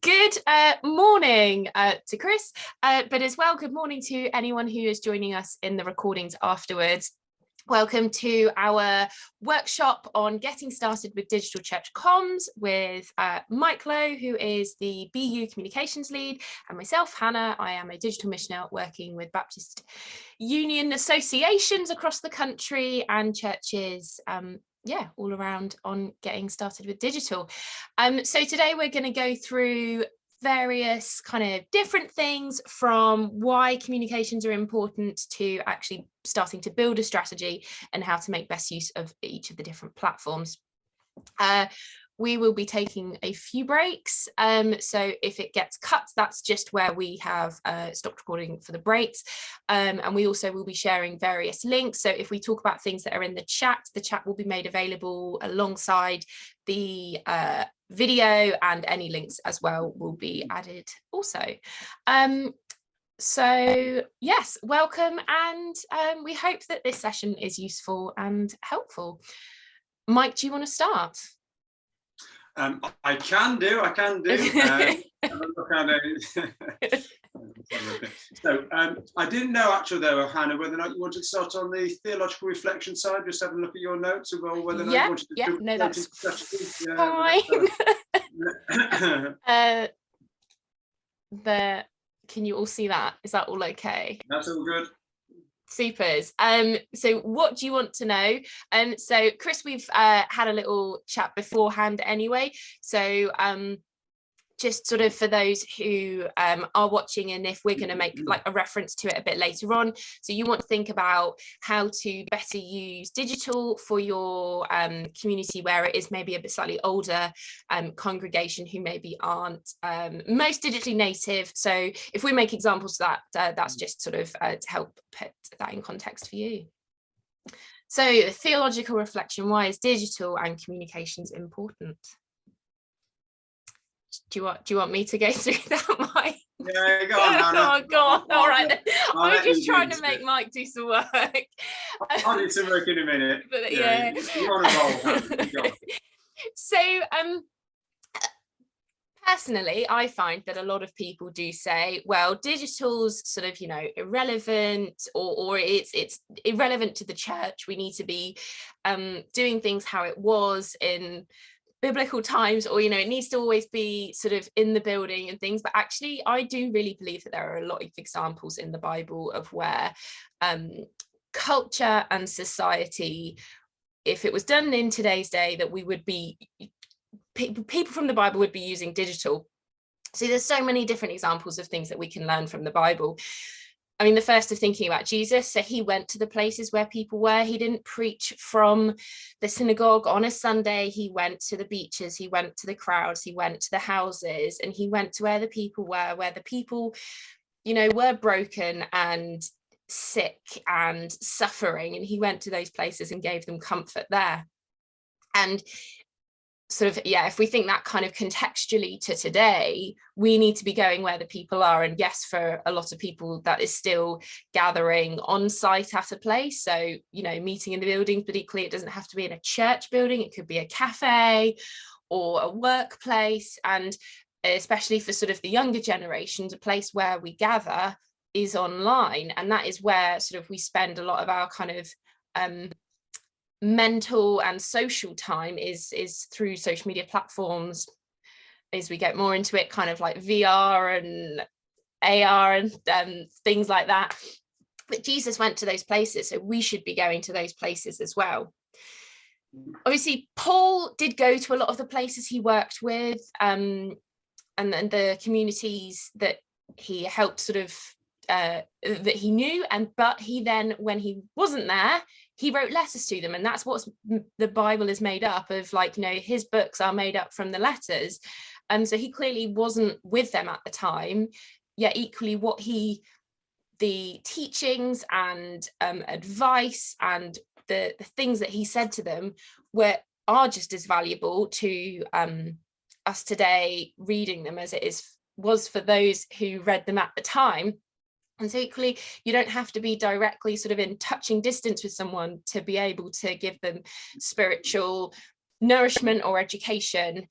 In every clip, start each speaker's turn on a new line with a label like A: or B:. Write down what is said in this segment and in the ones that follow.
A: Good morning to Chris, but as well, good morning to anyone who is joining us in the recordings afterwards. Welcome to our workshop on getting started with digital church comms with Mike Lowe, who is the BU communications lead, and myself, Hannah. I am a digital missioner working with Baptist Union associations across the country and churches all around on getting started with digital. So today we're going to go through various kind of different things, from why communications are important to actually starting to build a strategy and how to make best use of each of the different platforms. We will be taking a few breaks, so if it gets cut, that's just where we have stopped recording for the breaks, and we also will be sharing various links. So if we talk about things that are in the chat will be made available alongside the video, and any links as well will be added also. So yes, welcome, and we hope that this session is useful and helpful. Mike, do you want to start?
B: I can do. Have a look at it. So I didn't know actually though, Hannah, whether or not you wanted to start on the theological reflection side, just having a look at your notes, or whether or not you wanted to do
A: no, that's fine. Can you all see that? Is that all okay?
B: That's all good.
A: Supers. So what do you want to know? So Chris, we've had a little chat beforehand anyway, so just sort of for those who are watching, and if we're going to make like a reference to it a bit later on, so you want to think about how to better use digital for your community where it is maybe a bit slightly older congregation who maybe aren't most digitally native. So if we make examples of that, that's just sort of to help put that in context for you. So theological reflection: why is digital and communications important? Do you want me to go through that, Mike?
B: Yeah, go on, Hannah.
A: Go on. All right then. I'm just trying to make Mike do some work.
B: I'll do some work in a minute.
A: But,
B: yeah. You're on a roll.
A: So personally, I find that a lot of people do say, well, digital's sort of, irrelevant, or it's irrelevant to the church. We need to be doing things how it was in biblical times, or it needs to always be sort of in the building and things. But actually, I do really believe that there are a lot of examples in the Bible of where culture and society, if it was done in today's day, that we would be, people from the Bible would be using digital. So there's so many different examples of things that we can learn from the Bible. I mean, the first of thinking about Jesus, so he went to the places where people were. He didn't preach from the synagogue on a Sunday. He went to the beaches, he went to the crowds, he went to the houses, and he went to where the people were, where the people, were broken and sick and suffering, and he went to those places and gave them comfort there. And sort of, if we think that kind of contextually to today, we need to be going where the people are. And yes, for a lot of people that is still gathering on site at a place, so meeting in the buildings, but equally it doesn't have to be in a church building. It could be a cafe or a workplace, and especially for sort of the younger generations, a place where we gather is online, and that is where sort of we spend a lot of our kind of mental and social time is through social media platforms. As we get more into it, kind of like VR and AR and things like that. But Jesus went to those places, so we should be going to those places as well. Obviously, Paul did go to a lot of the places he worked with, and the communities that he helped sort of that he knew, but he then, when he wasn't there, he wrote letters to them, and that's what the Bible is made up of. Like, his books are made up from the letters, and so he clearly wasn't with them at the time, yet equally the teachings and advice and the things that he said to them are just as valuable to us today reading them as it was for those who read them at the time. And so equally, you don't have to be directly sort of in touching distance with someone to be able to give them spiritual nourishment or education.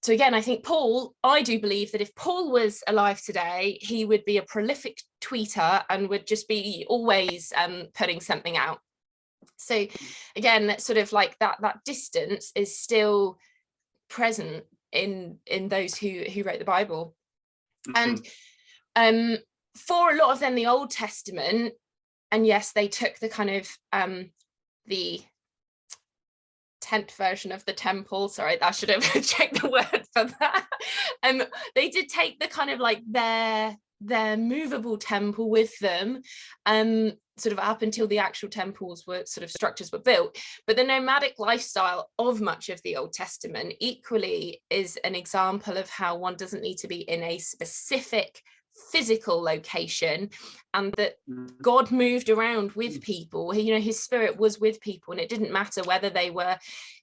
A: So again, I think Paul, I do believe that if Paul was alive today, he would be a prolific tweeter and would just be always putting something out. So again, that sort of like that distance is still present in those who wrote the Bible. And for a lot of them, the Old Testament, and yes, they took the kind of the tent version of the temple. Sorry, I should have checked the word for that. They did take the kind of like their movable temple with them, sort of up until the actual temples were sort of structures were built. But the nomadic lifestyle of much of the Old Testament equally is an example of how one doesn't need to be in a specific physical location, and that God moved around with people. You know, his spirit was with people, and it didn't matter whether they were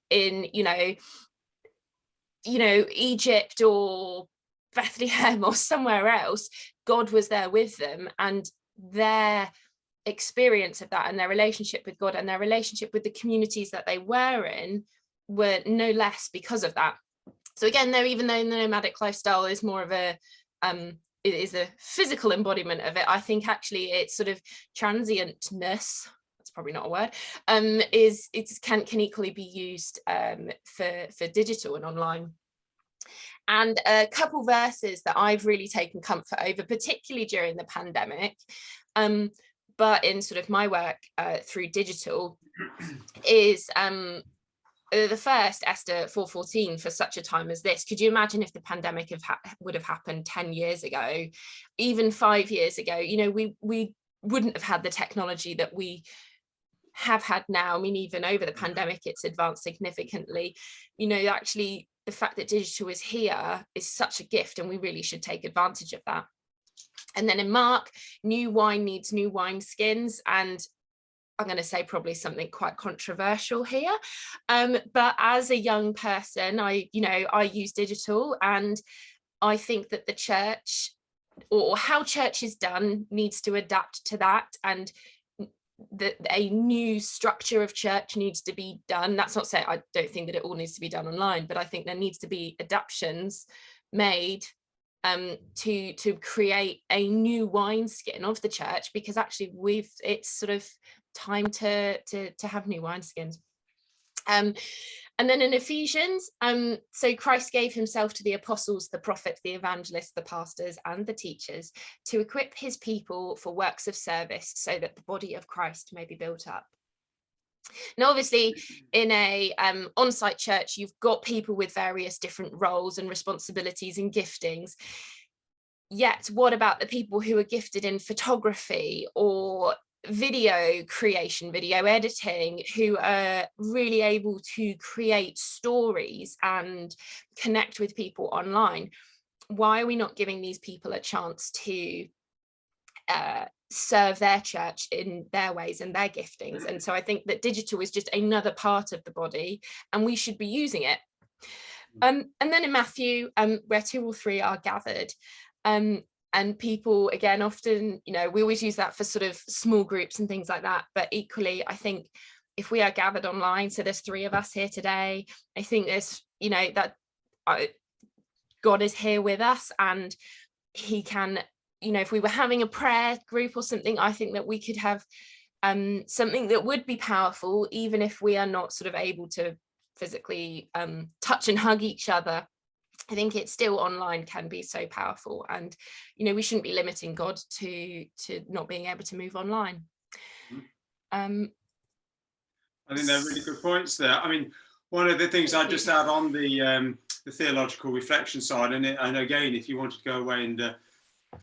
A: in, you know, Egypt or Bethlehem or somewhere else. God was there with them, and their experience of that and their relationship with God and their relationship with the communities that they were in were no less because of that. So again, though, even though the nomadic lifestyle is more of a it is a physical embodiment of it, I think actually it's sort of transientness, that's probably not a word, can equally be used for digital and online. And a couple verses that I've really taken comfort over, particularly during the pandemic, but in sort of my work through digital, is the first, Esther 4:14, for such a time as this. Could you imagine if the pandemic would have happened 10 years ago, even 5 years ago? You know, we wouldn't have had the technology that we have had now. I mean, even over the pandemic, it's advanced significantly. You know, actually, the fact that digital is here is such a gift, and we really should take advantage of that. And then in Mark, new wine needs new wine skins, and I'm going to say probably something quite controversial here, but as a young person, I use digital, and I think that the church, or how church is done, needs to adapt to that, and that a new structure of church needs to be done. That's not saying I don't think that it all needs to be done online, but I think there needs to be adaptations made to create a new wineskin of the church, because actually it's sort of time to have new wineskins. And then in Ephesians, so Christ gave himself to the apostles, the prophets, the evangelists, the pastors, and the teachers to equip his people for works of service, so that the body of Christ may be built up. Now, obviously, in a on-site church, you've got people with various different roles and responsibilities and giftings. Yet, what about the people who are gifted in photography or video creation, video editing, who are really able to create stories and connect with people online? Why are we not giving these people a chance to serve their church in their ways and their giftings? And so I think that digital is just another part of the body, and we should be using it. And then in Matthew, where 2 or 3 are gathered, and people, again, often, you know, we always use that for sort of small groups and things like that. But equally, I think if we are gathered online, so there's 3 of us here today, I think there's, you know, that God is here with us, and he can, you know, if we were having a prayer group or something, I think that we could have something that would be powerful, even if we are not sort of able to physically touch and hug each other. I think it's still online can be so powerful, and you know, we shouldn't be limiting God to not being able to move online.
B: I think they're really good points there. I mean, one of the things I just add on the theological reflection side, and again, if you wanted to go away and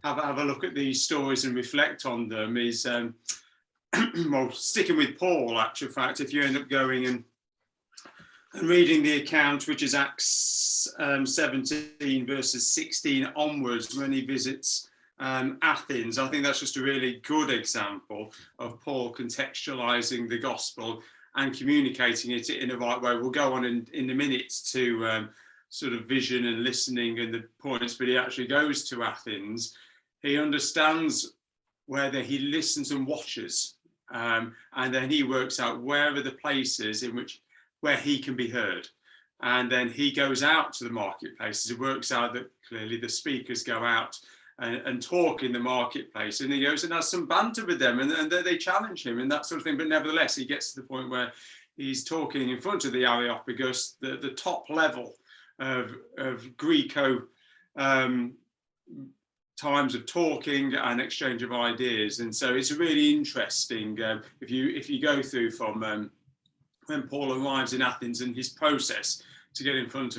B: have a look at these stories and reflect on them, is well, sticking with Paul, actual fact, if you end up going and reading the account, which is Acts 17 verses 16 onwards, when he visits Athens, I think that's just a really good example of Paul contextualizing the gospel and communicating it in the right way. We'll go on in a minute to sort of vision and listening and the points, but he actually goes to Athens. He understands whether he listens and watches, and then he works out where are the places in which where he can be heard. And then he goes out to the marketplaces. It works out that clearly the speakers go out and talk in the marketplace, and he goes and has some banter with them, and they challenge him and that sort of thing. But nevertheless, he gets to the point where he's talking in front of the Areopagus, the top level of Greco times of talking and exchange of ideas. And so it's really interesting if you go through from when Paul arrives in Athens and his process to get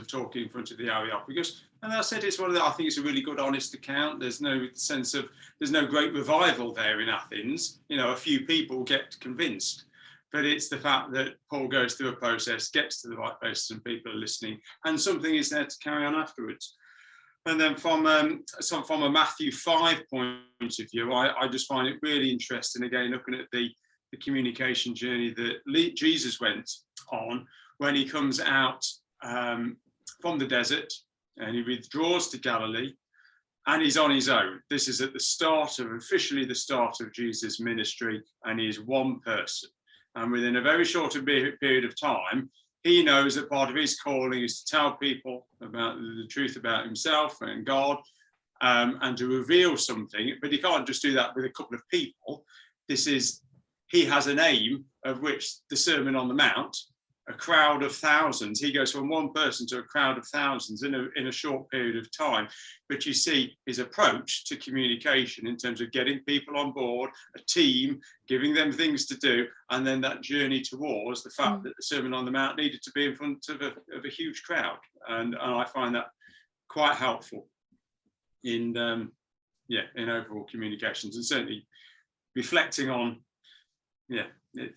B: talking in front of the Areopagus. And I said it's I think it's a really good, honest account. There's no sense of, there's no great revival there in Athens. You know, a few people get convinced, but it's the fact that Paul goes through a process, gets to the right places, and people are listening, and something is there to carry on afterwards. And then from a Matthew 5 point of view, I just find it really interesting, again, looking at the communication journey that Jesus went on when he comes out from the desert and he withdraws to Galilee and he's on his own. This is at the start of, officially the start of Jesus' ministry, and he's one person. And within a very short period of time, he knows that part of his calling is to tell people about the truth about himself and God, and to reveal something. But he can't just do that with a couple of people. He has an aim, of which the Sermon on the Mount, a crowd of thousands. He goes from one person to a crowd of thousands in a short period of time. But you see his approach to communication in terms of getting people on board, a team, giving them things to do, and then that journey towards the fact that the Sermon on the Mount needed to be in front of a huge crowd. And I find that quite helpful in overall communications, and certainly reflecting on it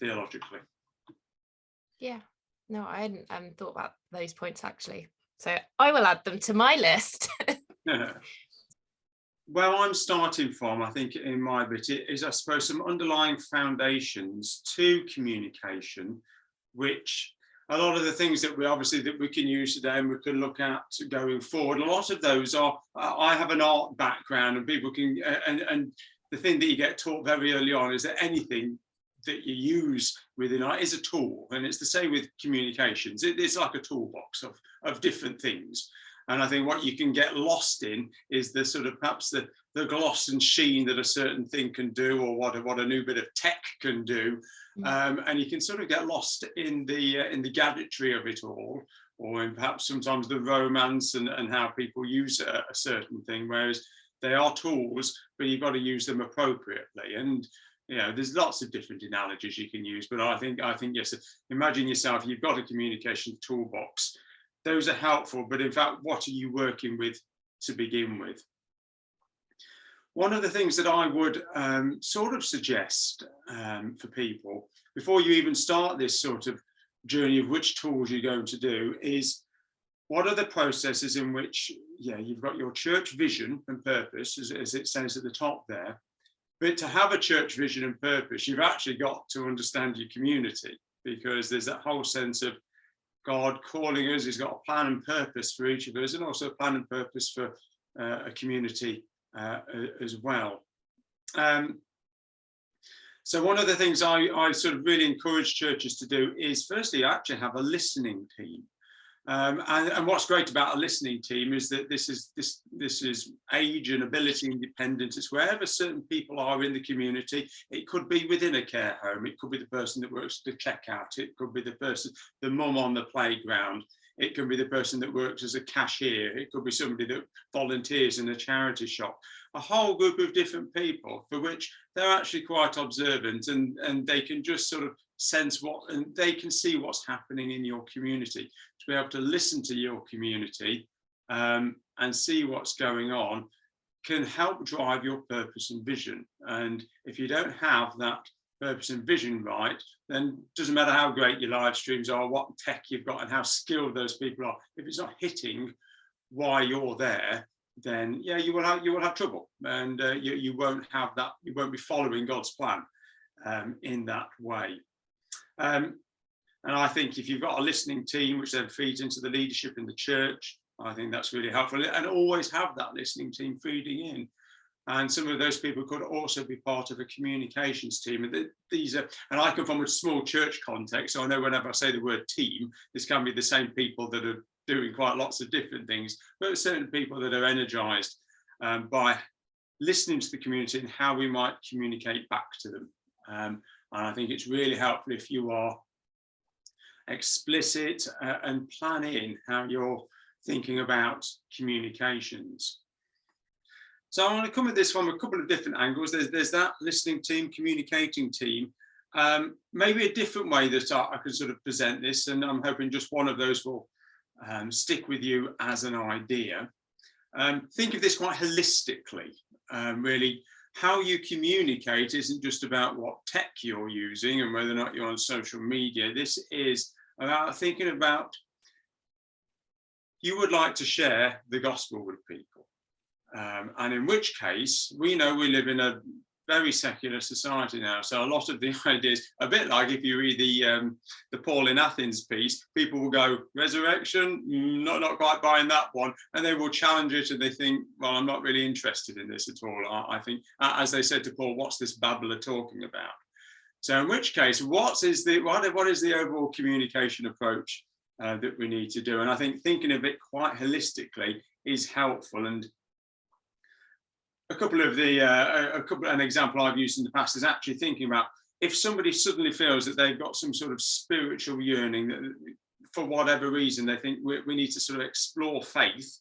B: theologically.
A: Yeah, no, I hadn't thought about those points actually, so I will add them to my list.
B: Where I'm starting from, I think in my bit, is I suppose some underlying foundations to communication, which a lot of the things that we can use today and we can look at going forward, a lot of those are, I have an art background, and people can, and the thing that you get taught very early on is that anything that you use within art is a tool, and it's the same with communications. It's like a toolbox of different things. And I think what you can get lost in is the sort of perhaps the gloss and sheen that a certain thing can do, or what a new bit of tech can do, and you can sort of get lost in the gadgetry of it all, or in perhaps sometimes the romance and how people use a certain thing, whereas they are tools, but you've got to use them appropriately. And there's lots of different analogies you can use, but I think yes, imagine yourself, you've got a communication toolbox. Those are helpful, but in fact, what are you working with to begin with? One of the things that I would sort of suggest for people, before you even start this sort of journey of which tools you're going to do, is what are the processes in which, you've got your church vision and purpose, as it says at the top there. But to have a church vision and purpose, you've actually got to understand your community, because there's that whole sense of God calling us. He's got a plan and purpose for each of us, and also a plan and purpose for a community as well. So one of the things I sort of really encourage churches to do is, firstly, actually have a listening team. And what's great about a listening team is that this is age and ability independent. It's wherever certain people are in the community. It could be within a care home. It could be the person that works the checkout. It could be the mum on the playground. It could be the person that works as a cashier. It could be somebody that volunteers in a charity shop. A whole group of different people for which they're actually quite observant, and they can just sort of sense and they can see what's happening in your community. To be able to listen to your community and see what's going on can help drive your purpose and vision. And if you don't have that purpose and vision right, then it doesn't matter how great your live streams are, what tech you've got, and how skilled those people are. If it's not hitting why you're there, then you will have trouble, and you won't have that. You won't be following God's plan in that way. And I think if you've got a listening team, which then feeds into the leadership in the church, I think that's really helpful. And always have that listening team feeding in. And some of those people could also be part of a communications team. And and I come from a small church context, so I know whenever I say the word team, this can be the same people that are doing quite lots of different things, but certain people that are energized by listening to the community and how we might communicate back to them. And I think it's really helpful if you are explicit and plan in how you're thinking about communications. So I want to come at this from a couple of different angles. There's that listening team, communicating team. Maybe a different way that I could sort of present this, and I'm hoping just one of those will stick with you as an idea. Think of this quite holistically. Really, how you communicate isn't just about what tech you're using and whether or not you're on social media. This is about thinking about, you would like to share the gospel with people. And in which case, we know we live in a very secular society now. So a lot of the ideas, a bit like if you read the Paul in Athens piece, people will go, resurrection, not quite buying that one. And they will challenge it and they think, well, I'm not really interested in this at all. I think, as they said to Paul, what's this babbler talking about? So in which case, what is the overall communication approach that we need to do? And I think thinking of it quite holistically is helpful. And an example I've used in the past is actually thinking about if somebody suddenly feels that they've got some sort of spiritual yearning that for whatever reason they think we need to sort of explore faith,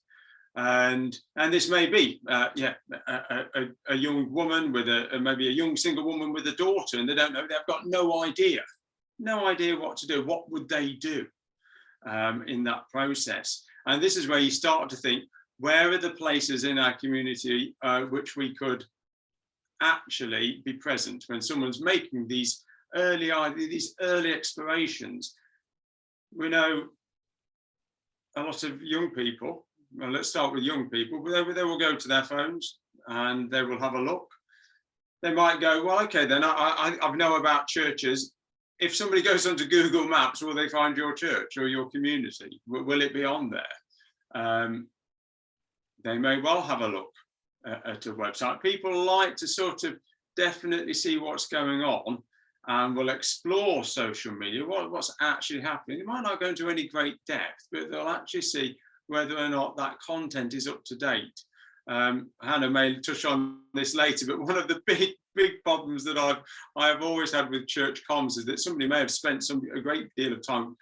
B: and this may be a young woman with maybe a young single woman with a daughter, and they don't know, they've got no idea what to do. What would they do in that process? And this is where you start to think, where are the places in our community which we could actually be present when someone's making these early explorations? We know a lot of young people, well, let's start with young people, they will go to their phones and they will have a look. They might go, well, okay, then I know about churches. If somebody goes onto Google Maps, will they find your church or your community? Will it be on there? They may well have a look at a website. People like to sort of definitely see what's going on and will explore social media, what's actually happening. They might not go into any great depth, but they'll actually see whether or not that content is up to date. Hannah may touch on this later, but one of the big problems that I have always had with church comms is that somebody may have spent a great deal of time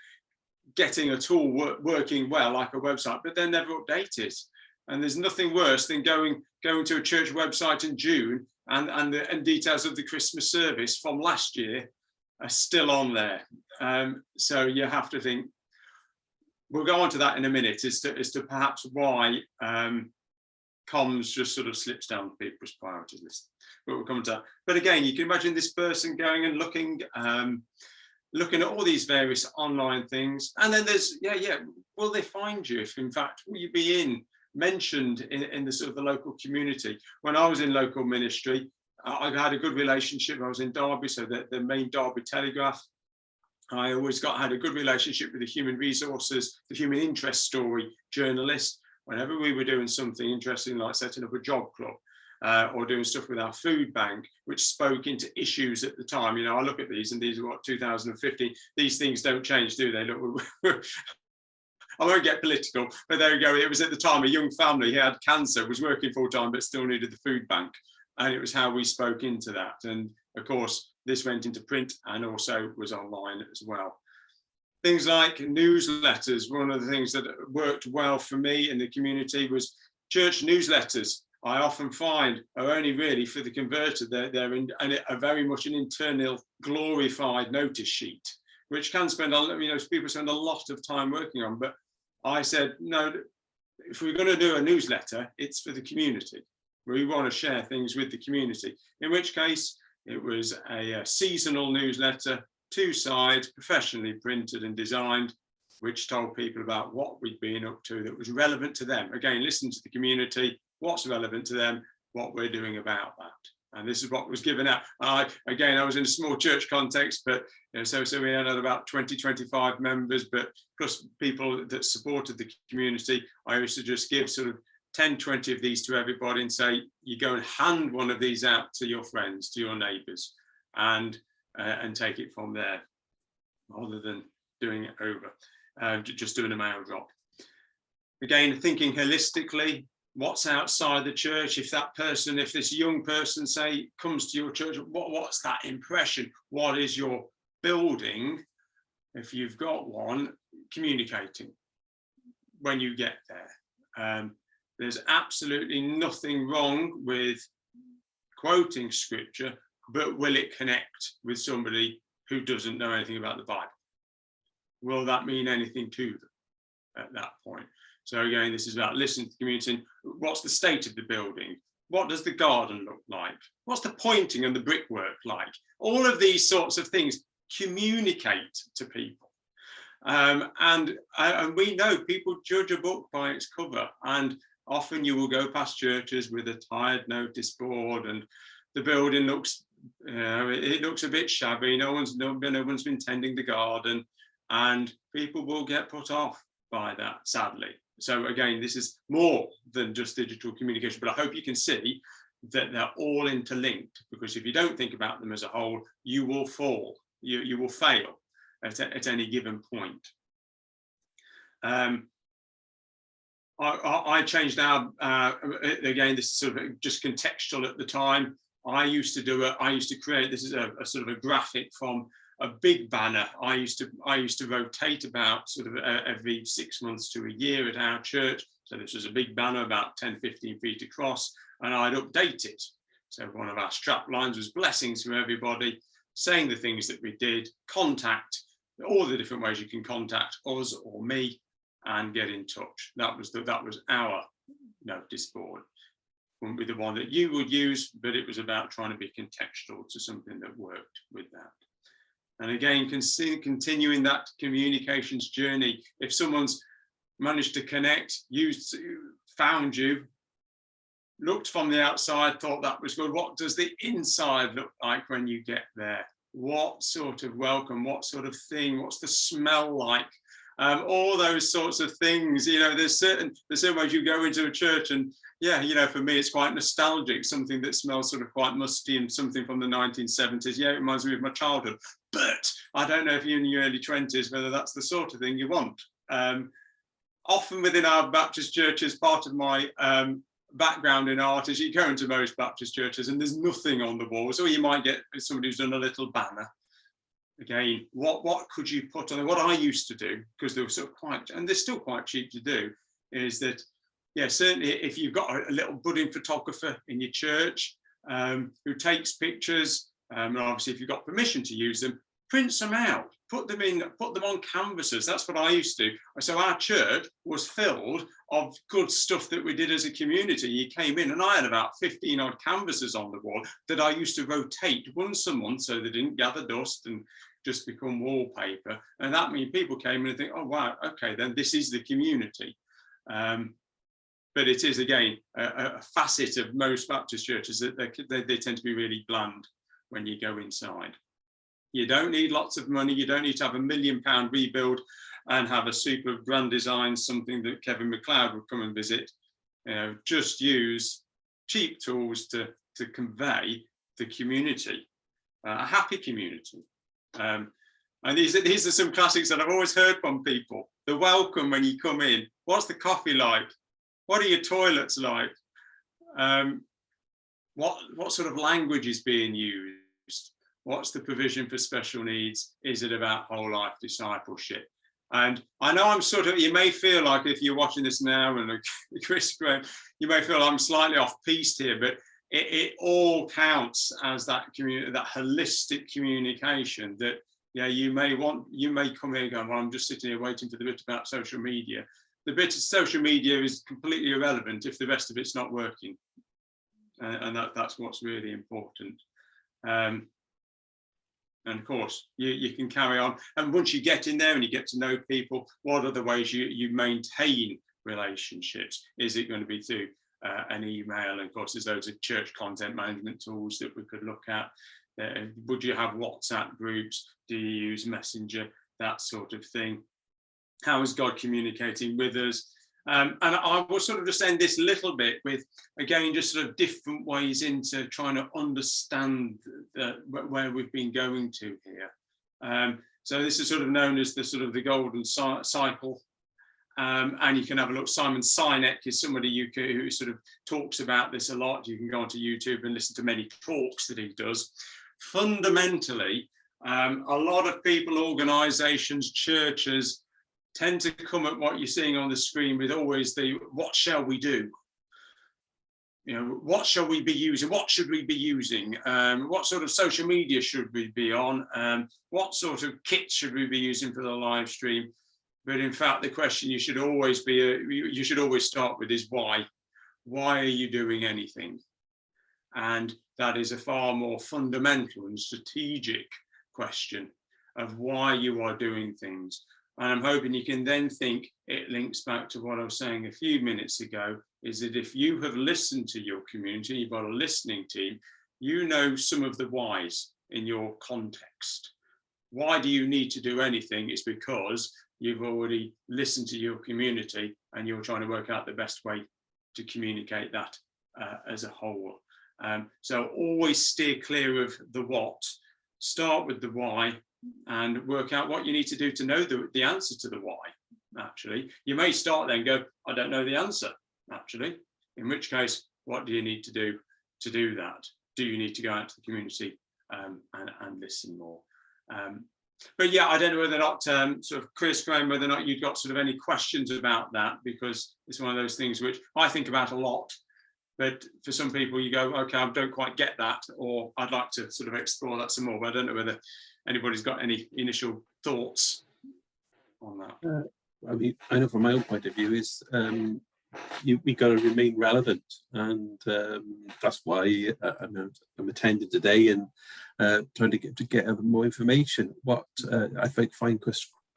B: getting a tool working well, like a website, but then never update it. And there's nothing worse than going to a church website in June and details of the Christmas service from last year are still on there. So you have to think, we'll go on to that in a minute, as to perhaps why comms just sort of slips down people's priorities list. But we'll come to that. But again, you can imagine this person going and looking at all these various online things. And then there's, will they find you? If in fact, will you be mentioned in the sort of the local community? When I was in local ministry, I had a good relationship. I was in Derby, so the main Derby Telegraph. I always had a good relationship with the human resources, the human interest story journalist. Whenever we were doing something interesting, like setting up a job club or doing stuff with our food bank, which spoke into issues at the time. I look at these, and these are 2015. These things don't change, do they? Look, I won't get political, but there we go. It was at the time a young family, he had cancer, was working full time, but still needed the food bank. And it was how we spoke into that. And of course, this went into print and also was online as well. Things like newsletters. One of the things that worked well for me in the community was church newsletters. I often find are only really for the converted. And are very much an internal glorified notice sheet, which can spend, people spend a lot of time working on. But I said, no, if we're going to do a newsletter, it's for the community. We want to share things with the community. In which case, it was a seasonal newsletter, 2 sides, professionally printed and designed, which told people about what we'd been up to that was relevant to them. Again, listen to the community, what's relevant to them, what we're doing about that. And this is what was given out. I was in a small church context, but so we had about 20, 25 members, but plus people that supported the community. I used to just give sort of 10, 20 of these to everybody and say, you go and hand one of these out to your friends, to your neighbours, and take it from there, rather than doing it over, just doing a mail drop. Again, thinking holistically, what's outside the church? If this young person, say, comes to your church, what's that impression? What is your building, if you've got one, communicating when you get there? There's absolutely nothing wrong with quoting scripture, but will it connect with somebody who doesn't know anything about the Bible? Will that mean anything to them at that point? So again, this is about listening to the community. What's the state of the building? What does the garden look like? What's the pointing and the brickwork like? All of these sorts of things communicate to people. And we know people judge a book by its cover, and often you will go past churches with a tired notice board, and the building looks, it looks a bit shabby. No one's been tending the garden, and people will get put off by that, sadly. So again, this is more than just digital communication, but I hope you can see that they're all interlinked, because if you don't think about them as a whole, you will fall, you will fail at any given point. I changed now, again, this is sort of just contextual at the time. I used to create, this is a sort of a graphic from a big banner. I used to rotate about sort of every 6 months to a year at our church. So this was a big banner about 10, 15 feet across, and I'd update it. So one of our strap lines was blessings for everybody, saying the things that we did, contact, all the different ways you can contact us or me and get in touch. That was our notice board. Wouldn't be the one that you would use, but it was about trying to be contextual to something that worked with that. And again, continuing that communications journey. If someone's managed to connect, found you, looked from the outside, thought that was good, what does the inside look like when you get there? What sort of welcome, what sort of thing, what's the smell like? All those sorts of things. There's certain ways you go into a church, and for me it's quite nostalgic, something that smells sort of quite musty and something from the 1970s. It reminds me of my childhood, but I don't know if you're in your early 20s whether that's the sort of thing you want. Often within our Baptist churches, part of my background in art is you go into most Baptist churches and there's nothing on the walls, or you might get somebody who's done a little banner. Again, what could you put on there? What I used to do, because they were sort of quite, and they're still quite cheap to do, is that, certainly if you've got a little budding photographer in your church who takes pictures, and obviously if you've got permission to use them, print some out, put them on canvases. That's what I used to do. So our church was filled of good stuff that we did as a community. You came in and I had about 15 odd canvases on the wall that I used to rotate once a month so they didn't gather dust and just become wallpaper. And that means people came in and think, oh wow, okay, then this is the community. But it is, again, a facet of most Baptist churches that they tend to be really bland when you go inside. You don't need lots of money. You don't need to have £1 million rebuild and have a super grand design, something that Kevin MacLeod would come and visit. Just use cheap tools to convey the community, a happy community. And these are some classics that I've always heard from people. The welcome when you come in. What's the coffee like? What are your toilets like? What sort of language is being used? What's the provision for special needs? Is it about whole life discipleship? And I know I'm you may feel like if you're watching this now and Chris Graham, you may feel I'm slightly off piste here, but it all counts as that holistic communication that you may come here and go, well, I'm just sitting here waiting for the bit about social media. The bit of social media is completely irrelevant if the rest of it's not working. And that's what's really important. And of course, you can carry on. And once you get in there and you get to know people, what are the ways you maintain relationships? Is it going to be through an email? And of course, there's loads of church content management tools that we could look at. Would you have WhatsApp groups? Do you use Messenger? That sort of thing. How is God communicating with us? And I will sort of just end this little bit with, again, just sort of different ways into trying to understand where we've been going to here. So this is sort of known as the golden cycle. And you can have a look. Simon Sinek is somebody who sort of talks about this a lot. You can go onto YouTube and listen to many talks that he does. Fundamentally, a lot of people, organizations, churches tend to come at what you're seeing on the screen with always the, what shall we do? You know, what shall we be using? What should we be using? What sort of social media should we be on? What sort of kit should we be using for the live stream? But in fact, the question you should always start with is why? Why are you doing anything? And that is a far more fundamental and strategic question of why you are doing things. And I'm hoping you can then think it links back to what I was saying a few minutes ago, is that if you have listened to your community, you've got a listening team, you know some of the whys in your context. Why do you need to do anything? It's because you've already listened to your community and you're trying to work out the best way to communicate that as a whole. So always steer clear of the what, start with the why, and work out what you need to do to know the answer to the why, actually. You may start there and go, I don't know the answer, actually. In which case, what do you need to do that? Do you need to go out to the community and listen more? But yeah, I don't know whether or not, sort of Chris, Graham, whether or not you've got sort of any questions about that, because it's one of those things which I think about a lot. But for some people, you go, okay, I don't quite get that, or I'd like to sort of explore that some more. But I don't know whether anybody's got any initial thoughts on that.
C: I mean, I know from my own point of view is we got to remain relevant, and that's why I'm attending today and trying to get more information. What I find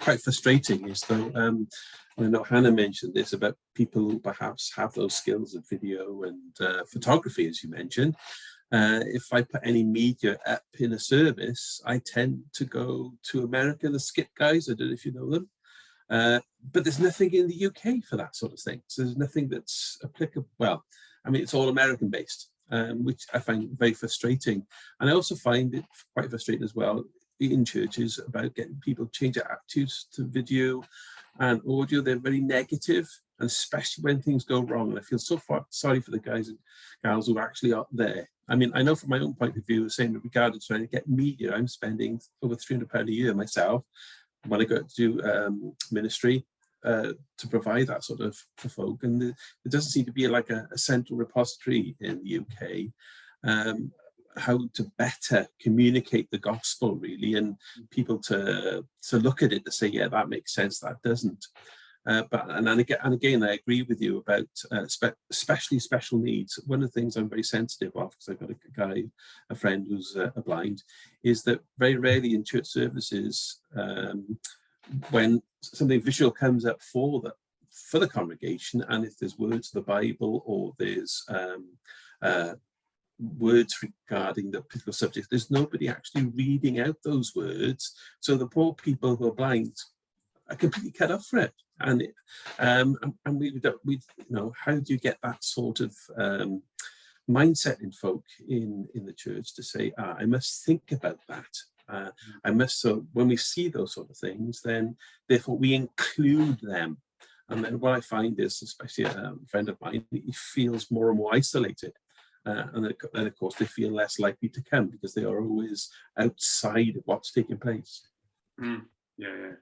C: quite frustrating is, though, I know Hannah mentioned this about people who perhaps have those skills of video and photography, as you mentioned. If I put any media up in a service, I tend to go to America, the Skip guys. I don't know if you know them. But there's nothing in the UK for that sort of thing. So there's nothing that's applicable. Well, I mean, it's all American based, which I find very frustrating. And I also find it quite frustrating as well in churches about getting people to change their attitudes to video and audio. They're very negative, and especially when things go wrong. And I feel so sorry for the guys and gals who actually are there. I mean, I know from my own point of view, the same with regard to trying to get media, I'm spending over £300 a year myself when I go to do ministry to provide that sort of for folk. And there doesn't seem to be like a central repository in the UK, how to better communicate the gospel, really, and people to look at it to say, yeah, that makes sense, that doesn't. And again, I agree with you about especially special needs. One of the things I'm very sensitive of, because I've got a friend who's blind, is that very rarely in church services, when something visual comes up for the congregation, and if there's words of the Bible or there's words regarding the particular subject, there's nobody actually reading out those words. So the poor people who are blind are completely cut off for it. And we you know, how do you get that sort of mindset in folk in the church to say, I must think about that. I must, so when we see those sort of things, then therefore we include them. And then what I find is, especially a friend of mine, he feels more and more isolated. And of course, they feel less likely to come because they are always outside of what's taking place.
B: Yeah.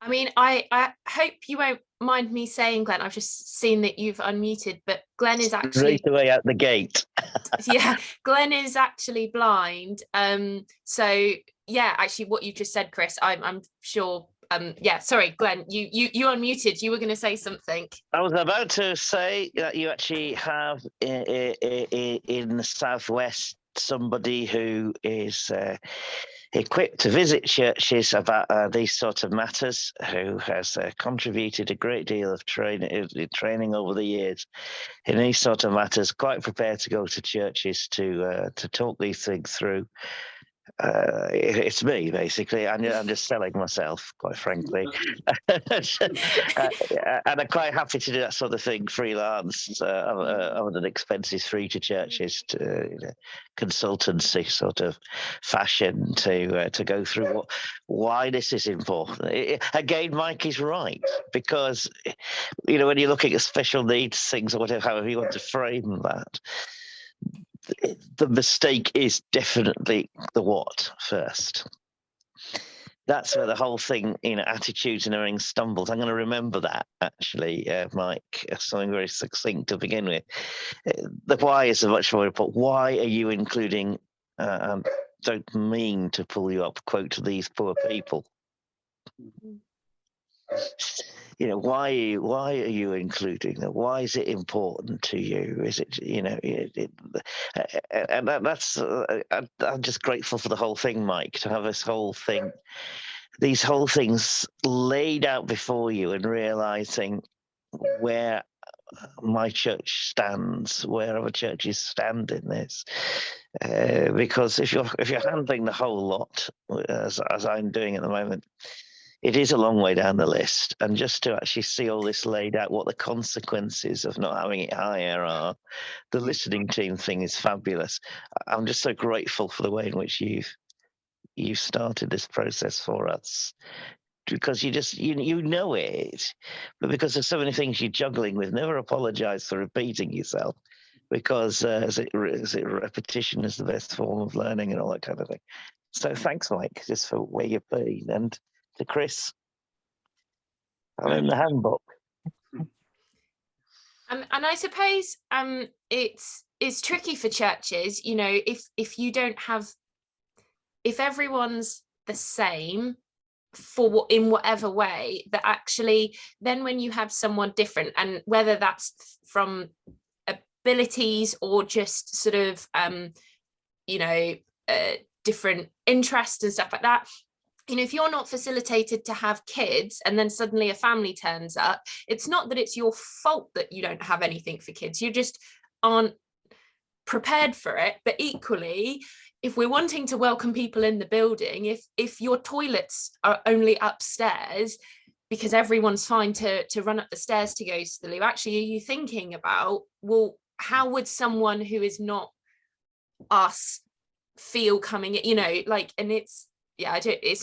A: I mean, I hope you won't mind me saying, Glenn, I've just seen that you've unmuted, but Glenn is actually
D: right away out the gate.
A: Yeah, Glenn is actually blind. So yeah, actually what you just said, Chris, I'm sure. Yeah, sorry, Glenn, you unmuted. You were going to say something. I
D: was about to say that you actually have in the Southwest somebody who is equipped to visit churches about these sort of matters, who has contributed a great deal of training over the years in these sort of matters, quite prepared to go to churches to talk these things through. it's me, basically. I'm just selling myself, quite frankly. And I'm quite happy to do that sort of thing freelance, on an expenses free to churches, to consultancy sort of fashion, to go through why this is important. Again, Mike is right, because when you're looking at special needs things, or whatever, however you want to frame that, the mistake is definitely the what first. That's where the whole thing, attitudes and everything stumbles. I'm going to remember that, actually, Mike, something very succinct to begin with. The why is a much more important. Why are you including, don't mean to pull you up, quote, these poor people? Why are you including them? Why is it important to you? Is it, and that's, I'm just grateful for the whole thing, Mike, to have these whole things laid out before you, and realizing where my church stands, where other churches stand in this. Because if you're handling the whole lot, as I'm doing at the moment, it is a long way down the list, and just to actually see all this laid out, what the consequences of not having it higher are, the listening team thing is fabulous. I'm just so grateful for the way in which you've started this process for us, because you know it, but because there's so many things you're juggling with, never apologize for repeating yourself, because is it repetition is the best form of learning, and all that kind of thing. So thanks, Mike, just for where you've been. And to Chris, I'm in the handbook.
A: And I suppose it's tricky for churches, if you don't have, if everyone's the same in whatever way, that actually then when you have someone different, and whether that's from abilities or just sort of different interests and stuff like that, if you're not facilitated to have kids, and then suddenly a family turns up, it's not that it's your fault that you don't have anything for kids, you just aren't prepared for it. But equally, if we're wanting to welcome people in the building, if your toilets are only upstairs because everyone's fine to run up the stairs to go to the loo, actually, are you thinking about, well, how would someone who is not us feel coming in, and it's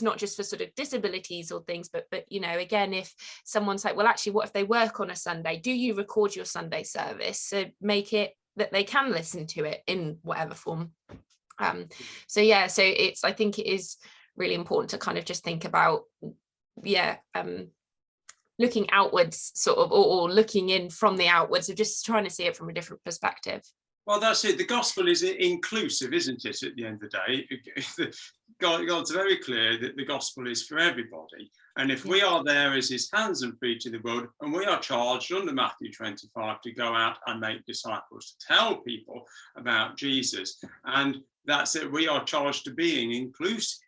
A: not just for sort of disabilities or things, but again, if someone's like, well, actually, what if they work on a Sunday? Do you record your Sunday service? So make it that they can listen to it in whatever form. So I think it is really important to kind of just think about, looking outwards, sort of, or looking in from the outwards, of just trying to see it from a different perspective.
B: Well, that's it. The gospel is inclusive, isn't it, at the end of the day? God's very clear that the gospel is for everybody. And if we are there as his hands and feet to the world, and we are charged under Matthew 25 to go out and make disciples, to tell people about Jesus, and that's it, we are charged to being inclusive.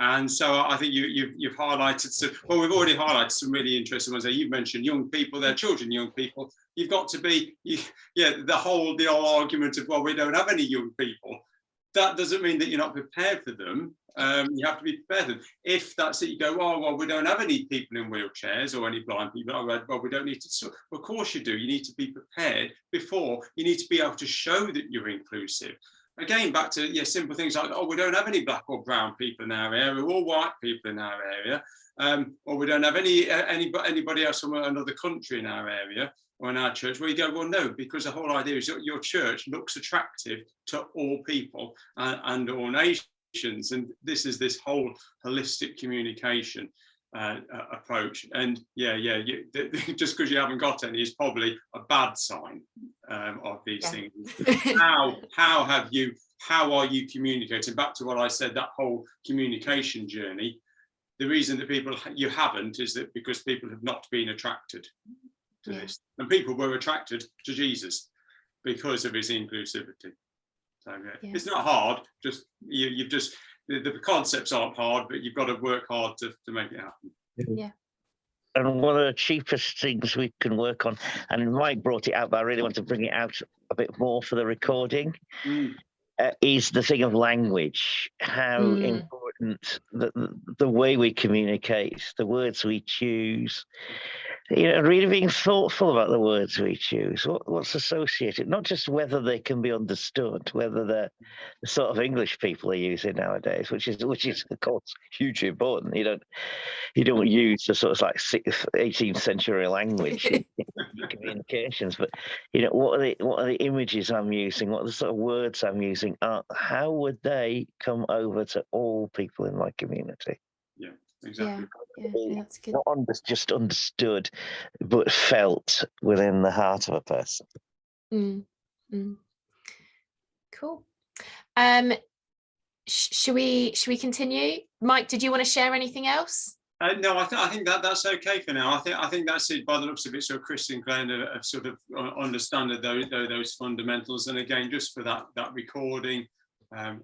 B: And so I think you've highlighted some, well, we've already highlighted some really interesting ones there. You've mentioned young people, their children, young people. You've got to be, the whole argument of, well, we don't have any young people. That doesn't mean that you're not prepared for them. You have to be prepared for them. If that's it, you go, oh, well, we don't have any people in wheelchairs or any blind people. Oh, well, we don't need to. So, of course you do. You need to be prepared before. You need to be able to show that you're inclusive. Again, back to simple things like, oh, we don't have any black or brown people in our area, all white people in our area, or we don't have anybody else from another country in our area or in our church. Where you go, well, no, because the whole idea is your church looks attractive to all people and all nations, and this is this whole holistic communication approach. And just because you haven't got any is probably a bad sign of these things. How are you communicating? Back to what I said, that whole communication journey. The reason that you haven't is that because people have not been attracted to this, and people were attracted to Jesus because of his inclusivity. So it's not hard. Just you've just the concepts aren't hard, but you've got to work hard to make it happen.
A: Yeah.
D: And one of the cheapest things we can work on, and Mike brought it out, but I really want to bring it out a bit more for the recording, is the thing of language, how important the way we communicate, the words we choose, really being thoughtful about the words we choose, what's associated, not just whether they can be understood, whether they're the sort of English people are using nowadays, which is of course hugely important. You don't use the sort of like 18th century language in communications, but what are the images I'm using? What are the sort of words I'm using? How would they come over to all people in my community?
B: Yeah, exactly.
A: Yeah, that's good.
D: Not just understood, but felt within the heart of a person.
A: Cool. Should we continue? Mike, did you want to share anything else?
B: No, I think that's okay for now. I think that's it by the looks of it. So Chris and Glenn have sort of understood those fundamentals, and again, just for that recording,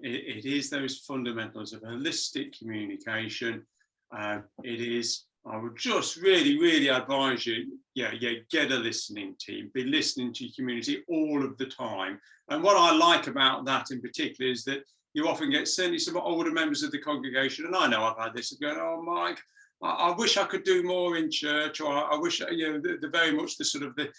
B: it is those fundamentals of holistic communication. It is. I would just really advise you, get a listening team. Be listening to your community all of the time. And what I like about that in particular is that you often get certainly some older members of the congregation, and I know I've had this, going, "Oh, Mike, I wish I could do more in church," or "I wish," the very much the sort of the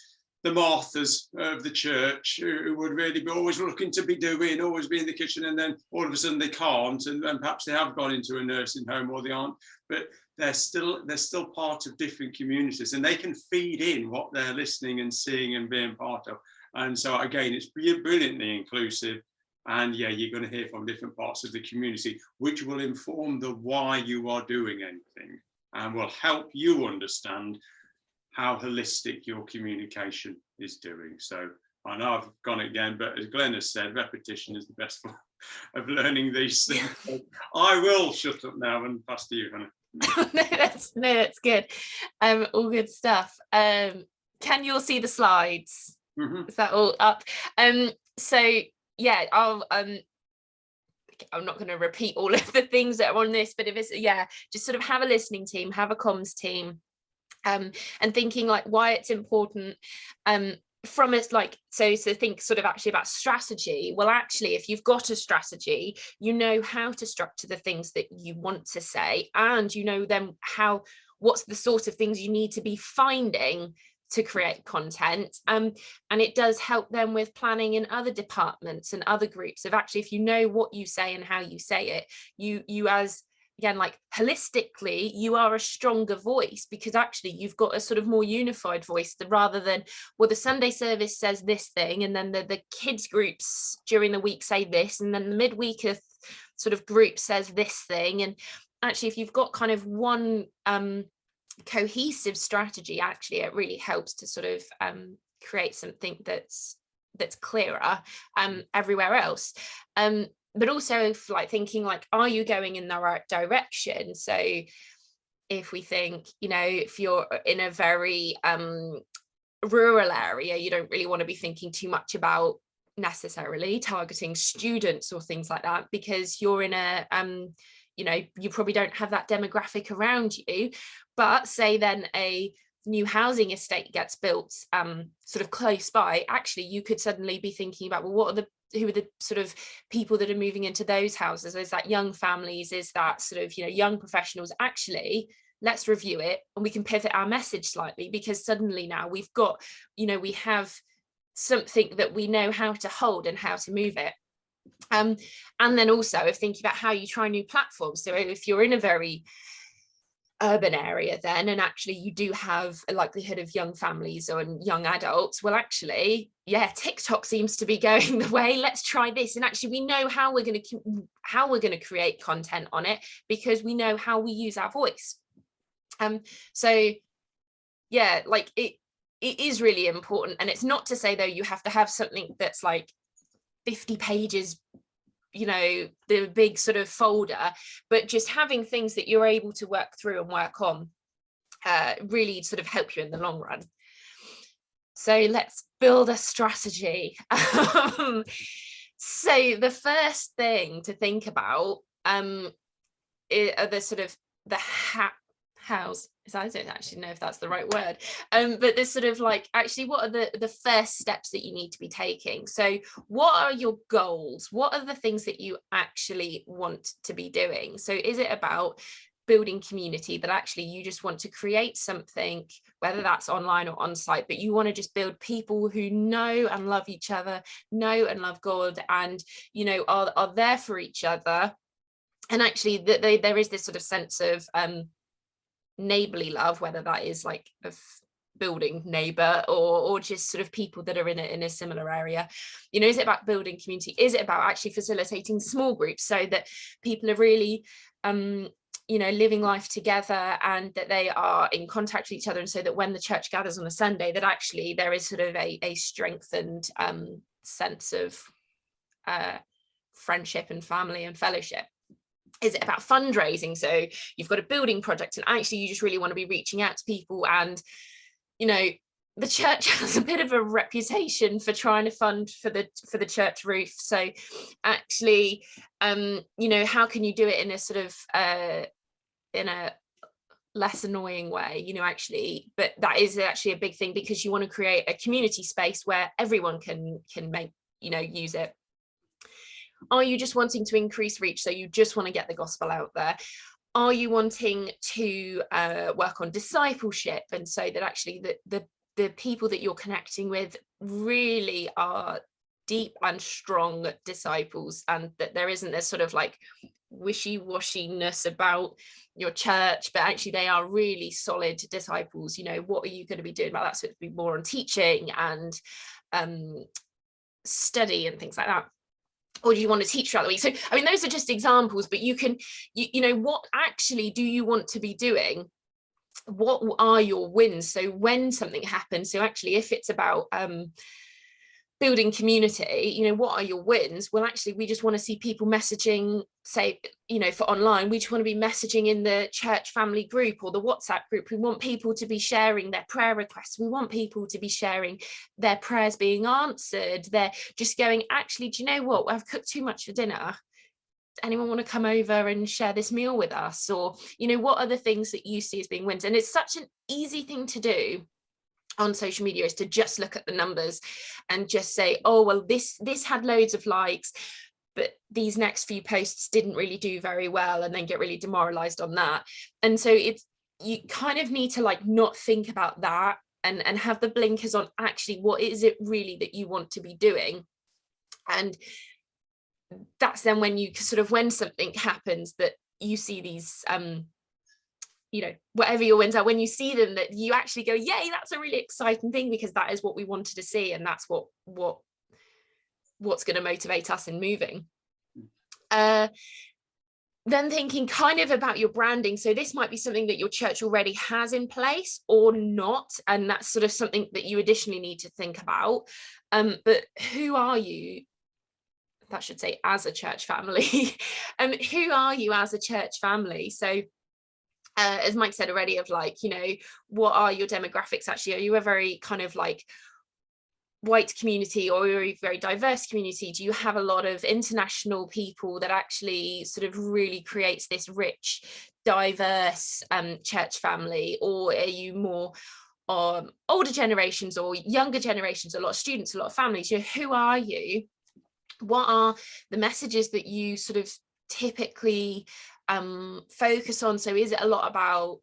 B: Marthas of the church who would really be always looking to be doing, always be in the kitchen, and then all of a sudden they can't, and perhaps they have gone into a nursing home or they aren't, but they're still part of different communities, and they can feed in what they're listening and seeing and being part of. And so again, it's brilliantly inclusive. And you're going to hear from different parts of the community, which will inform the why you are doing anything and will help you understand how holistic your communication is doing. So I know I've gone again, but as Glenn has said, repetition is the best form of learning these things. So I will shut up now and pass to you, Hannah.
A: No, that's good. All good stuff. Can you all see the slides? Is that all up? So yeah, I'm not going to repeat all of the things that are on this, but if it's just sort of have a listening team, have a comms team, and thinking like why it's important from us, like so think sort of actually about strategy. Well, actually, if you've got a strategy, you know how to structure the things that you want to say, and you know then what's the sort of things you need to be finding to create content, and it does help them with planning in other departments and other groups of actually, if you know what you say and how you say it, you as again, like holistically, you are a stronger voice because actually you've got a sort of more unified voice rather than, well, the Sunday service says this thing, and then the kids groups during the week say this, and then the midweek sort of group says this thing. And actually, if you've got kind of one cohesive strategy, actually it really helps to sort of create something that's clearer everywhere else, but also like thinking like, are you going in the right direction? So if we think, if you're in a very rural area, you don't really want to be thinking too much about necessarily targeting students or things like that, because you're in a you probably don't have that demographic around you. But say then a new housing estate gets built sort of close by, actually you could suddenly be thinking about, well, who are the sort of people that are moving into those houses? Is that young families? Is that sort of young professionals? Actually, let's review it and we can pivot our message slightly, because suddenly now we've got, we have something that we know how to hold and how to move it. And then also if thinking about how you try new platforms. So if you're in a very urban area then, and actually you do have a likelihood of young families or young adults, well, actually, TikTok seems to be going the way. Let's try this. And actually we know how we're going to create content on it, because we know how we use our voice. So yeah, like it is really important. And it's not to say though you have to have something that's like 50 pages, the big sort of folder, but just having things that you're able to work through and work on really sort of help you in the long run. So let's build a strategy. So the first thing to think about are the sort of the hows. I don't actually know if that's the right word, but there's sort of like, actually, what are the first steps that you need to be taking? So what are your goals? What are the things that you actually want to be doing? So is it about building community, that actually you just want to create something, whether that's online or on site, but you want to just build people who know and love each other, know and love God, and, you know, are there for each other. And actually there is this sort of sense of neighborly love, whether that is like a building neighbor or just sort of people that are in a similar area. You know, is it about building community? Is it about actually facilitating small groups so that people are really you know, living life together, and that they are in contact with each other, and so that when the church gathers on a Sunday, that actually there is sort of a strengthened sense of friendship and family and fellowship? Is it about fundraising? So you've got a building project and actually you just really want to be reaching out to people, and, you know, the church has a bit of a reputation for trying to fund for the church roof. So actually, you know, how can you do it in a sort of in a less annoying way, you know, actually, but that is actually a big thing, because you want to create a community space where everyone can make, you know, use it. Are you just wanting to increase reach? So you just want to get the gospel out there? Are you wanting to work on discipleship, and so that actually the people that you're connecting with really are deep and strong disciples, and that there isn't this sort of like wishy-washiness about your church, but actually they are really solid disciples? You know, what are you going to be doing about that? So it'd be more on teaching and study and things like that. Or do you want to teach throughout the week? So I mean, those are just examples, but you can, you know, what actually do you want to be doing? What are your wins? So when something happens, so actually if it's about building community, you know, what are your wins? Well, actually, we just want to see people messaging, say, you know, for online, we just want to be messaging in the church family group or the WhatsApp group. We want people to be sharing their prayer requests. We want people to be sharing their prayers being answered. They're just going, actually, do you know what? I've cooked too much for dinner. Anyone want to come over and share this meal with us? Or, you know, what are the things that you see as being wins? And it's such an easy thing to do on social media, is to just look at the numbers and just say, oh, well, this had loads of likes, but these next few posts didn't really do very well, and then get really demoralized on that. And so it's, you kind of need to like not think about that and have the blinkers on, actually, what is it really that you want to be doing? And that's then when you sort of, when something happens, that you see these you know, whatever your wins are, when you see them, that you actually go, yay, that's a really exciting thing, because that is what we wanted to see, and that's what's going to motivate us in moving. Then thinking kind of about your branding. So this might be something that your church already has in place or not, and that's sort of something that you additionally need to think about. But who are you? That should say as a church family. Who are you as a church family? So as Mike said already, of like, you know, what are your demographics actually? Are you a very kind of like white community, or are you a very diverse community? Do you have a lot of international people that actually sort of really creates this rich, diverse church family? Or are you more older generations or younger generations, a lot of students, a lot of families? You know, who are you? What are the messages that you sort of typically focus on? So is it a lot about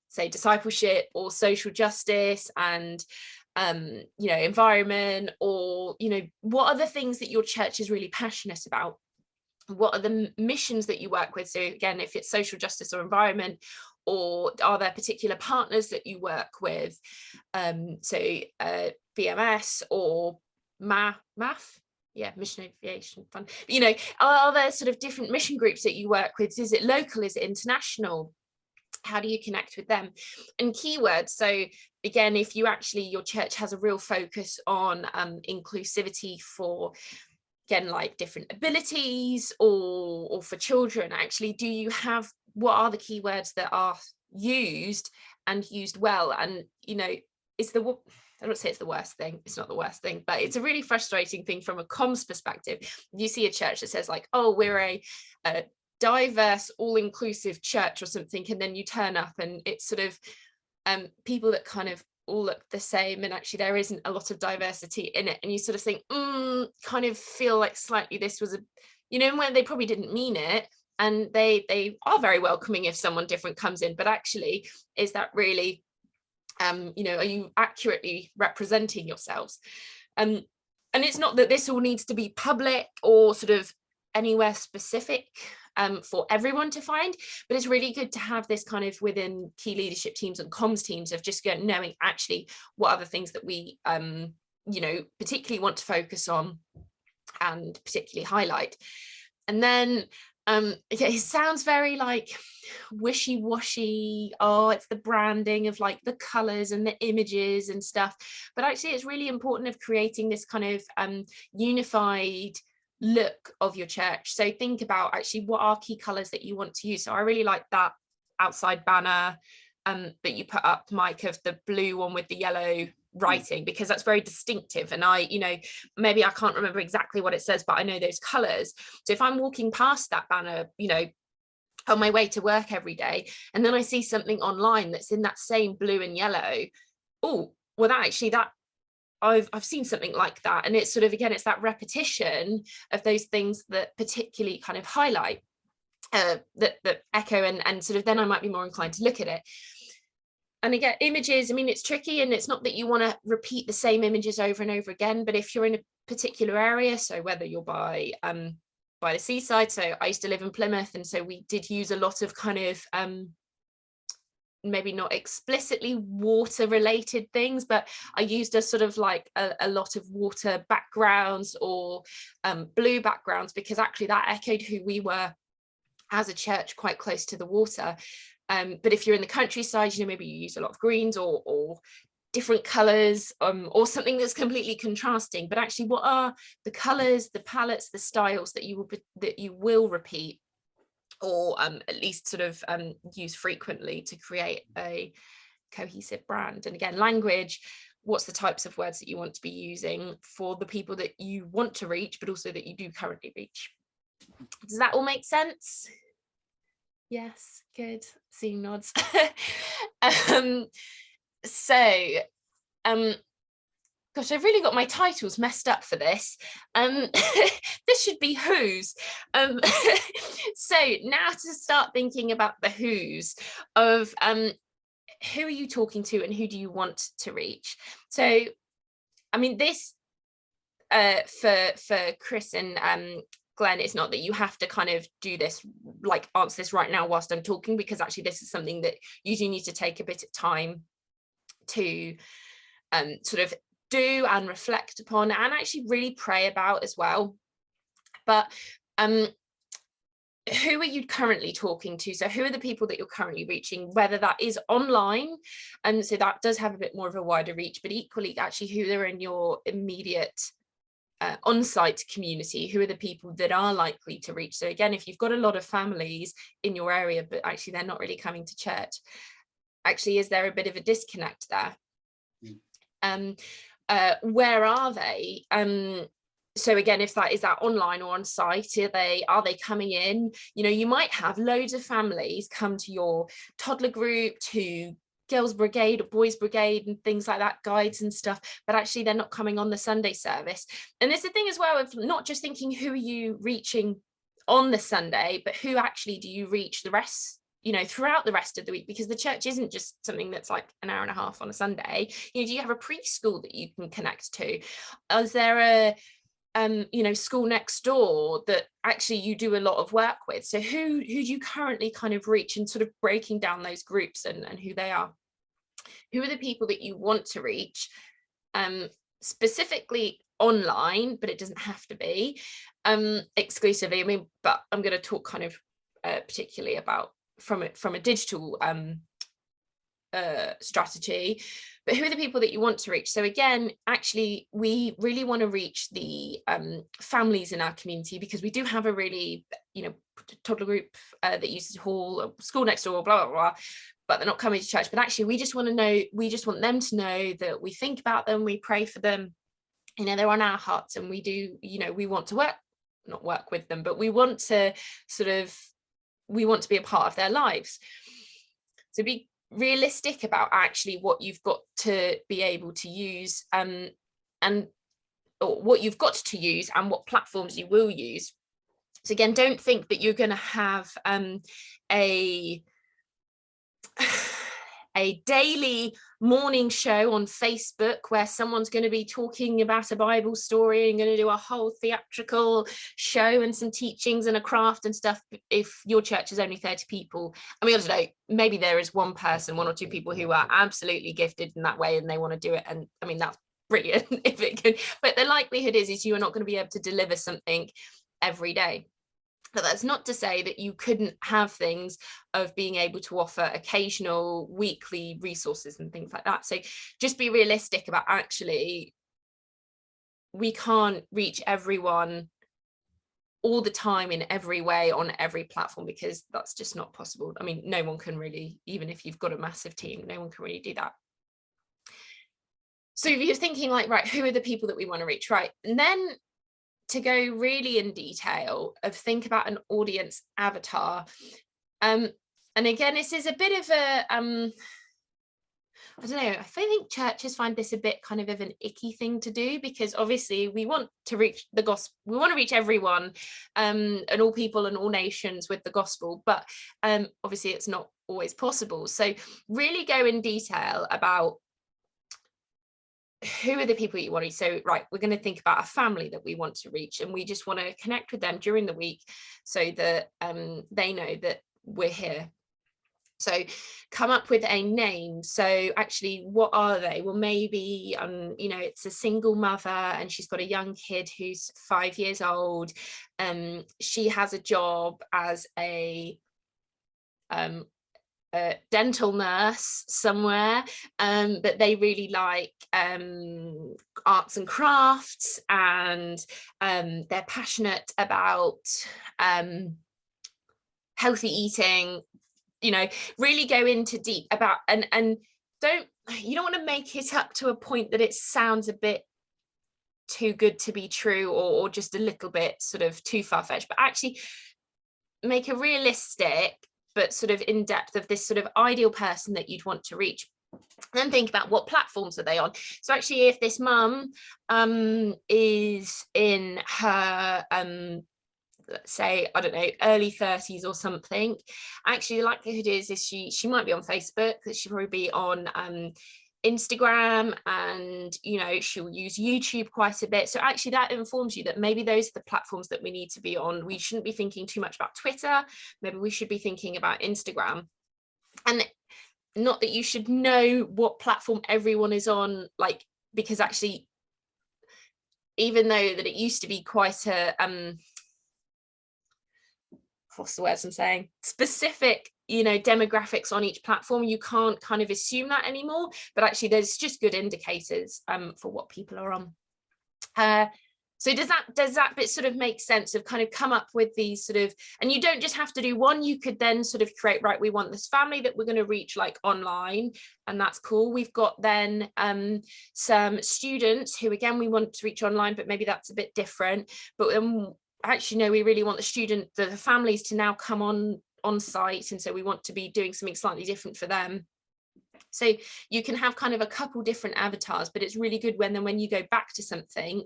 A: say discipleship or social justice and you know, environment? Or, you know, what are the things that your church is really passionate about? What are the missions that you work with? So again, if it's social justice or environment, or are there particular partners that you work with? So BMS or MAF, yeah, Mission Aviation Fund. But, you know, are there sort of different mission groups that you work with? Is it local? Is it international? How do you connect with them? And keywords. So again, if you actually, your church has a real focus on inclusivity for, again, like different abilities, or for children, actually, do you have, what are the keywords that are used and used well? And, you know, is the, I don't say it's the worst thing, it's not the worst thing, but it's a really frustrating thing from a comms perspective. You see a church that says like, oh, we're a diverse, all-inclusive church or something, and then you turn up and it's sort of people that kind of all look the same, and actually there isn't a lot of diversity in it, and you sort of think, kind of feel like slightly this was a, when they probably didn't mean it, and they are very welcoming if someone different comes in, but actually, is that really, are you accurately representing yourselves? And it's not that this all needs to be public or sort of anywhere specific for everyone to find, but it's really good to have this kind of within key leadership teams and comms teams of just knowing actually what are the things that we particularly want to focus on and particularly highlight. And then it sounds very like wishy-washy, it's the branding of like the colors and the images and stuff, but actually it's really important of creating this kind of unified look of your church. So think about actually what are key colors that you want to use. So I really like that outside banner that you put up, Mike, of the blue one with the yellow writing, because that's very distinctive, and maybe I can't remember exactly what it says, but I know those colors. So if I'm walking past that banner on my way to work every day, and then I see something online that's in that same blue and yellow, that I've seen something like that, and it's sort of, again, it's that repetition of those things that particularly kind of highlight that echo, and sort of then I might be more inclined to look at it. And again, images, I mean, it's tricky, and it's not that you want to repeat the same images over and over again, but if you're in a particular area, so whether you're by the seaside, so I used to live in Plymouth, and so we did use a lot of kind of maybe not explicitly water related things, but I used a sort of like a lot of water backgrounds or blue backgrounds, because actually that echoed who we were as a church, quite close to the water. But if you're in the countryside, maybe you use a lot of greens or different colors, or something that's completely contrasting. But actually, what are the colors, the palettes, the styles that you will repeat, or at least sort of use frequently to create a cohesive brand? And again, language, what's the types of words that you want to be using for the people that you want to reach, but also that you do currently reach? Does that all make sense? Yes, good. Seeing nods. Gosh, I've really got my titles messed up for this. This should be who's. So now to start thinking about the who's of who are you talking to and who do you want to reach? So, I mean, this for Chris and Glenn, it's not that you have to kind of do this, like answer this right now whilst I'm talking, because actually this is something that you do need to take a bit of time to sort of do and reflect upon and actually really pray about as well. But who are you currently talking to? So who are the people that you're currently reaching, whether that is online, and so that does have a bit more of a wider reach, but equally actually who are in your immediate on-site community, who are the people that are likely to reach? So again, if you've got a lot of families in your area, but actually they're not really coming to church, actually, is there a bit of a disconnect there? Where are they? So again, if that is that online or on site, are they coming in? You might have loads of families come to your toddler group, to girls brigade or boys brigade and things like that, guides and stuff, but actually they're not coming on the Sunday service. And there's the thing as well of not just thinking who are you reaching on the Sunday, but who actually do you reach the rest, throughout the rest of the week, because the church isn't just something that's like an hour and a half on a Sunday. Do you have a preschool that you can connect to? Is there a school next door that actually you do a lot of work with? So who do you currently kind of reach, and sort of breaking down those groups and who they are? Who are the people that you want to reach, specifically online, but it doesn't have to be exclusively. I mean, but I'm going to talk kind of particularly about from a digital strategy, but who are the people that you want to reach? So again, actually, we really want to reach the families in our community, because we do have a really, toddler group that uses hall, school next door, blah, blah, blah, but they're not coming to church. But actually, we just want them to know that we think about them, we pray for them, they're on our hearts, and we do, we want to not work with them, but we want to sort of we want to be a part of their lives. So be realistic about actually what you've got to be able to use, and or what you've got to use and what platforms you will use. So again, don't think that you're going to have a daily morning show on Facebook where someone's going to be talking about a Bible story and going to do a whole theatrical show and some teachings and a craft and stuff if your church is only 30 people. I mean, I don't know, maybe there is one or two people who are absolutely gifted in that way and they want to do it, and I mean, that's brilliant if it can, but the likelihood is you are not going to be able to deliver something every day. But that's not to say that you couldn't have things of being able to offer occasional weekly resources and things like that. So just be realistic about, actually, we can't reach everyone all the time in every way on every platform, because that's just not possible. I mean, no one can really, even if you've got a massive team, no one can really do that. So if you're thinking like, right, who are the people that we want to reach, right? And then to go really in detail of think about an audience avatar. And again, this is a bit of a, I don't know, I think churches find this a bit kind of an icky thing to do, because obviously we want to reach the gospel, we want to reach everyone, and all people and all nations with the gospel, but obviously it's not always possible. So really go in detail about who are the people you want to. So right, we're going to think about a family that we want to reach, and we just want to connect with them during the week so that they know that we're here. So come up with a name. So actually, what are they? Well, maybe you know, it's a single mother and she's got a young kid who's 5 years old. She has a job as a dental nurse somewhere, but they really like arts and crafts, and they're passionate about healthy eating. You know, really go into deep about, and you don't want to make it up to a point that it sounds a bit too good to be true, or just a little bit sort of too far-fetched, but actually make a realistic but sort of in depth of this sort of ideal person that you'd want to reach. Then think about what platforms are they on. So actually, if this mum is in her let's say, I don't know, early 30s or something, actually the likelihood is she might be on Facebook, that she'll probably be on Instagram, and you know, she'll use YouTube quite a bit. So actually that informs you that maybe those are the platforms that we need to be on. We shouldn't be thinking too much about Twitter, maybe we should be thinking about Instagram. And not that you should know what platform everyone is on, like, because actually, even though that it used to be quite a what's the words I'm saying, specific, you know, demographics on each platform, you can't kind of assume that anymore, but actually there's just good indicators for what people are on. So does that bit sort of make sense, of kind of come up with these sort of, and you don't just have to do one, you could then sort of create, right, we want this family that we're going to reach like online, and that's cool. We've got then some students who again we want to reach online, but maybe that's a bit different. But actually no, we really want the families to now come on site, and so we want to be doing something slightly different for them. So you can have kind of a couple different avatars, but it's really good when you go back to something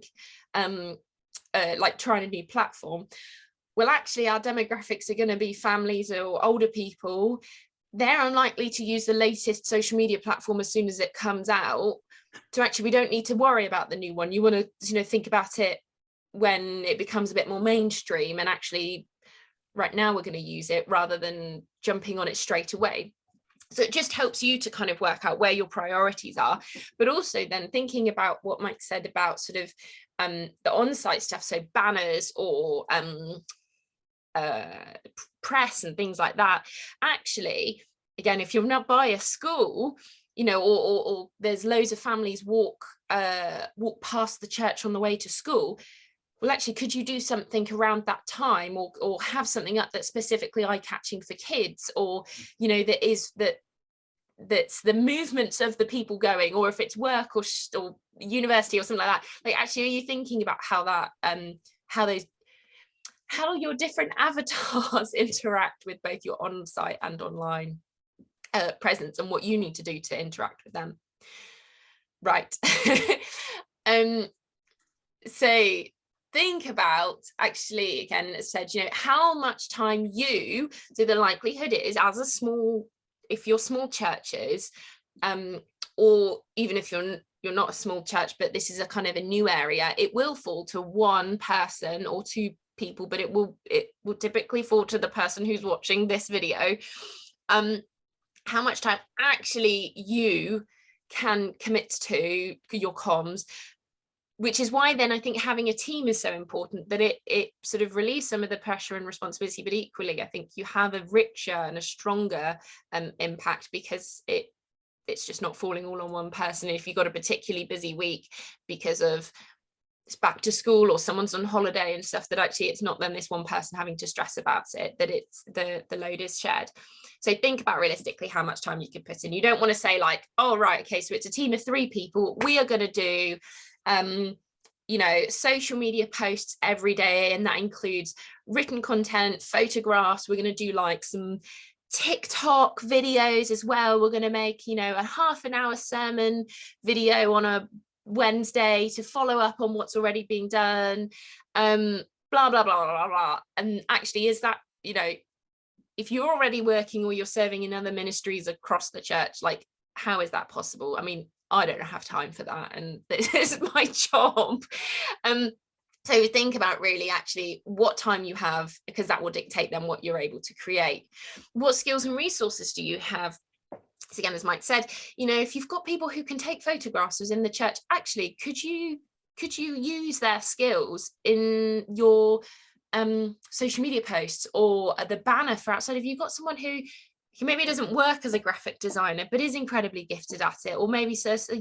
A: like trying a new platform, well actually our demographics are going to be families or older people. They're unlikely to use the latest social media platform as soon as it comes out, so actually we don't need to worry about the new one. You want to, you know, think about it when it becomes a bit more mainstream, and actually right now we're going to use it rather than jumping on it straight away. So it just helps you to kind of work out where your priorities are, but also then thinking about what Mike said about sort of the on-site stuff, so banners or press and things like that. Actually, again, if you're not by a school, you know, or there's loads of families walk past the church on the way to school, well actually could you do something around that time, or have something up that's specifically eye-catching for kids, or you know, that's the movements of the people going, or if it's work or university or something like that, like actually are you thinking about how that how those, how your different avatars interact with both your on-site and online presence, and what you need to do to interact with them. Right. So think about, actually, again, as said, how much time so the likelihood is, as a small, if you're small churches, or even if you're not a small church, but this is a kind of a new area, it will fall to one person or two people, but it will typically fall to the person who's watching this video. How much time actually you can commit to your comms, which is why then I think having a team is so important, that it sort of relieves some of the pressure and responsibility, but equally I think you have a richer and a stronger impact, because it's just not falling all on one person. If you've got a particularly busy week because of it's back to school or someone's on holiday and stuff, that actually it's not then this one person having to stress about it, that it's the load is shared. So think about realistically how much time you could put in. You don't want to say like, oh right, okay, so it's a team of 3 people, we are going to do social media posts every day, and that includes written content, photographs, we're going to do like some TikTok videos as well, we're going to make a half an hour sermon video on a Wednesday to follow up on what's already being done, blah blah blah blah blah. And actually, is that, if you're already working or you're serving in other ministries across the church, like how is that possible? I mean, I don't have time for that, and this is my job. So think about really actually what time you have, because that will dictate then what you're able to create. What skills and resources do you have? So again, as Mike said, if you've got people who can take photographs within the church, actually, could you use their skills in your social media posts or the banner for outside? If you've got someone who maybe doesn't work as a graphic designer but is incredibly gifted at it, or maybe so a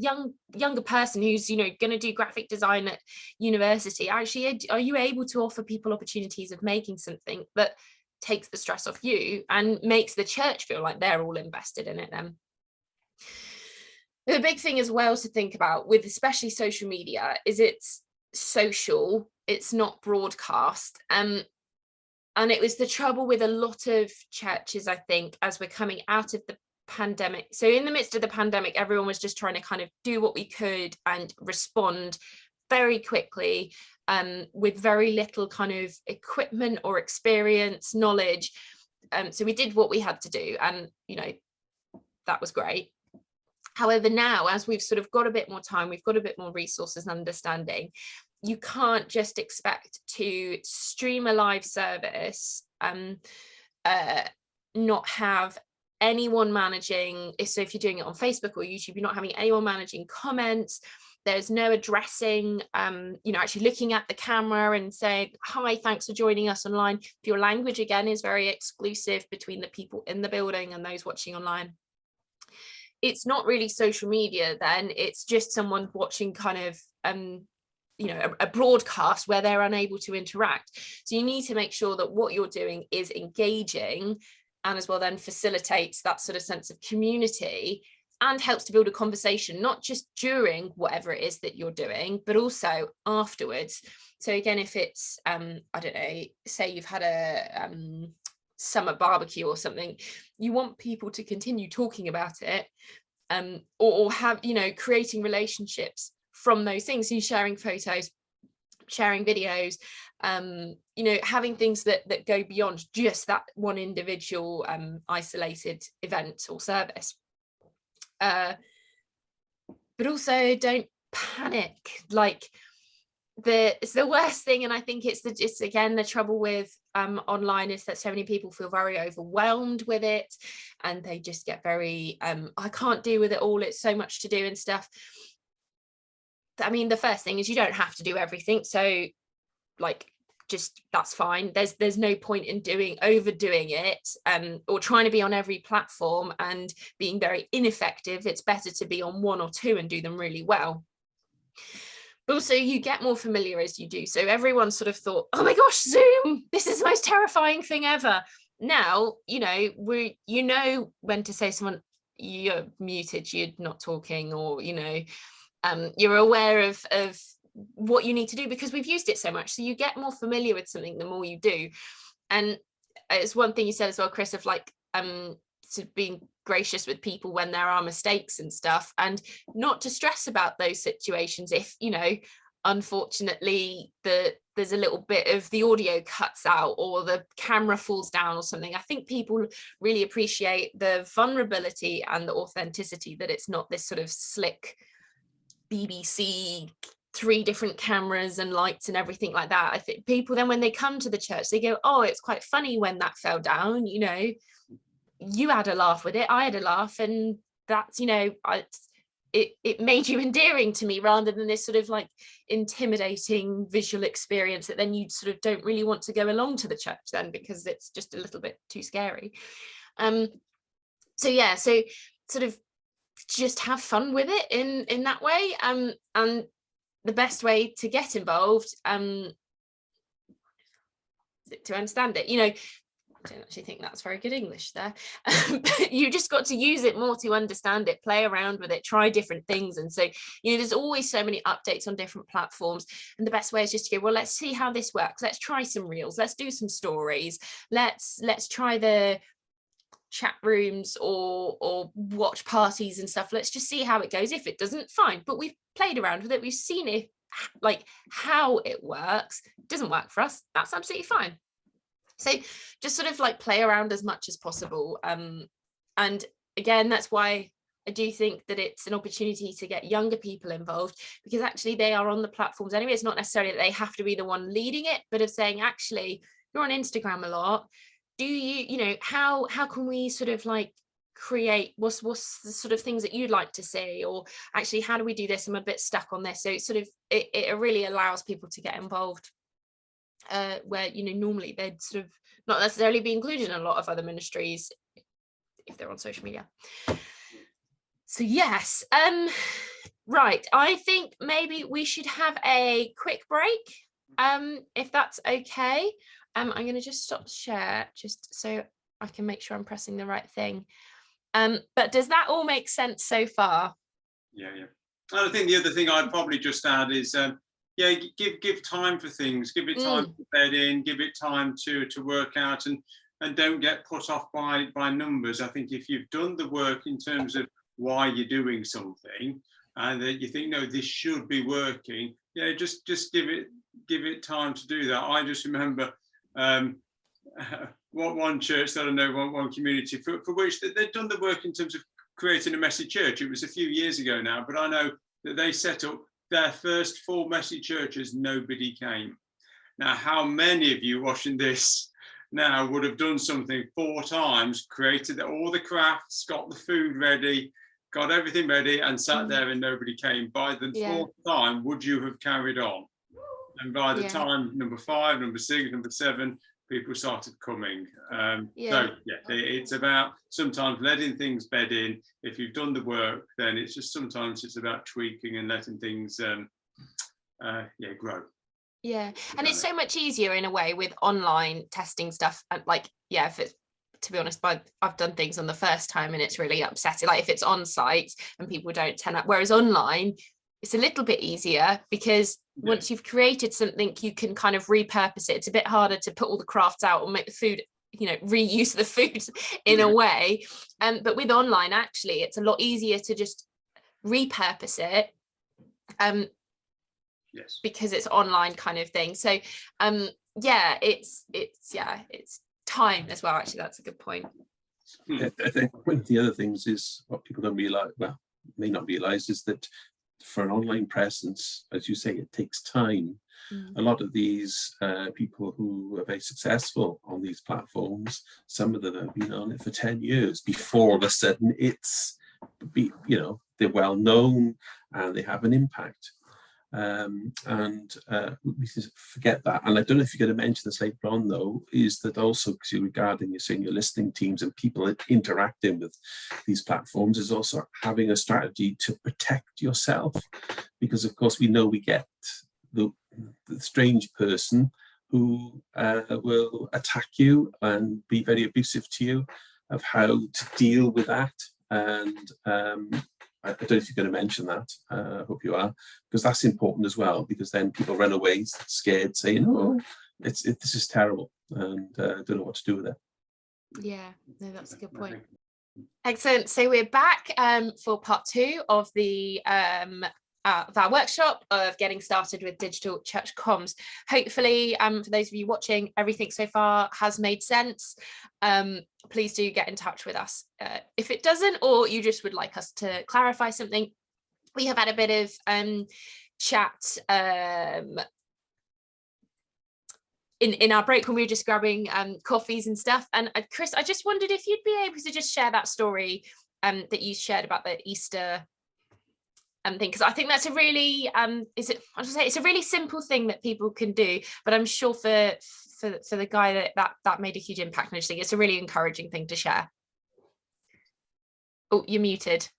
A: younger person who's going to do graphic design at university, actually, are you able to offer people opportunities of making something that takes the stress off you and makes the church feel like they're all invested in it then? The big thing as well to think about with especially social media is it's social, it's not broadcast. And it was the trouble with a lot of churches, I think, as we're coming out of the pandemic. So in the midst of the pandemic, everyone was just trying to kind of do what we could and respond very quickly, with very little kind of equipment or experience, knowledge. So we did what we had to do, and that was great. However, now, as we've sort of got a bit more time, we've got a bit more resources and understanding, you can't just expect to stream a live service, not have anyone managing. So if you're doing it on Facebook or YouTube, you're not having anyone managing comments. There's no addressing, actually looking at the camera and saying, hi, thanks for joining us online. Your language, again, is very exclusive between the people in the building and those watching online. It's not really social media then, it's just someone watching kind of, a broadcast where they're unable to interact. So you need to make sure that what you're doing is engaging, and as well then facilitates that sort of sense of community and helps to build a conversation, not just during whatever it is that you're doing, but also afterwards. So again, if it's, I don't know, say you've had a summer barbecue or something, you want people to continue talking about it, or have, creating relationships from those things. So you're sharing photos, sharing videos, having things that go beyond just that one individual isolated event or service. But also don't panic. Like it's the worst thing, and I think it's again the trouble with online is that so many people feel very overwhelmed with it, and they just get very I can't deal with it all, it's so much to do and stuff. I mean, the first thing is you don't have to do everything, so like just that's fine. There's no point in overdoing it or trying to be on every platform and being very ineffective. It's better to be on 1 or 2 and do them really well. But also you get more familiar as you do. So everyone sort of thought, oh my gosh, Zoom, this is the most terrifying thing ever. Now, when to say to someone, you're muted, you're not talking, or, you're aware of what you need to do, because we've used it so much. So you get more familiar with something the more you do. And it's one thing you said as well, Chris, of like sort of being gracious with people when there are mistakes and stuff, and not to stress about those situations if, you know, unfortunately there's a little bit of the audio cuts out or the camera falls down or something. I think people really appreciate the vulnerability and the authenticity, that it's not this sort of slick BBC 3 different cameras and lights and everything like that. I think people then when they come to the church, they go, oh, it's quite funny when that fell down, you know, you had a laugh with it, I had a laugh, and that's, you know, it made you endearing to me, rather than this sort of like intimidating visual experience that then you sort of don't really want to go along to the church then, because it's just a little bit too scary. So yeah, so sort of just have fun with it in that way, and the best way to get involved, to understand it, you know, I don't actually think that's very good English there. But you just got to use it more to understand it, play around with it, try different things. And so, you know, there's always so many updates on different platforms. And the best way is just to go, well, let's see how this works. Let's try some reels. Let's do some stories. Let's try the chat rooms or watch parties and stuff. Let's just see how it goes. If it doesn't, fine. But we've played around with it. We've seen it, like how it works. It doesn't work for us. That's absolutely fine. So just sort of like play around as much as possible. And again, that's why I do think that it's an opportunity to get younger people involved, because actually they are on the platforms anyway. It's not necessarily that they have to be the one leading it, but of saying, actually, you're on Instagram a lot. Do you know, how can we sort of like create, what's the sort of things that you'd like to see, or actually, how do we do this? I'm a bit stuck on this. So it's sort of, it really allows people to get involved. Where, you know, normally they'd sort of not necessarily be included in a lot of other ministries if they're on social media. So yes, right, I think maybe we should have a quick break, if that's okay. I'm going to just stop share just so I can make sure I'm pressing the right thing. But does that all make sense so far?
B: Yeah. And I think the other thing I'd probably just add is yeah, give time for things, give it time to bed in, give it time to work out, and don't get put off by numbers. I think if you've done the work in terms of why you're doing something, and that you think, no, this should be working, yeah, just give it time to do that. I just remember one church that I know, one community for which they'd done the work in terms of creating a messy church. It was a few years ago now, but I know that they set up their first 4 messy churches, nobody came. Now, how many of you watching this now would have done something 4 times, created all the crafts, got the food ready, got everything ready, and sat there and nobody came? By the 4th time, would you have carried on? And by the time number 5, number 6, number 7, people started coming. So yeah, it's about sometimes letting things bed in. If you've done the work, then it's just sometimes it's about tweaking and letting things grow. Yeah,
A: and it's so much easier in a way with online testing stuff. Like, yeah, if it's, to be honest, I've done things on the first time and it's really upsetting. Like if it's on site and people don't turn up, whereas online, it's a little bit easier because once you've created something, you can kind of repurpose it. It's a bit harder to put all the crafts out or make the food, you know, reuse the food in a way. But with online, actually, it's a lot easier to just repurpose it. Because it's online kind of thing. So yeah, it's time as well. Actually, that's a good point.
C: I think one of the other things is what people don't realize, well, may not realize, is that for an online presence, as you say, it takes time. A lot of these people who are very successful on these platforms, some of them have been on it for 10 years before all of a sudden they're well known and they have an impact. We forget that. And I don't know if you're going to mention this later on, though, is that also, because you're regarding, you're saying your listening teams and people interacting with these platforms, is also having a strategy to protect yourself. Because, of course, we know we get the strange person who will attack you and be very abusive to you, of how to deal with that. And I don't know if you're going to mention that. I hope you are, because that's important as well, because then people run away scared, saying, oh, this is terrible, and don't know what to do with it.
A: Yeah, no, that's a good point. Excellent. So we're back for part 2 of of our workshop of getting started with digital church comms. Hopefully, for those of you watching, everything so far has made sense. Please do get in touch with us if it doesn't, or you just would like us to clarify something. We have had a bit of chat in our break when we were just grabbing coffees and stuff. And Chris, I just wondered if you'd be able to just share that story that you shared about the Easter thing, because I think that's a really it's a really simple thing that people can do, but I'm sure for the guy that made a huge impact, and I just think it's a really encouraging thing to share. Oh, you're muted.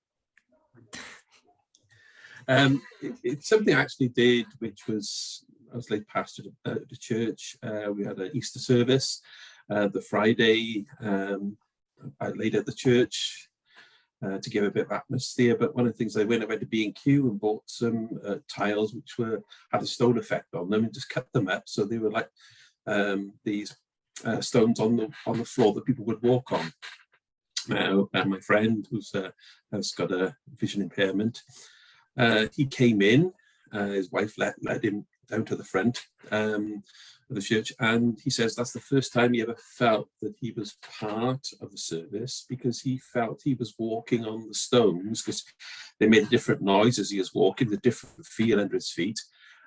C: It's something I actually did, which was, I was late pastor at the church. We had an Easter service the Friday. I laid at the church to give a bit of atmosphere. But one of the things I went to B&Q and bought some tiles which had a stone effect on them, and just cut them up so they were like these stones on the floor that people would walk on. And my friend has got a vision impairment. He came in. His wife led him down to the front of the church, and he says that's the first time he ever felt that he was part of the service, because he felt he was walking on the stones, because they made a different noise as he was walking, the different feel under his feet,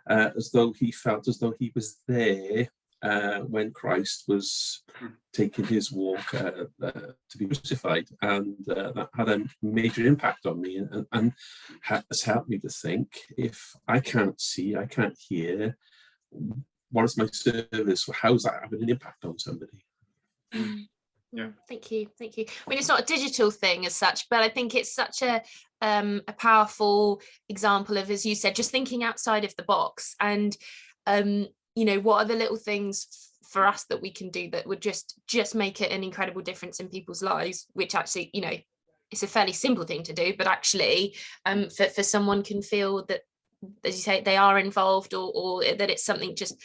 C: as though he felt as though he was there when Christ was taking his walk to be crucified, and that had a major impact on me, and has helped me to think, if I can't see, I can't hear, what is my service? How's that having an impact on somebody?
A: Yeah, thank you. I mean, it's not a digital thing as such, but I think it's such a powerful example of, as you said, just thinking outside of the box, and what are the little things for us that we can do that would just make it an incredible difference in people's lives, which actually, it's a fairly simple thing to do, but actually for someone can feel that, as you say, they are involved, or that it's something just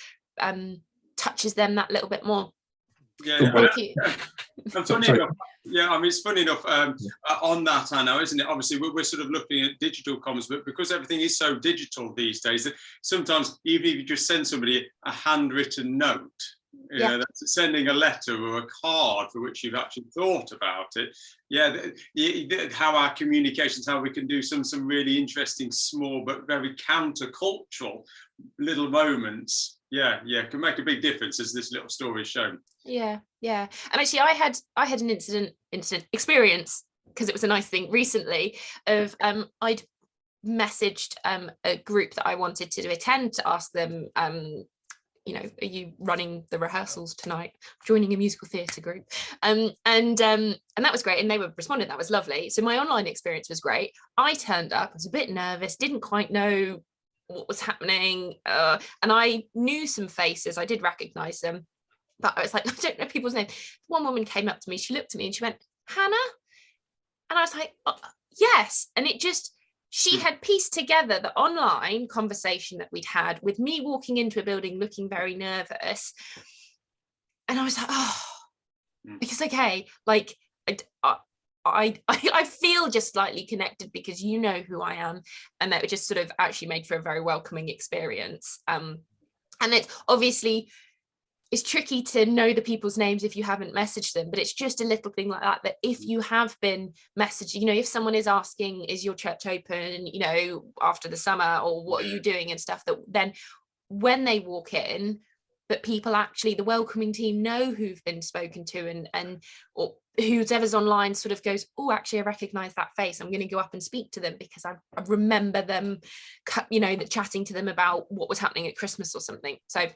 A: touches them that little bit more. Thank you.
B: Funny enough, I mean, it's funny enough on that, I know, isn't it? Obviously, we're sort of looking at digital comms, but because everything is so digital these days, that sometimes even if you just send somebody a handwritten note, that's sending a letter or a card for which you've actually thought about it. How our communications, how we can do some really interesting, small but very countercultural little moments. Can make a big difference, as this little story is shown.
A: Yeah. And actually, I had an incident experience, because it was a nice thing recently, of I'd messaged a group that I wanted to attend to ask them, are you running the rehearsals tonight, joining a musical theatre group, and that was great, and they were responding. That was lovely. So my online experience was great. I turned up, I was a bit nervous, didn't quite know what was happening, and I knew some faces, I did recognize them, but I was like, I don't know people's name. One woman came up to me, she looked at me and she went, Hannah? And I was like, oh, yes. And she had pieced together the online conversation that we'd had with me walking into a building looking very nervous. And I was like, because okay, like I feel just slightly connected, because you know who I am, and that just sort of actually made for a very welcoming experience. And it's obviously, it's tricky to know the people's names if you haven't messaged them, but it's just a little thing like that if you have been messaged, if someone is asking, is your church open, after the summer, or what are you doing and stuff, that then when they walk in, but people actually, the welcoming team know who've been spoken to, or whoever's online sort of goes, oh, actually, I recognize that face. I'm going to go up and speak to them because I remember them, chatting to them about what was happening at Christmas or something. So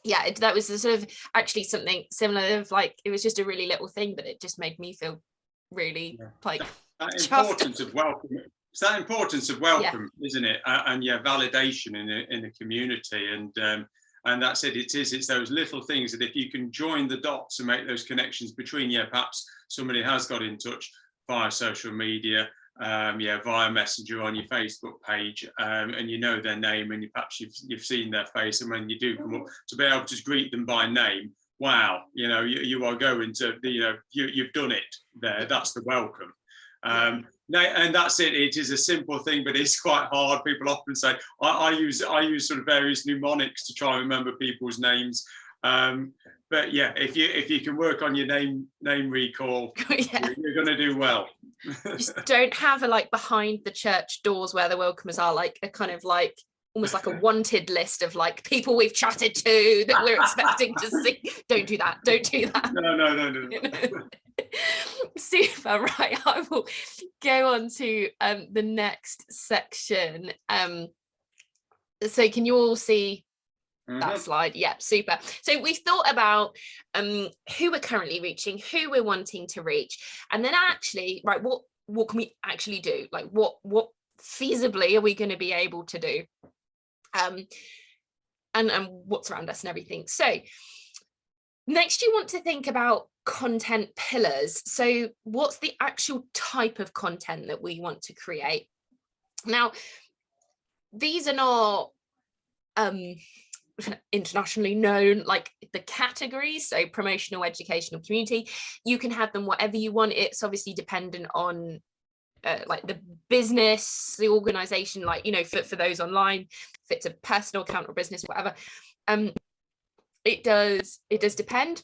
A: yeah, that was sort of actually something similar, of like, it was just a really little thing, but it just made me feel really like
B: that importance of welcome. It's that importance of welcome, isn't it? And validation in the community, and that's it. It's those little things that if you can join the dots and make those connections between, perhaps somebody has got in touch via social media, via Messenger on your Facebook page, and you know their name, and perhaps you've seen their face, and when you do come up, to be able to greet them by name, wow, you are going to, you've done it there. That's the welcome. And that's it. It is a simple thing, but it's quite hard. People often say, I use sort of various mnemonics to try and remember people's names. But yeah, if you can work on your name recall, you're going to do well.
A: Just don't have a like behind the church doors where the welcomers are, like a kind of like almost like a wanted list of like people we've chatted to that we're expecting to see. Don't do that. Don't do that.
B: No.
A: Super. Right. I will go on to the next section. So can you all see that slide? Yeah, super. So we've thought about who we're currently reaching, who we're wanting to reach, and then actually, right, what can we actually do? Like what feasibly are we going to be able to do? And what's around us and everything. So next you want to think about content pillars. So what's the actual type of content that we want to create? Now, these are not internationally known, like the categories, so promotional, educational, community. You can have them whatever you want. It's obviously dependent on like the business, the organization, like, for those online, if it's a personal account or business, whatever. It does depend.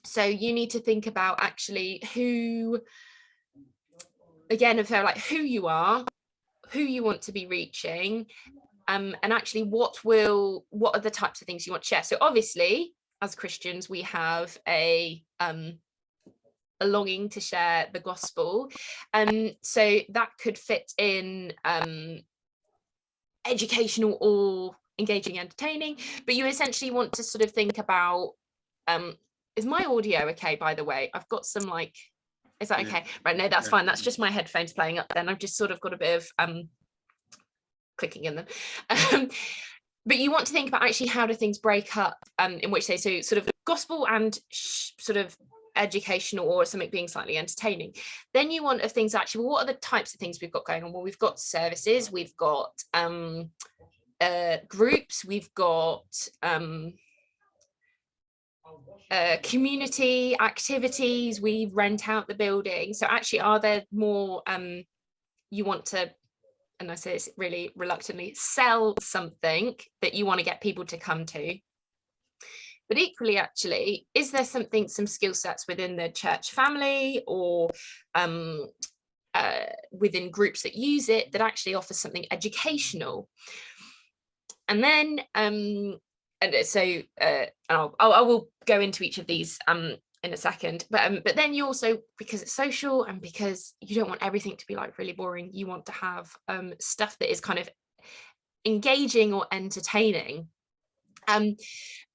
A: So you need to think about actually who, again, if they're like who you are, who you want to be reaching, and actually what are the types of things you want to share. So obviously, as Christians, we have a longing to share the gospel, so that could fit in educational or engaging, entertaining, but you essentially want to sort of think about, is my audio okay, by the way? I've got some like, is that okay? Right, no, that's fine. That's just my headphones playing up then. I've just sort of got a bit of clicking in them. But you want to think about actually how do things break up, in which they, so sort of gospel and sort of educational or something being slightly entertaining. Then you want of things actually, well, what are the types of things we've got going on? Well, we've got services, we've got groups, we've got community activities, we rent out the building. So actually, are there more you want to, and I say this really reluctantly, sell something that you want to get people to come to? But equally, actually, is there some skill sets within the church family or within groups that use it that actually offers something educational? And then, I will go into each of these in a second, but then you also, because it's social and because you don't want everything to be like really boring, you want to have stuff that is kind of engaging or entertaining. And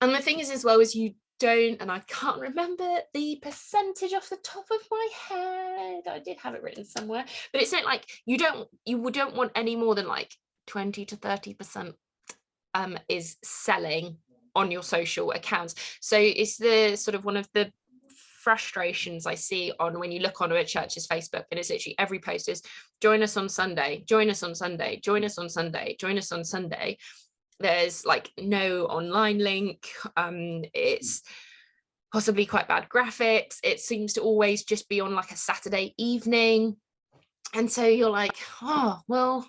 A: the thing is as well is you don't, and I can't remember the percentage off the top of my head, I did have it written somewhere, but it's not like you don't want any more than like 20 to 30% is selling on your social accounts. So it's the sort of one of the frustrations I see on when you look on a church's Facebook, and it's literally every post is join us on Sunday, join us on Sunday, join us on Sunday, join us on Sunday. There's like no online link. It's possibly quite bad graphics. It seems to always just be on like a Saturday evening. And so you're like, oh, well,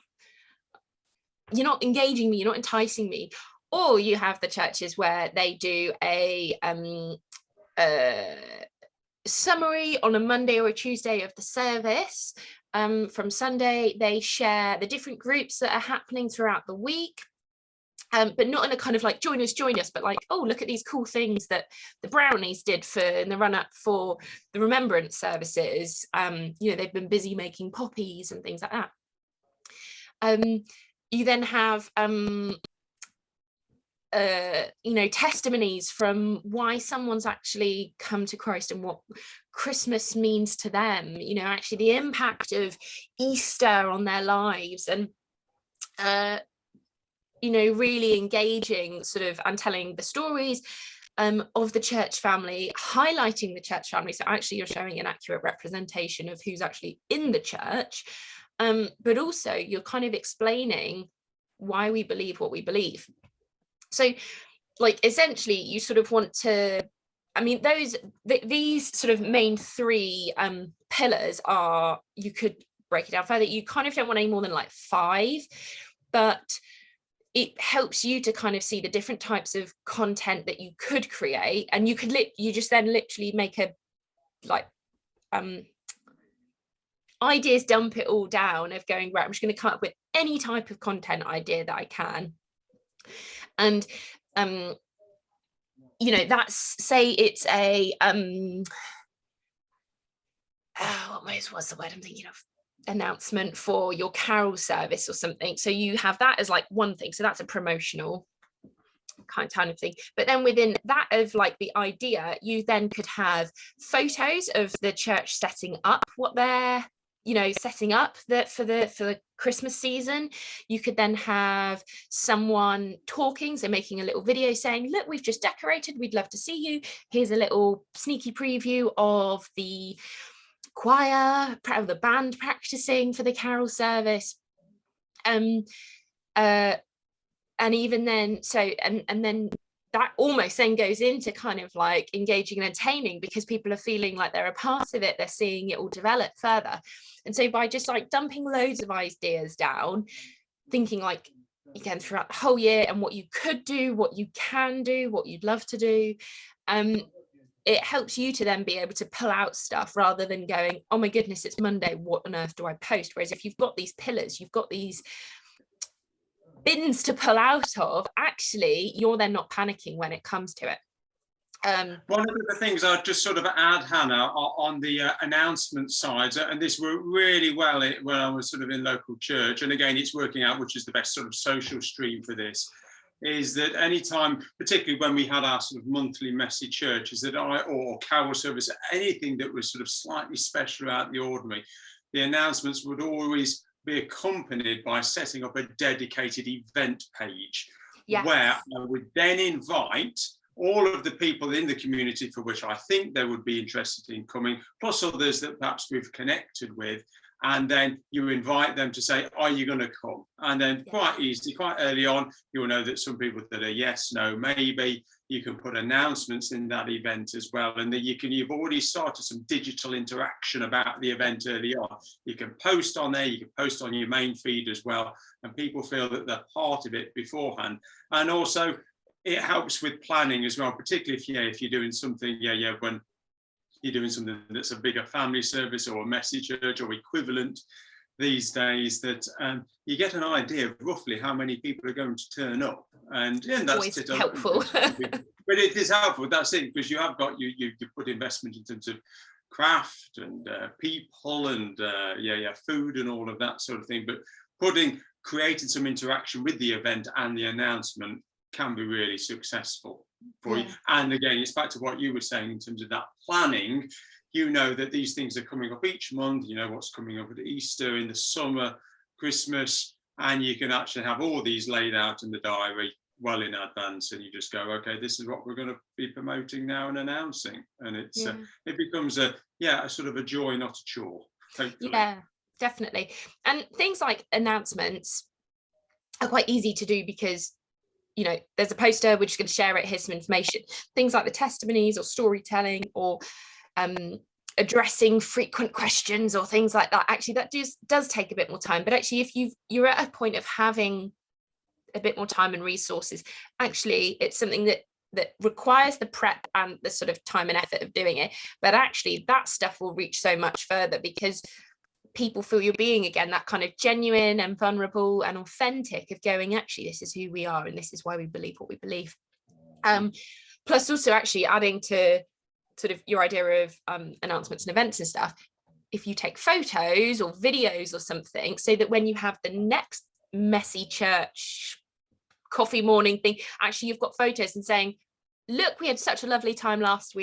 A: you're not engaging me, you're not enticing me. Or you have the churches where they do a summary on a Monday or a Tuesday of the service. From Sunday, they share the different groups that are happening throughout the week. But not in a kind of like join us, but like, oh, look at these cool things that the Brownies did in the run up for the Remembrance services. They've been busy making poppies and things like that. You then have testimonies from why someone's actually come to Christ and what Christmas means to them, actually the impact of Easter on their lives, and really engaging sort of and telling the stories of the church family, highlighting the church family. So actually you're showing an accurate representation of who's actually in the church. but also you're kind of explaining why we believe what we believe. So like essentially you sort of want to, I mean, these sort of main three pillars are, you could break it down further, you kind of don't want any more than like 5, but it helps you to kind of see the different types of content that you could create, and you could you just then literally make a like ideas dump it all down of going, right, I'm just going to come up with any type of content idea that I can. And you know, that's, say it's a what's the word I'm thinking of, announcement for your carol service or something. So you have that as like one thing, so that's a promotional kind of thing. But then within that of like the idea, you then could have photos of the church setting up what they're, you know, setting up for the Christmas season. You could then have someone talking, so making a little video saying, look, we've just decorated, we'd love to see you, here's a little sneaky preview of the choir, the band practicing for the carol service. And even then, so and then that almost then goes into kind of like engaging and entertaining, because people are feeling like they're a part of it, they're seeing it all develop further. And so by just like dumping loads of ideas down, thinking like, again, throughout the whole year, and what you could do, what you can do, what you'd love to do, it helps you to then be able to pull out stuff rather than going, oh my goodness, it's Monday, what on earth do I post? Whereas if you've got these pillars, you've got these bins to pull out of, actually you're then not panicking when it comes to it.
B: One of the things I'd just sort of add, Hannah, on the announcement side, and this worked really well when I was sort of in local church, and again, it's working out which is the best sort of social stream for this, is that anytime, particularly when we had our sort of monthly messy churches, that or carol service, anything that was sort of slightly special out of the ordinary, the announcements would always be accompanied by setting up a dedicated event page. Yes. Where I would then invite all of the people in the community for which I think they would be interested in coming, plus others that perhaps we've connected with, and then you invite them to say, are you going to come? And then quite easily, quite early on, you'll know that some people that are yes, no, maybe. You can put announcements in that event as well, and that you've already started some digital interaction about the event early on. You can post on there, you can post on your main feed as well, and people feel that they're part of it beforehand. And also it helps with planning as well, particularly if you're doing something, when you're doing something that's a bigger family service or a messy church or equivalent these days, that you get an idea of roughly how many people are going to turn up, and that's
A: helpful.
B: But it is helpful. That's it, because you have got you put investment in terms of craft and people and food and all of that sort of thing. But creating some interaction with the event and the announcement can be really successful for you. And again, it's back to what you were saying in terms of that planning. You know that these things are coming up each month, you know what's coming up at Easter, in the summer, Christmas, and you can actually have all these laid out in the diary well in advance, and you just go, okay, this is what we're going to be promoting now and announcing. And it's it becomes a sort of a joy, not a chore, hopefully.
A: Yeah, definitely. And things like announcements are quite easy to do because, you know, there's a poster, we're just going to share it, here's some information. Things like the testimonies or storytelling or addressing frequent questions or things like that, actually that does take a bit more time. But actually, if you're at a point of having a bit more time and resources, actually it's something that requires the prep and the sort of time and effort of doing it, but actually that stuff will reach so much further because people feel you're being, again, that kind of genuine and vulnerable and authentic of going, actually, this is who we are and this is why we believe what we believe. Plus also actually adding to sort of your idea of announcements and events and stuff, if you take photos or videos or something, so that when you have the next messy church coffee morning thing, actually you've got photos and saying, look, we had such a lovely time last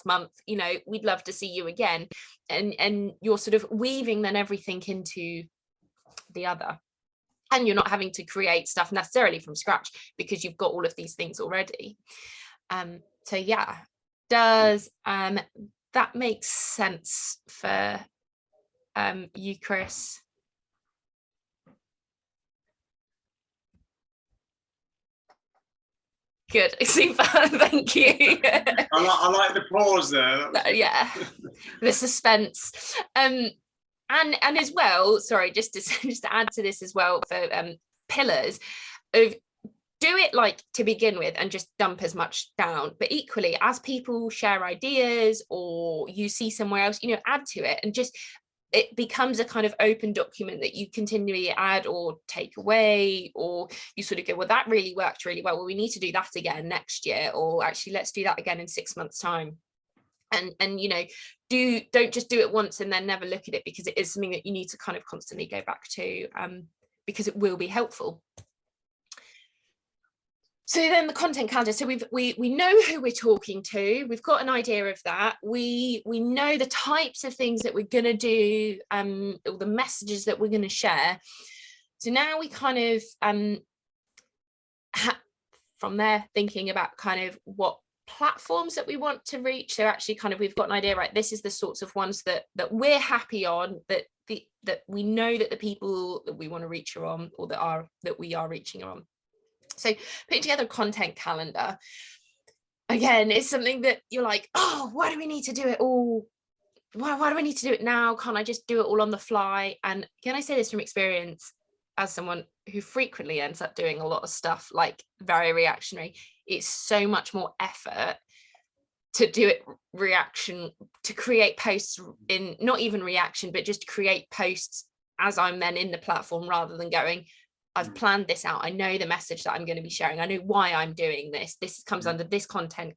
A: month, you know, we'd love to see you again. And you're sort of weaving then everything into the other. And you're not having to create stuff necessarily from scratch because you've got all of these things already. So yeah, does that make sense for you, Chris? Good, super, thank you.
B: I like the pause there.
A: Yeah, the suspense. And as well, sorry, just to add to this as well, for pillars of, do it like to begin with and just dump as much down, but equally as people share ideas or you see somewhere else, you know, add to it, and just it becomes a kind of open document that you continually add or take away, or you sort of go, well, that really worked really well, we need to do that again next year, or actually let's do that again in 6 months time. And you know, don't just do it once and then never look at it, because it is something that you need to kind of constantly go back to, because it will be helpful. So then the content calendar, so we know who we're talking to, we've got an idea of that, we know the types of things that we're going to do, or the messages that we're going to share. So now we kind of from there thinking about kind of what platforms that we want to reach. So actually kind of we've got an idea, right, this is the sorts of ones that we're happy on, that we know that the people that we want to reach are on, or that we are reaching are on. So putting together a content calendar, again, is something that you're like, oh, why do we need to do it all? Why do I need to do it now? Can't I just do it all on the fly? And can I say this from experience, as someone who frequently ends up doing a lot of stuff like very reactionary, it's so much more effort to do it to create posts in not even reaction, but just create posts as I'm then in the platform, rather than going, I've planned this out, I know the message that I'm going to be sharing, I know why I'm doing this comes under this content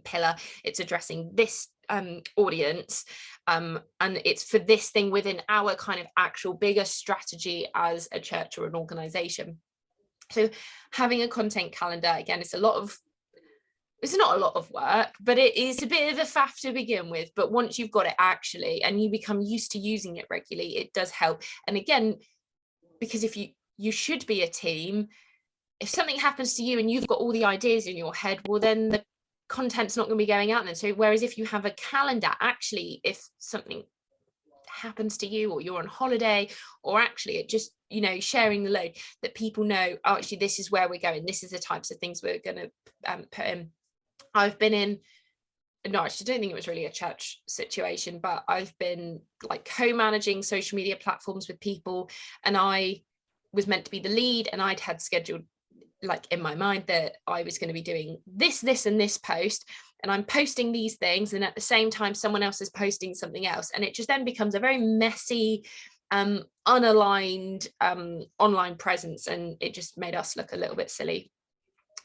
A: pillar, it's addressing this audience, and it's for this thing within our kind of actual bigger strategy as a church or an organization. So having a content calendar, again, it's not a lot of work, but it is a bit of a faff to begin with, but once you've got it actually and you become used to using it regularly, it does help. And again, because if you should be a team, if something happens to you and you've got all the ideas in your head, well, then the content's not going to be going out then. So whereas if you have a calendar, actually, if something happens to you, or you're on holiday, or actually it just, you know, sharing the load, that people know, oh, actually this is where we're going, this is the types of things we're going to put in. I've been in, no, actually, I don't think it was really a church situation, but I've been like co-managing social media platforms with people, and I was meant to be the lead, and I'd had scheduled like in my mind that I was going to be doing this and this post, and I'm posting these things, and at the same time someone else is posting something else, and it just then becomes a very messy, unaligned online presence, and it just made us look a little bit silly.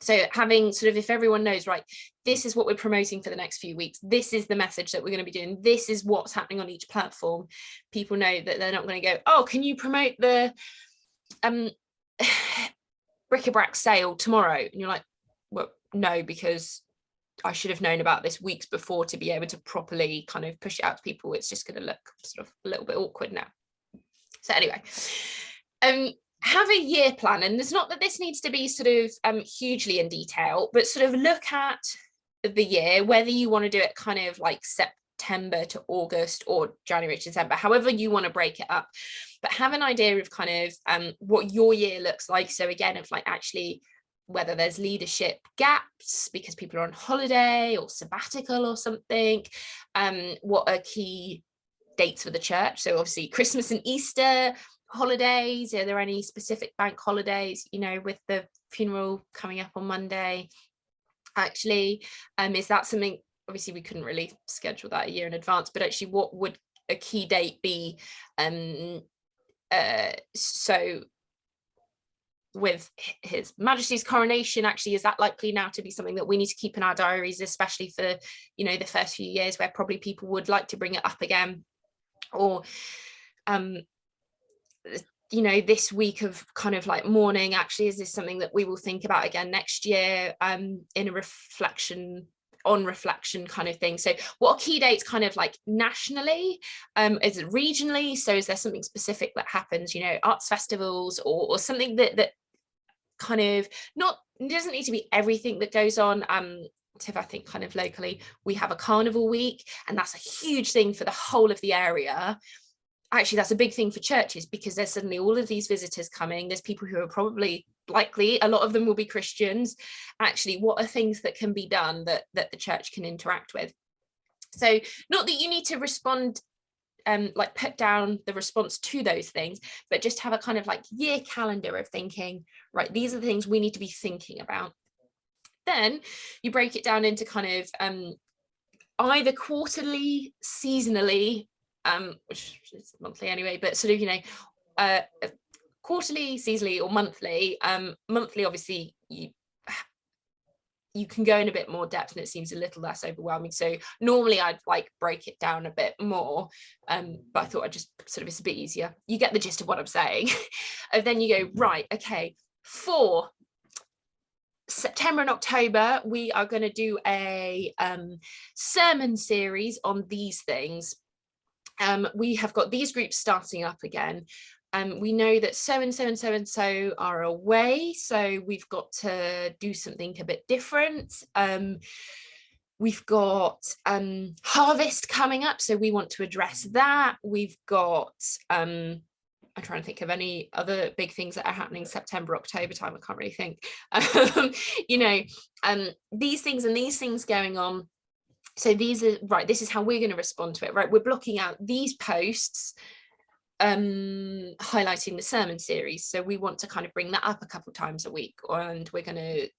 A: So having sort of, if everyone knows, right, this is what we're promoting for the next few weeks, this is the message that we're going to be doing, this is what's happening on each platform, people know that they're not going to go, oh, can you promote the bric-a-brac sale tomorrow? And you're like, well, no, because I should have known about this weeks before to be able to properly kind of push it out to people. It's just going to look sort of a little bit awkward now. So anyway, have a year plan, and it's not that this needs to be sort of hugely in detail, but sort of look at the year, whether you want to do it kind of like September to August or January to December, however you want to break it up, but have an idea of kind of what your year looks like. So again, if like actually whether there's leadership gaps because people are on holiday or sabbatical or something, what are key dates for the church? So obviously Christmas and Easter holidays, are there any specific bank holidays, you know, with the funeral coming up on Monday? Actually, is that something, obviously we couldn't really schedule that a year in advance, but actually what would a key date be? So with His Majesty's coronation, actually, is that likely now to be something that we need to keep in our diaries, especially for, you know, the first few years where probably people would like to bring it up again? Or you know, this week of kind of like mourning, actually, is this something that we will think about again next year, in a reflection kind of thing? So what are key dates kind of like nationally? Is it regionally? So is there something specific that happens, you know, arts festivals or something that kind of it doesn't need to be everything that goes on. So if I think kind of locally, we have a carnival week, and that's a huge thing for the whole of the area. Actually, that's a big thing for churches, because there's suddenly all of these visitors coming. There's people who are probably likely a lot of them will be Christians. Actually, what are things that can be done that the church can interact with? So not that you need to respond, like put down the response to those things, but just have a kind of like year calendar of thinking, right, these are the things we need to be thinking about. Then you break it down into kind of either quarterly, seasonally, which is monthly anyway, but sort of, you know, quarterly, seasonally, or monthly. Monthly, obviously, you can go in a bit more depth and it seems a little less overwhelming. So normally I'd like break it down a bit more, but I thought I'd just sort of, it's a bit easier. You get the gist of what I'm saying. And then you go, right, okay, for September and October, we are going to do a sermon series on these things. We have got these groups starting up again. We know that so and so and so and so are away, so we've got to do something a bit different. We've got harvest coming up, so we want to address that. We've got I'm trying to think of any other big things that are happening September, October time. I can't really think. You know, these things and these things going on. So these are, right, this is how we're going to respond to it, right? We're blocking out these posts highlighting the sermon series. So we want to kind of bring that up a couple of times a week, and we're going to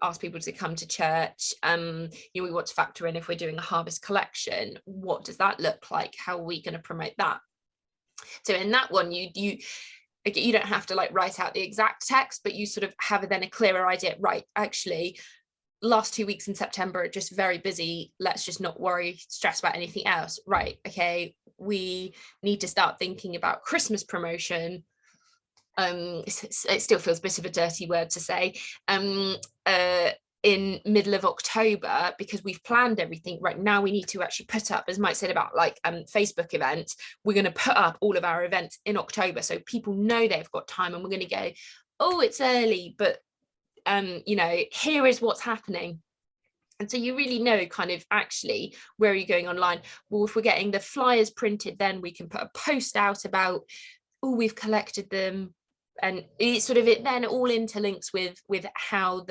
A: ask people to come to church. You know, we want to factor in if we're doing a harvest collection, what does that look like? How are we going to promote that? So in that one, you don't have to like write out the exact text, but you sort of have then a clearer idea, right? Actually, last 2 weeks in September are just very busy. Let's just not stress about anything else. Right. Okay. We need to start thinking about Christmas promotion. It still feels a bit of a dirty word to say, in middle of October, because we've planned everything. Right now we need to actually put up, as Mike said about like Facebook events, we're going to put up all of our events in October so people know they've got time, and we're going to go, oh, it's early, but you know, here is what's happening. And so you really know kind of actually where are you going online. Well, if we're getting the flyers printed, then we can put a post out about, oh, we've collected them, and it's sort of, it then all interlinks with how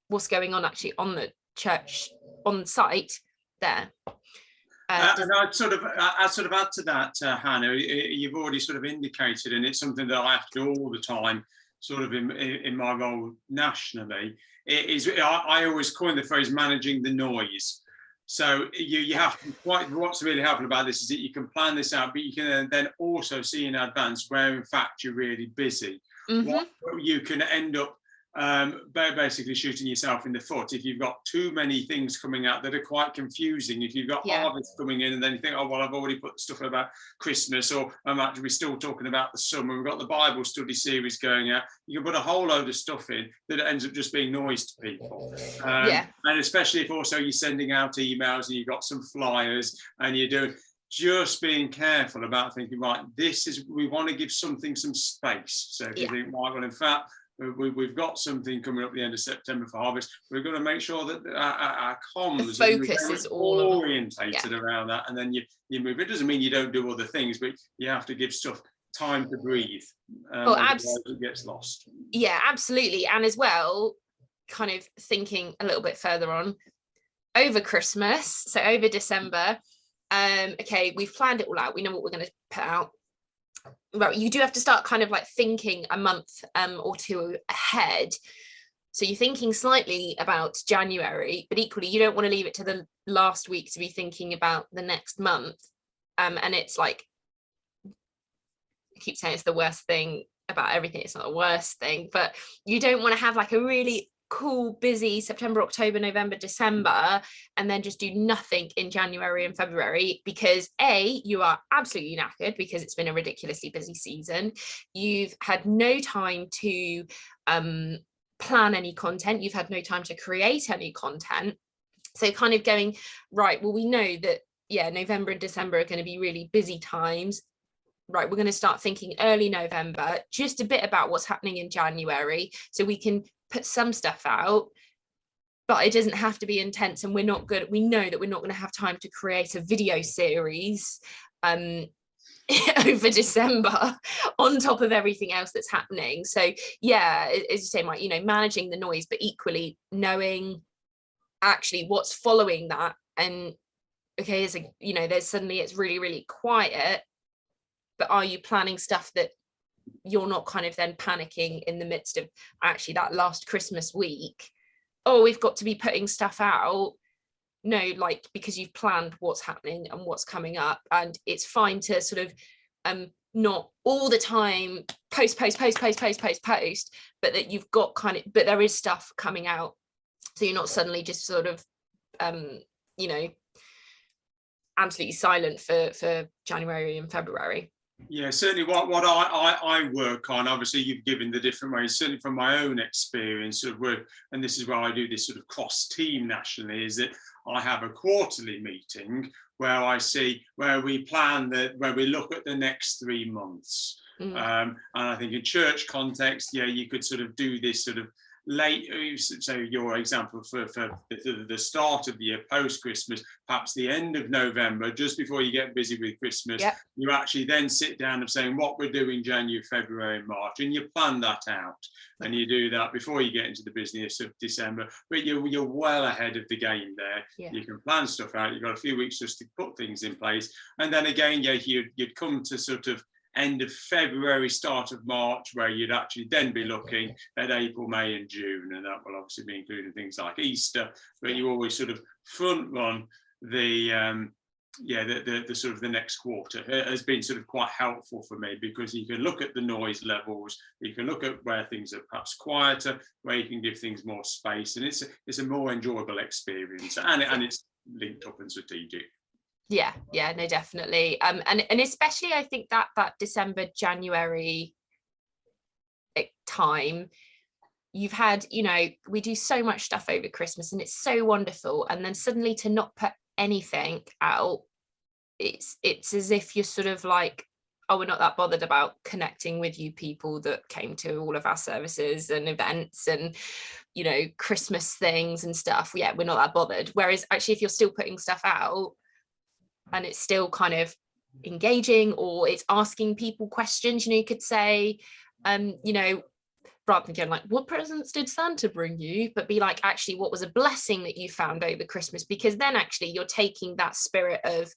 A: what's going on actually on the church on site there.
B: And I'd sort of add to that, Hannah. You've already sort of indicated, and it's something that I have to do all the time, sort of in my role nationally. I always coin the phrase managing the noise. So you have to, what's really helpful about this is that you can plan this out, but you can then also see in advance where in fact you're really busy. Mm-hmm. What you can end up basically shooting yourself in the foot if you've got too many things coming out that are quite confusing. If you've got harvest coming in and then you think, oh well, I've already put stuff about Christmas, or I'm actually still talking about the summer, we've got the Bible study series going out, you can put a whole load of stuff in that ends up just being noise to people. And especially if also you're sending out emails and you've got some flyers and you're doing, just being careful about thinking, right, we want to give something some space. So if you think, right, well, in fact, we've got something coming up at the end of September for harvest, we've got to make sure that our comms, the focus is all orientated around that, and then you move. It doesn't mean you don't do other things, but you have to give stuff time to breathe. Otherwise it gets lost.
A: Yeah, absolutely. And as well, kind of thinking a little bit further on, over Christmas, so over December, okay, we've planned it all out, we know what we're going to put out. Right, you do have to start kind of like thinking a month or two ahead. So you're thinking slightly about January, but equally you don't want to leave it to the last week to be thinking about the next month. And it's like, I keep saying it's the worst thing about everything. It's not the worst thing, but you don't want to have like a really cool, busy September, October, November, December, and then just do nothing in January and February, because you are absolutely knackered because it's been a ridiculously busy season. You've had no time to plan any content. You've had no time to create any content. So kind of going, right, well, we know that, November and December are going to be really busy times. Right, we're going to start thinking early November, just a bit about what's happening in January, so we can put some stuff out, but it doesn't have to be intense. And we know that we're not going to have time to create a video series over December on top of everything else that's happening. So yeah, as you say, Mike, you know, managing the noise, but equally knowing actually what's following that. And okay, as a, you know, there's suddenly it's really, really quiet, but are you planning stuff that you're not kind of then panicking in the midst of actually that last Christmas week? Oh, we've got to be putting stuff out. No, like, because you've planned what's happening and what's coming up, and it's fine to sort of not all the time post, but that you've got kind of, but there is stuff coming out, so you're not suddenly just sort of you know, absolutely silent for January and February.
B: Yeah, certainly what I work on, obviously you've given the different ways, certainly from my own experience of work, and this is where I do this sort of cross team nationally, is that I have a quarterly meeting where where we plan where we look at the next 3 months. And I think in church context, yeah, you could sort of do this sort of late, so your example for the start of the year, post-Christmas, perhaps the end of November, just before you get busy with Christmas, yep. You actually then sit down and saying what we're doing January, February, and March, and you plan that out, and you do that before you get into the business of December, but you're well ahead of the game there. Yeah. You can plan stuff out, you've got a few weeks just to put things in place, and then again, yeah, you'd come to sort of end of February, start of March, where you'd actually then be looking at April, May and June, and that will obviously be including things like Easter, but you always sort of front run the sort of the next quarter. It has been sort of quite helpful for me, because you can look at the noise levels, you can look at where things are perhaps quieter, where you can give things more space, and it's a more enjoyable experience, and it's linked up and strategic.
A: Yeah, no, definitely. And especially I think that December, January time, you've had, you know, we do so much stuff over Christmas and it's so wonderful, and then suddenly to not put anything out, it's as if you're sort of like, oh, we're not that bothered about connecting with you people that came to all of our services and events and, you know, Christmas things and stuff. Yeah, we're not that bothered. Whereas actually if you're still putting stuff out and it's still kind of engaging, or it's asking people questions, you know, you could say, you know, rather than going like, what presents did Santa bring you? But be like, actually, what was a blessing that you found over Christmas? Because then actually you're taking that spirit of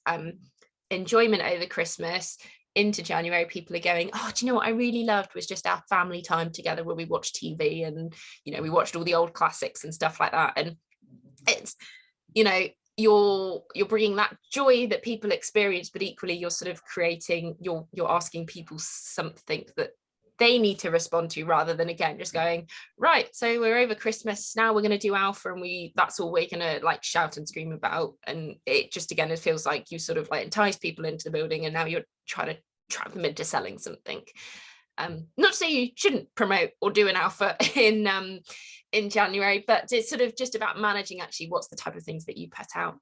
A: enjoyment over Christmas into January. People are going, oh, do you know what I really loved was just our family time together where we watched TV and, you know, we watched all the old classics and stuff like that. And it's, you know, you're bringing that joy that people experience, but equally you're sort of creating, you're asking people something that they need to respond to, rather than again just going, right, so we're over Christmas now, we're going to do Alpha, and that's all we're going to like shout and scream about. And it just, again, it feels like you sort of like entice people into the building and now you're trying to trap them into selling something. Not to say you shouldn't promote or do an Alpha in January, but it's sort of just about managing actually what's the type of things that you put out.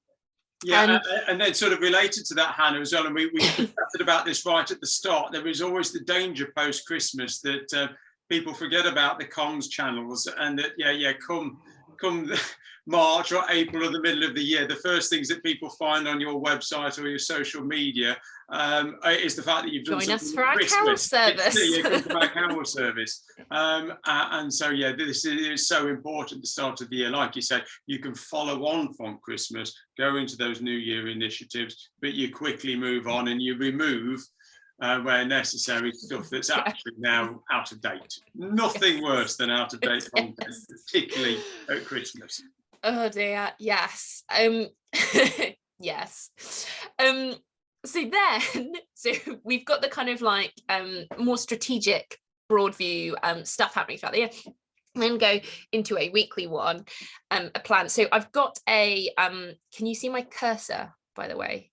B: Yeah, and then sort of related to that, Hannah, as well, and we chatted about this right at the start, there is always the danger post-Christmas that people forget about the comms channels, and that, come March or April or the middle of the year, the first things that people find on your website or your social media is the fact that you've done
A: join us for our carol service.
B: Our carol service. And so, yeah, this is so important at the start of the year. Like you said, you can follow on from Christmas, go into those New Year initiatives, but you quickly move on and you remove where necessary stuff that's actually now out of date. Nothing worse than out of date content, particularly at Christmas.
A: Oh dear, yes. Yes. So we've got the kind of like more strategic, broad view stuff happening throughout the year. And then go into a weekly one, a plan. So I've got a can you see my cursor, by the way?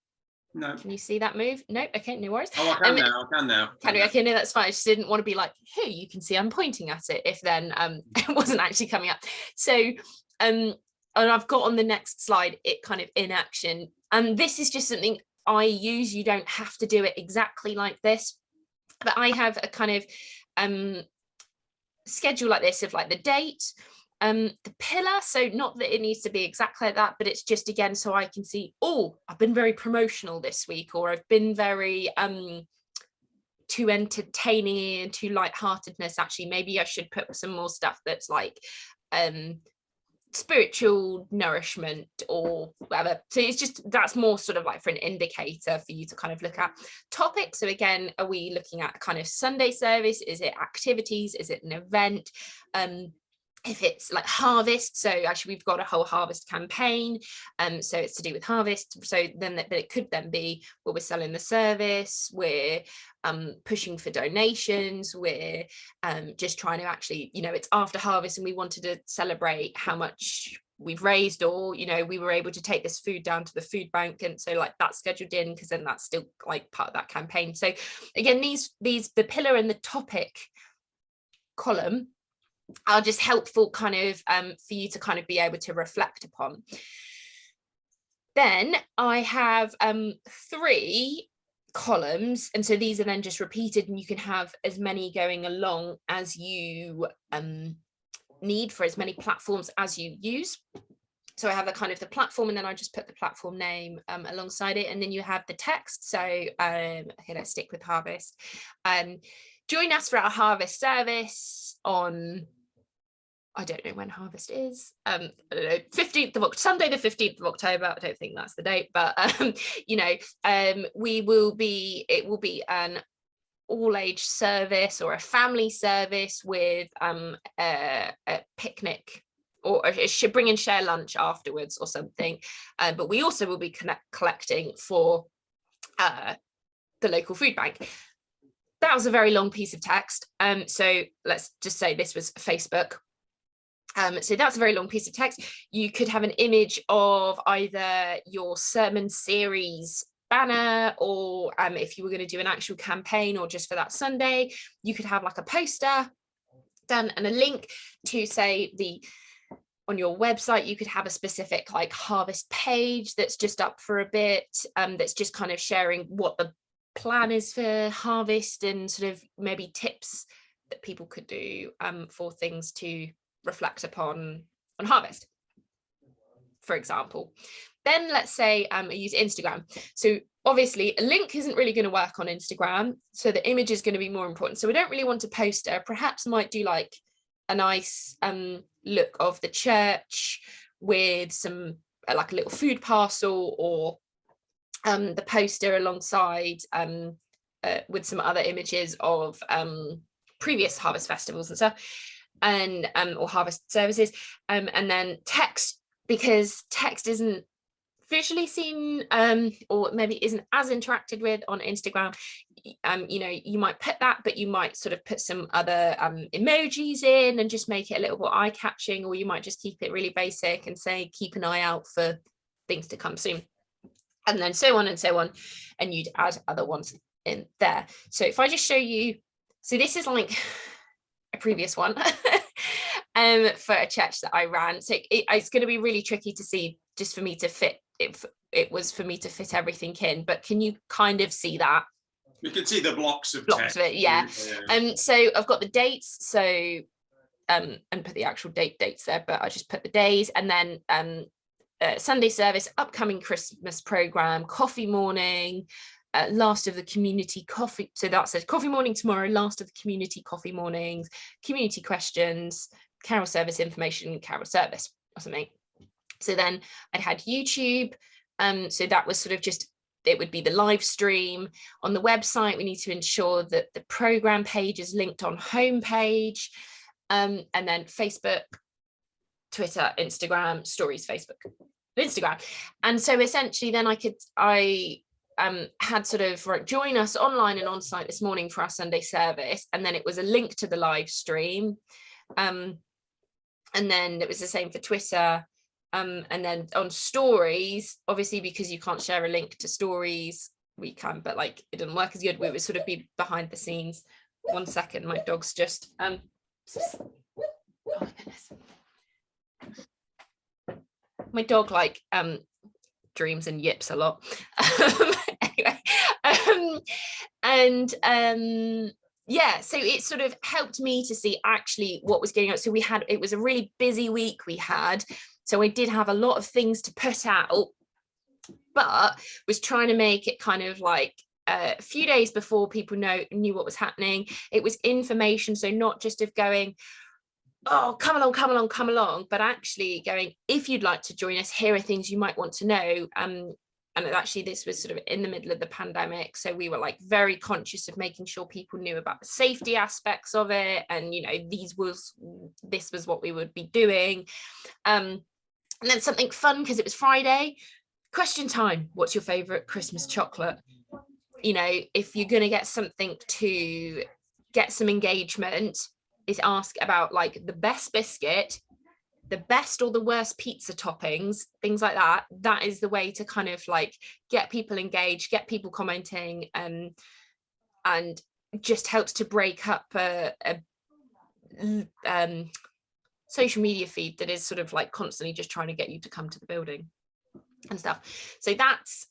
B: No.
A: Can you see that move? No. Okay, no worries.
B: Oh, I can now.
A: Okay, no, that's fine. I just didn't want to be like, hey, you can see I'm pointing at it, if then it wasn't actually coming up. So and I've got on the next slide it kind of in action, and this is just something I use. You don't have to do it exactly like this, but I have a kind of schedule like this of like the date, the pillar, so not that it needs to be exactly like that, but it's just again so I can see, oh, I've been very promotional this week, or I've been very too entertaining and too lightheartedness, actually maybe I should put some more stuff that's like spiritual nourishment or whatever. So it's just, that's more sort of like for an indicator for you to kind of look at. Topics, so again, are we looking at kind of Sunday service? Is it activities? Is it an event? If it's like harvest, so actually we've got a whole harvest campaign, so it's to do with harvest. So then but it could then be, well, we're selling the service, we're pushing for donations, we're just trying to actually, you know, it's after harvest and we wanted to celebrate how much we've raised, or, you know, we were able to take this food down to the food bank, and so like that's scheduled in because then that's still like part of that campaign. So again, these the pillar and the topic column are just helpful kind of for you to kind of be able to reflect upon. Then I have 3 columns, and so these are then just repeated, and you can have as many going along as you need for as many platforms as you use. So I have a kind of the platform, and then I just put the platform name alongside it, and then you have the text. So okay, let's stick with harvest. Join us for our harvest service on, I don't know when harvest is, I don't know, 15th of Sunday the 15th of October. I don't think that's the date, but you know, it will be an all-age service or a family service with a picnic, or it should bring and share lunch afterwards or something, but we also will be collecting for the local food bank. That was a very long piece of text, so let's just say this was Facebook. So that's a very long piece of text. You could have an image of either your sermon series banner, or if you were going to do an actual campaign or just for that Sunday, you could have like a poster done and a link to say on your website. You could have a specific like harvest page that's just up for a bit, that's just kind of sharing what the plan is for harvest and sort of maybe tips that people could do for things to reflect upon on harvest, for example. Then let's say I use Instagram. So obviously a link isn't really going to work on Instagram, so the image is going to be more important. So we don't really want a poster. Perhaps might do like a nice look of the church with some like a little food parcel, or the poster alongside with some other images of previous harvest festivals and stuff, and or harvest services, and then text, because text isn't visually seen or maybe isn't as interacted with on Instagram. You know, you might put that, but you might sort of put some other emojis in and just make it a little bit eye-catching, or you might just keep it really basic and say keep an eye out for things to come soon, and then so on and so on, and you'd add other ones in there. So if I just show you, so this is like a previous one for a church that I ran. So it's going to be really tricky to see, just for me to fit it was for me to fit everything in, but can you kind of see that?
B: You can see the blocks of
A: text. Of it, yeah. So I've got the dates, so and put the actual dates there, but I just put the days, and then Sunday service, upcoming Christmas program, coffee morning, last of the community coffee, so that says coffee morning tomorrow, last of the community coffee mornings, community questions, carol service information, carol service or something. So then I had YouTube, so that was sort of just, it would be the live stream. On the website, we need to ensure that the program page is linked on homepage, and then Facebook, Twitter, Instagram, stories, Facebook, Instagram. And so essentially then I had sort of join us online and on site this morning for our Sunday service, and then it was a link to the live stream, and then it was the same for Twitter, and then on stories, obviously because you can't share a link to stories, we can, but like it didn't work as good. We would sort of be behind the scenes. 1 second, my dog's just oh my goodness, my dog like dreams and yips a lot. Anyway, yeah, so it sort of helped me to see actually what was going on. So it was a really busy week we had, so I did have a lot of things to put out, but was trying to make it kind of like a few days before people knew what was happening. It was information, so not just of going, oh, come along, but actually going, if you'd like to join us, here are things you might want to know. And actually this was sort of in the middle of the pandemic, so we were like very conscious of making sure people knew about the safety aspects of it, and you know, this was what we would be doing. And then something fun, because it was Friday, question time. What's your favorite Christmas chocolate? You know, if you're going to get something to get some engagement, is ask about like the best biscuit, the best or the worst pizza toppings, things like that. That is the way to kind of like get people engaged, get people commenting, and just helps to break up a social media feed that is sort of like constantly just trying to get you to come to the building and stuff. So that's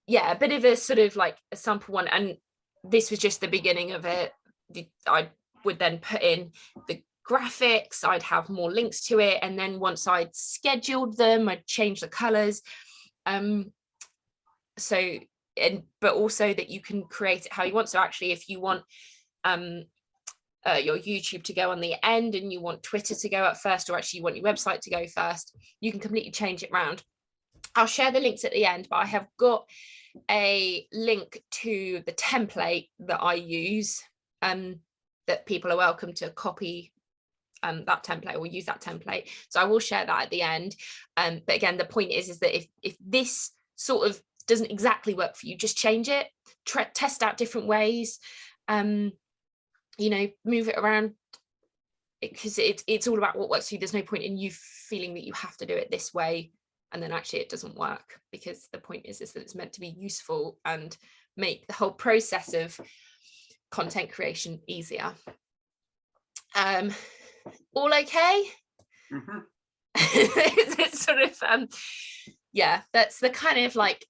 A: yeah, a bit of a sort of like a sample one, and this was just the beginning of it. I would then put in the graphics, I'd have more links to it, and then once I'd scheduled them, I'd change the colors. So, but also that you can create it how you want. So actually, if you want your YouTube to go on the end and you want Twitter to go up first, or actually you want your website to go first, you can completely change it around. I'll share the links at the end, but I have got a link to the template that I use, that people are welcome to copy that template or use that template. So I will share that at the end. But again, the point is that if this sort of doesn't exactly work for you, just change it, test out different ways, you know, move it around, because it's all about what works for you. There's no point in you feeling that you have to do it this way and then actually it doesn't work, because the point is that it's meant to be useful and make the whole process of content creation easier. All okay?
B: Mm-hmm.
A: It's sort of yeah, that's the kind of like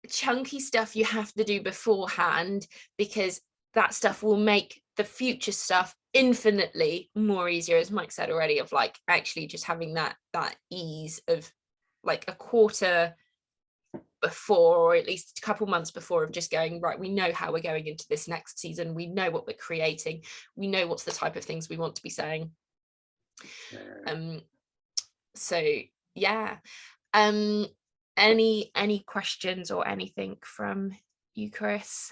A: chunky stuff you have to do beforehand, because that stuff will make the future stuff infinitely more easier, as Mike said already, of like actually just having that ease of like a quarter before, or at least a couple months before, of just going, right, we know how we're going into this next season, we know what we're creating, we know what's the type of things we want to be saying. So yeah, any questions or anything from you, Chris?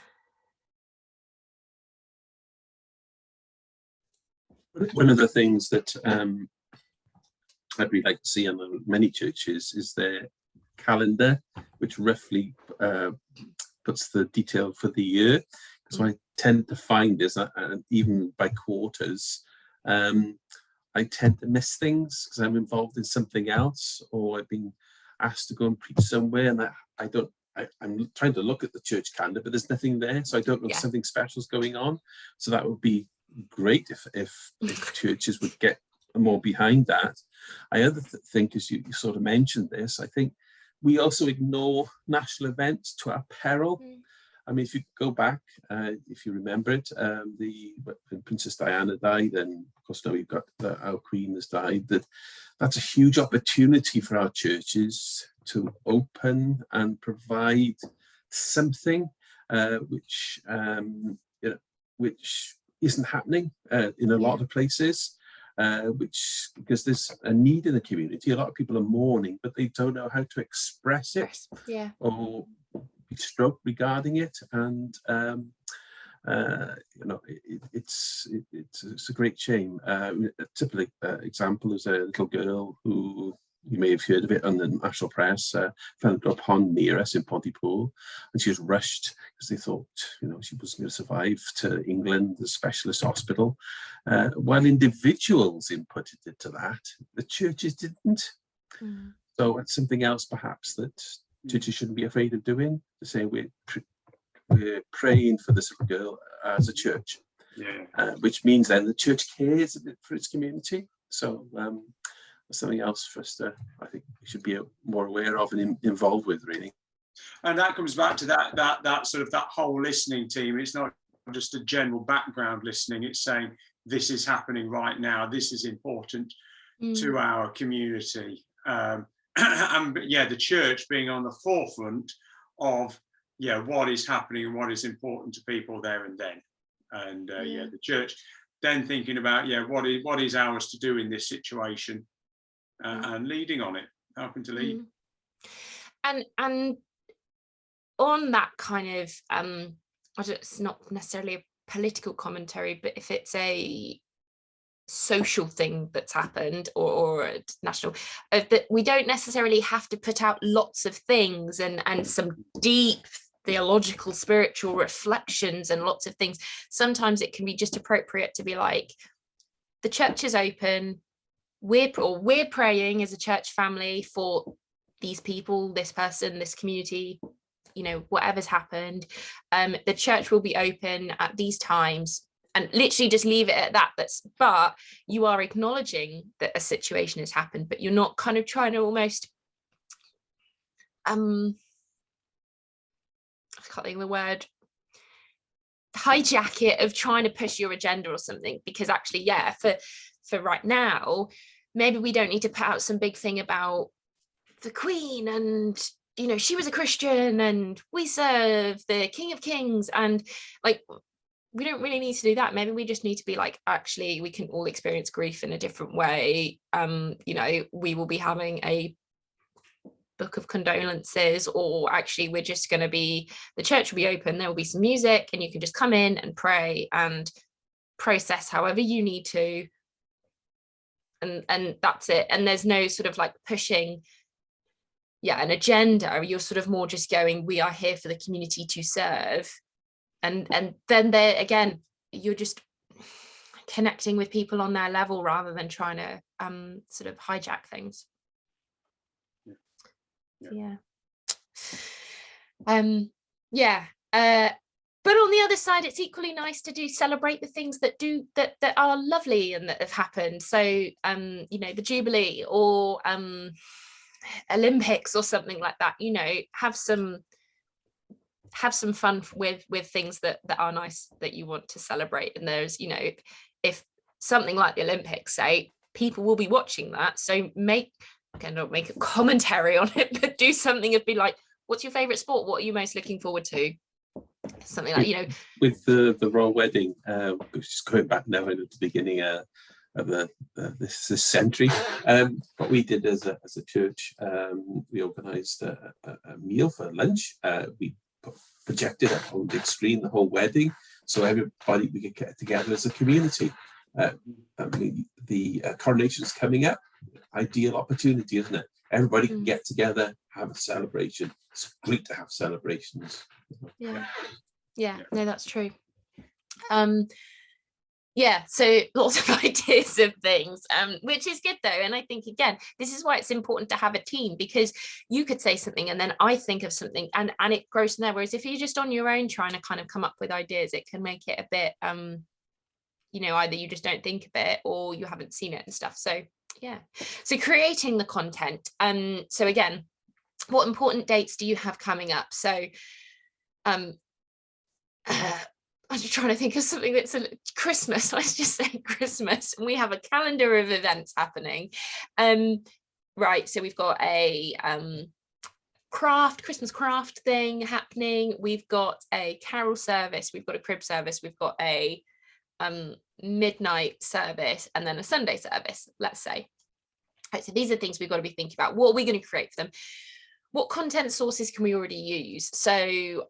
C: One of the things that I'd really like to see on many churches is their calendar, which roughly puts the detail for the year. Because what I tend to find is that even by quarters, I tend to miss things because I'm involved in something else, or I've been asked to go and preach somewhere, and I'm trying to look at the church calendar, but there's nothing there, so I don't know if something special is going on. So that would be great if churches would get more behind that. I think, as you sort of mentioned this, I think we also ignore national events to our peril. I mean, if you go back, if you remember it, when Princess Diana died, and of course now we've got our Queen has died, that's a huge opportunity for our churches to open and provide something which isn't happening in a lot of places, because there's a need in the community. A lot of people are mourning, but they don't know how to express it, or be stroked regarding it. And it's a great shame. A typical example is a little girl who, you may have heard of it on the national press, fell into a pond near us in Pontypool, and she was rushed because they thought, she wasn't going to survive, to England, the specialist hospital. While individuals inputted into that, the churches didn't. So it's something else perhaps that churches shouldn't be afraid of doing, to say we're praying for this little girl as a church, which means then the church cares a bit for its community. So something else for us to, I think, we should be more aware of and involved with, really.
B: And that comes back to that sort of that whole listening team. It's not just a general background listening. It's saying this is happening right now. This is important to our community. and yeah, the church being on the forefront of what is happening and what is important to people there and then, and the church then thinking about what is ours to do in this situation, and leading on it, helping to lead.
A: And on that kind of it's not necessarily a political commentary, but if it's a social thing that's happened or national, that we don't necessarily have to put out lots of things and some deep theological spiritual reflections and lots of things. Sometimes it can be just appropriate to be like, the church is open, we're praying as a church family for these people, this person, this community, whatever's happened. The church will be open at these times, and literally just leave it at that. But you are acknowledging that a situation has happened, but you're not kind of trying to almost I can't think of the word, hijack it, of trying to push your agenda or something, because actually for right now, maybe we don't need to put out some big thing about the Queen and she was a Christian and we serve the King of Kings, and like, we don't really need to do that. Maybe we just need to be like, actually, we can all experience grief in a different way. We will be having a book of condolences, or actually we're just going to be, the church will be open, there will be some music, and you can just come in and pray and process however you need to, and that's it. And there's no sort of like pushing an agenda. You're sort of more just going, we are here for the community to serve, and then there again, you're just connecting with people on their level rather than trying to sort of hijack things. But on the other side, it's equally nice to celebrate the things that are lovely and that have happened. So the Jubilee or Olympics or something like that, have some fun with things that are nice, that you want to celebrate. And there's if something like the Olympics, say, people will be watching that, so not make a commentary on it, but do something of be like, what's your favorite sport, what are you most looking forward to, something like
C: with the royal wedding, just going back now into the beginning of this century, what we did as a church, we organized a meal for lunch. We projected it on the big screen, the whole wedding, so everybody, we could get together as a community. The coronation's coming up, ideal opportunity, isn't it? Everybody can get together, have a celebration. It's great to have celebrations. No,
A: that's true. So lots of ideas of things, which is good though. And I think, again, this is why it's important to have a team, because you could say something and then I think of something and it grows from there. Whereas if you're just on your own trying to kind of come up with ideas, it can make it a bit, either you just don't think of it or you haven't seen it and stuff. So creating the content. So again, what important dates do you have coming up? So I'm just trying to think of something that's Christmas. Let's just say Christmas. And we have a calendar of events happening. Right, so we've got a Christmas craft thing happening. We've got a carol service. We've got a crib service. We've got a midnight service, and then a Sunday service, let's say. Right, so these are things we've got to be thinking about. What are we going to create for them? What content sources can we already use? So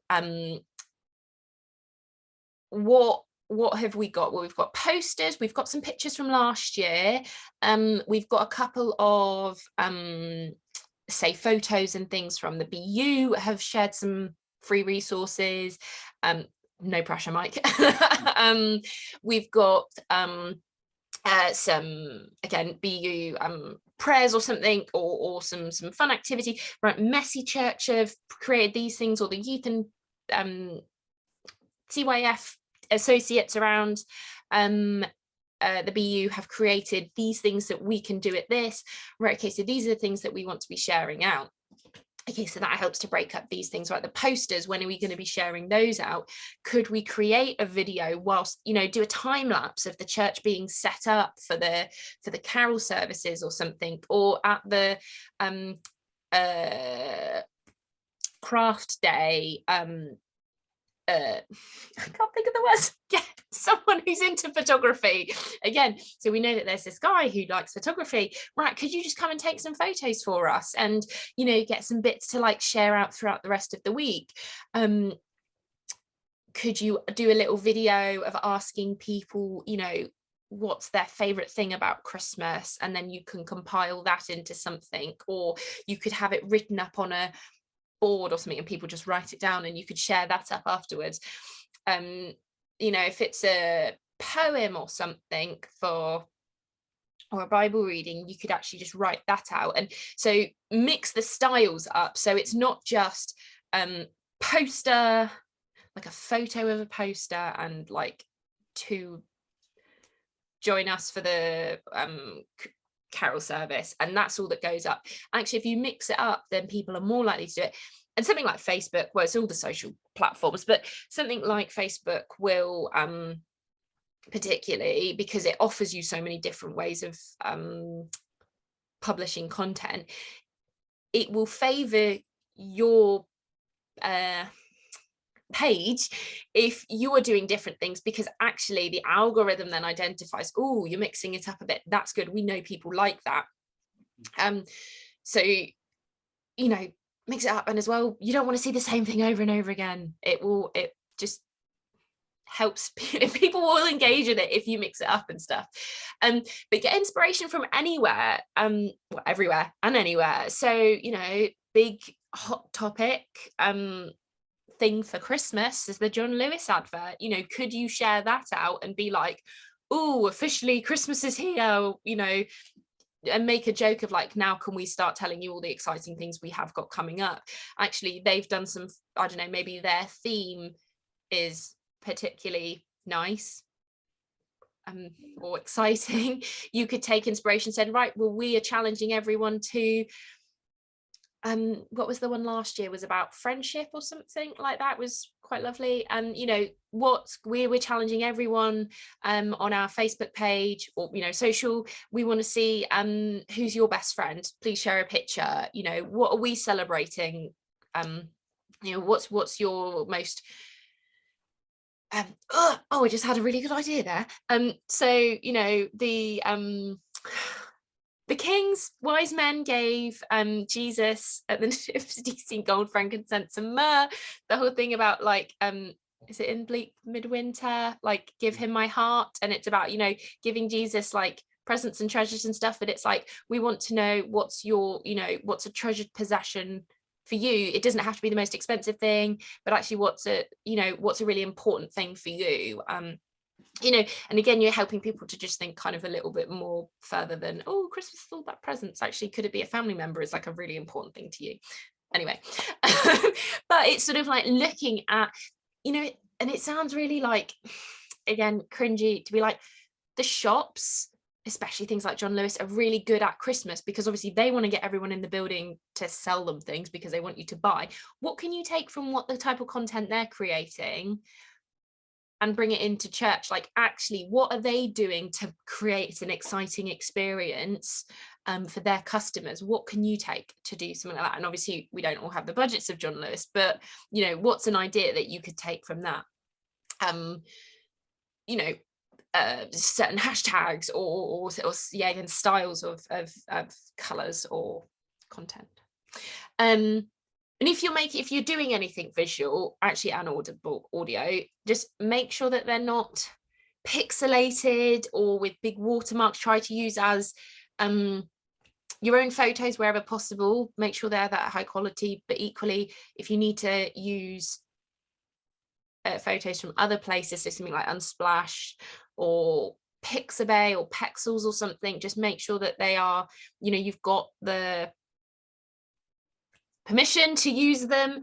A: what have we got? Well, we've got posters, we've got some pictures from last year, we've got a couple of say photos and things from the BU, have shared some free resources. No pressure, Mike. We've got some, again, BU prayers or something, or some fun activity. Right, Messy Church have created these things, or the youth and CYF associates around the BU have created these things that we can do at this. Right, okay, so these are the things that we want to be sharing out. Okay, so that helps to break up these things, right? The posters, when are we going to be sharing those out? Could we create a video whilst, do a time lapse of the church being set up for the carol services or something, or at the craft day, I can't think of the words. Yeah, someone who's into photography again. So we know that there's this guy who likes photography, right? Could you just come and take some photos for us, and get some bits to like share out throughout the rest of the week? Could you do a little video of asking people, what's their favorite thing about Christmas, and then you can compile that into something, or you could have it written up on a board or something and people just write it down and you could share that up afterwards. If it's a poem or something or a Bible reading, you could actually just write that out. And so mix the styles up, so it's not just poster, like a photo of a poster and like to join us for the carol service, and that's all that goes up. Actually, if you mix it up, then people are more likely to do it. And something like Facebook, well, it's all the social platforms, but something like Facebook will particularly, because it offers you so many different ways of publishing content, it will favor your page if you are doing different things, because actually the algorithm then identifies, oh, you're mixing it up a bit, that's good, we know people like that. So mix it up. And as well, you don't want to see the same thing over and over again. It just helps, people will engage in it if you mix it up and stuff. But get inspiration from anywhere, everywhere and anywhere. So big hot topic thing for Christmas is the John Lewis advert. Could you share that out and be like, oh, officially Christmas is here, and make a joke of like, now can we start telling you all the exciting things we have got coming up? Actually, they've done some, I don't know, maybe their theme is particularly nice or exciting. You could take inspiration, said, right, well, we are challenging everyone to what was the one last year, was about friendship or something like that, was quite lovely. And what we're challenging everyone on our Facebook page or social, we want to see who's your best friend, please share a picture. What are we celebrating? What's your most I just had a really good idea there. So the kings, wise men gave Jesus at the nativity gold, frankincense and myrrh. The whole thing about like, is it in Bleak Midwinter? Like, give him my heart. And it's about, giving Jesus like presents and treasures and stuff. But it's like, we want to know what's your, what's a treasured possession for you. It doesn't have to be the most expensive thing, but actually what's a really important thing for you. And again, you're helping people to just think kind of a little bit more further than, oh, Christmas is all about presents. Actually, could it be a family member is like a really important thing to you? Anyway, but it's sort of like looking at, and it sounds really like, again, cringy to be like, the shops, especially things like John Lewis, are really good at Christmas because obviously they want to get everyone in the building to sell them things because they want you to buy. What can you take from what the type of content they're creating and bring it into church? Like, actually, what are they doing to create an exciting experience for their customers? What can you take to do something like that? And obviously we don't all have the budgets of John Lewis, but what's an idea that you could take from that? Certain hashtags or again, styles of colors or content. And if you're doing anything visual, actually, and audio, just make sure that they're not pixelated or with big watermarks. Try to use as your own photos wherever possible. Make sure they're that high quality, but equally, if you need to use photos from other places, so something like Unsplash or Pixabay or Pexels or something, just make sure that they are, you've got the permission to use them,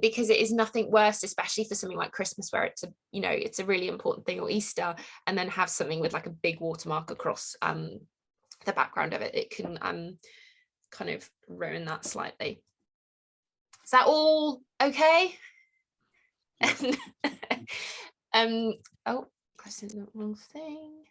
A: because it is nothing worse, especially for something like Christmas where it's a really important thing, or Easter, and then have something with like a big watermark across the background of it. It can kind of ruin that slightly. Is that all okay? Oh, pressing the wrong thing.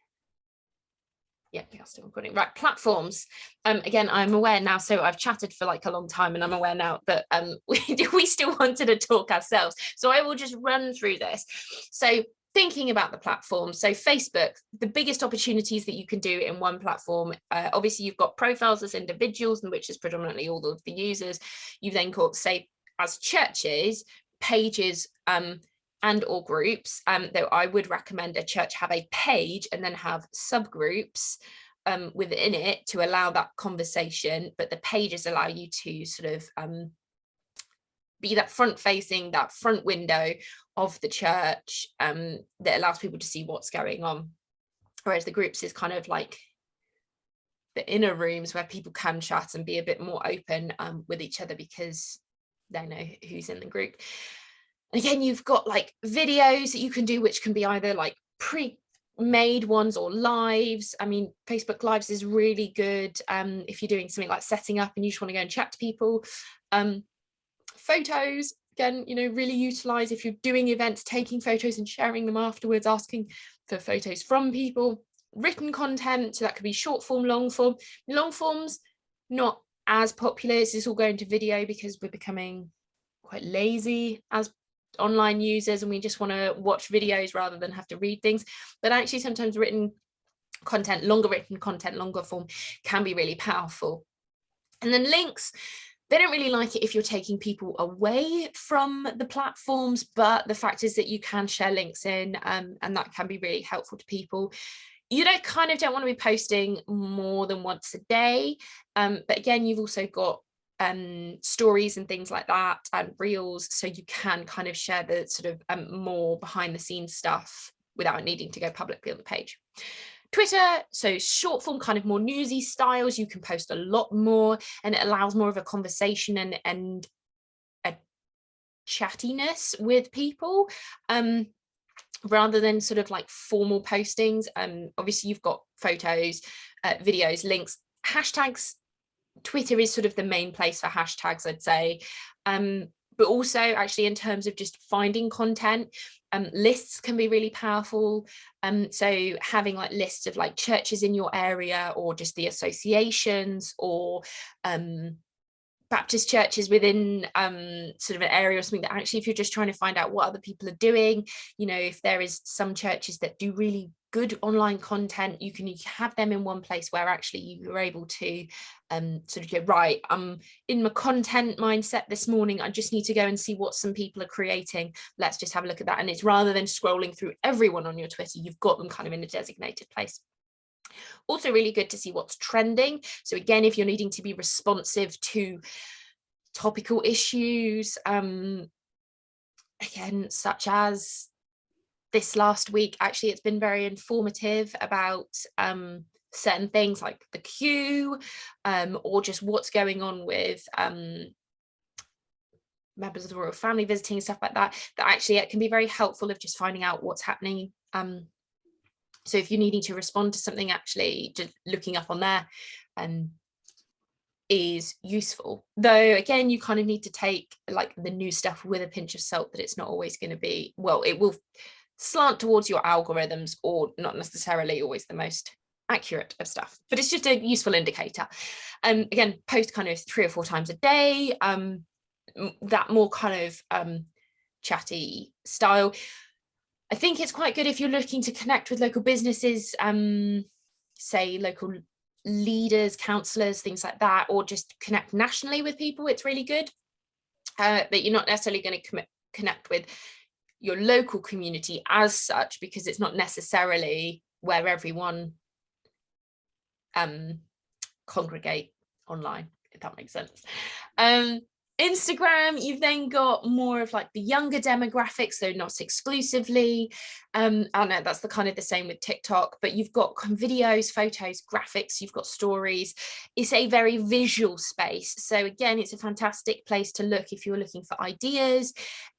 A: Yeah, we are still recording. Right, platforms. Again, I'm aware now, so I've chatted for like a long time, and I'm aware now that we still wanted to talk ourselves. So I will just run through this. So thinking about the platform, so Facebook, the biggest opportunities that you can do in one platform, obviously you've got profiles as individuals, and which is predominantly all of the users. You've then got, say, as churches, pages, and or groups, though I would recommend a church have a page and then have subgroups within it to allow that conversation, but the pages allow you to sort of be that front facing, that front window of the church, that allows people to see what's going on, whereas the groups is kind of like the inner rooms where people can chat and be a bit more open with each other because they know who's in the group. Again, you've got like videos that you can do, which can be either like pre-made ones or lives. I mean, Facebook Lives is really good if you're doing something like setting up and you just want to go and chat to people. Photos, again, you know, really utilize if you're doing events, taking photos and sharing them afterwards, asking for photos from people. Written content, so that could be short form, long form. Long forms, not as popular. This is all going to video because we're becoming quite lazy as online users, and we just want to watch videos rather than have to read things. But actually sometimes written content, longer written content, longer form can be really powerful. And then links, they don't really like it if you're taking people away from the platforms, but the fact is that you can share links in, and that can be really helpful to people. You don't want to be posting more than once a day, but again, you've also got stories and things like that and reels, so you can kind of share the sort of more behind the scenes stuff without needing to go publicly on the page. Twitter, so short form, kind of more newsy styles, you can post a lot more and it allows more of a conversation and a chattiness with people, rather than sort of like formal postings. Obviously you've got photos, videos, links, hashtags. Twitter is sort of the main place for hashtags, I'd say, but also actually in terms of just finding content, lists can be really powerful. So having like lists of like churches in your area, or just the associations, or Baptist churches within sort of an area or something, that actually if you're just trying to find out what other people are doing, you know, if there is some churches that do really good online content, you can have them in one place where actually you're able to sort of go, right, I'm in my content mindset this morning, I just need to go and see what some people are creating, let's just have a look at that. And it's rather than scrolling through everyone on your Twitter, you've got them kind of in a designated place. Also really good to see what's trending. So again, if you're needing to be responsive to topical issues, again, such as this last week, actually it's been very informative about certain things like the queue, or just what's going on with members of the royal family visiting and stuff like that, that actually it can be very helpful of just finding out what's happening. So if you're needing to respond to something, actually just looking up on there is useful. Though again, you kind of need to take like the new stuff with a pinch of salt, that it's not always going to be, well, it will slant towards your algorithms, or not necessarily always the most accurate of stuff, but it's just a useful indicator. And again, post kind of 3 or 4 times a day, that more kind of chatty style. I think it's quite good if you're looking to connect with local businesses, say local leaders, councillors, things like that, or just connect nationally with people. It's really good, but you're not necessarily going to connect with your local community as such, because it's not necessarily where everyone congregate online, if that makes sense. Instagram, you've then got more of like the younger demographics, so not exclusively. I know that's the kind of the same with TikTok, but you've got videos, photos, graphics, you've got stories. It's a very visual space. So again, it's a fantastic place to look if you're looking for ideas,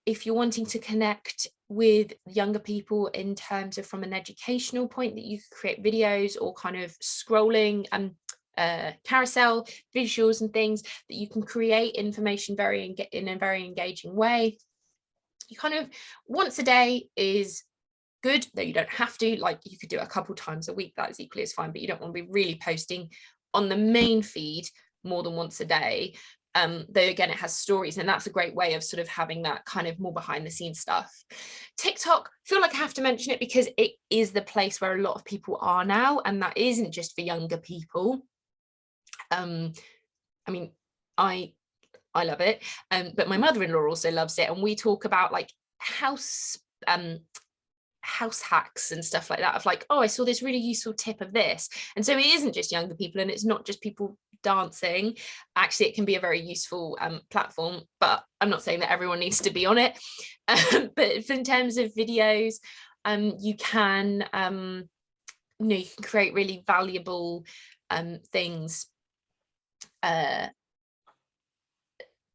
A: if you're wanting to connect with younger people in terms of from an educational point, that you could create videos or kind of scrolling and carousel visuals and things that you can create information in a very engaging way. You kind of once a day is good, though you don't have to. Like, you could do it a couple times a week, that is equally as fine, but you don't want to be really posting on the main feed more than once a day. Though again, it has stories, and that's a great way of sort of having that kind of more behind the scenes stuff. TikTok, I feel like I have to mention it because it is the place where a lot of people are now, and that isn't just for younger people. I mean, I love it, but my mother-in-law also loves it, and we talk about like house hacks and stuff like that, of like, oh, I saw this really useful tip of this. And so it isn't just younger people, and it's not just people dancing. Actually, it can be a very useful platform, but I'm not saying that everyone needs to be on it. But in terms of videos, you can you can create really valuable things,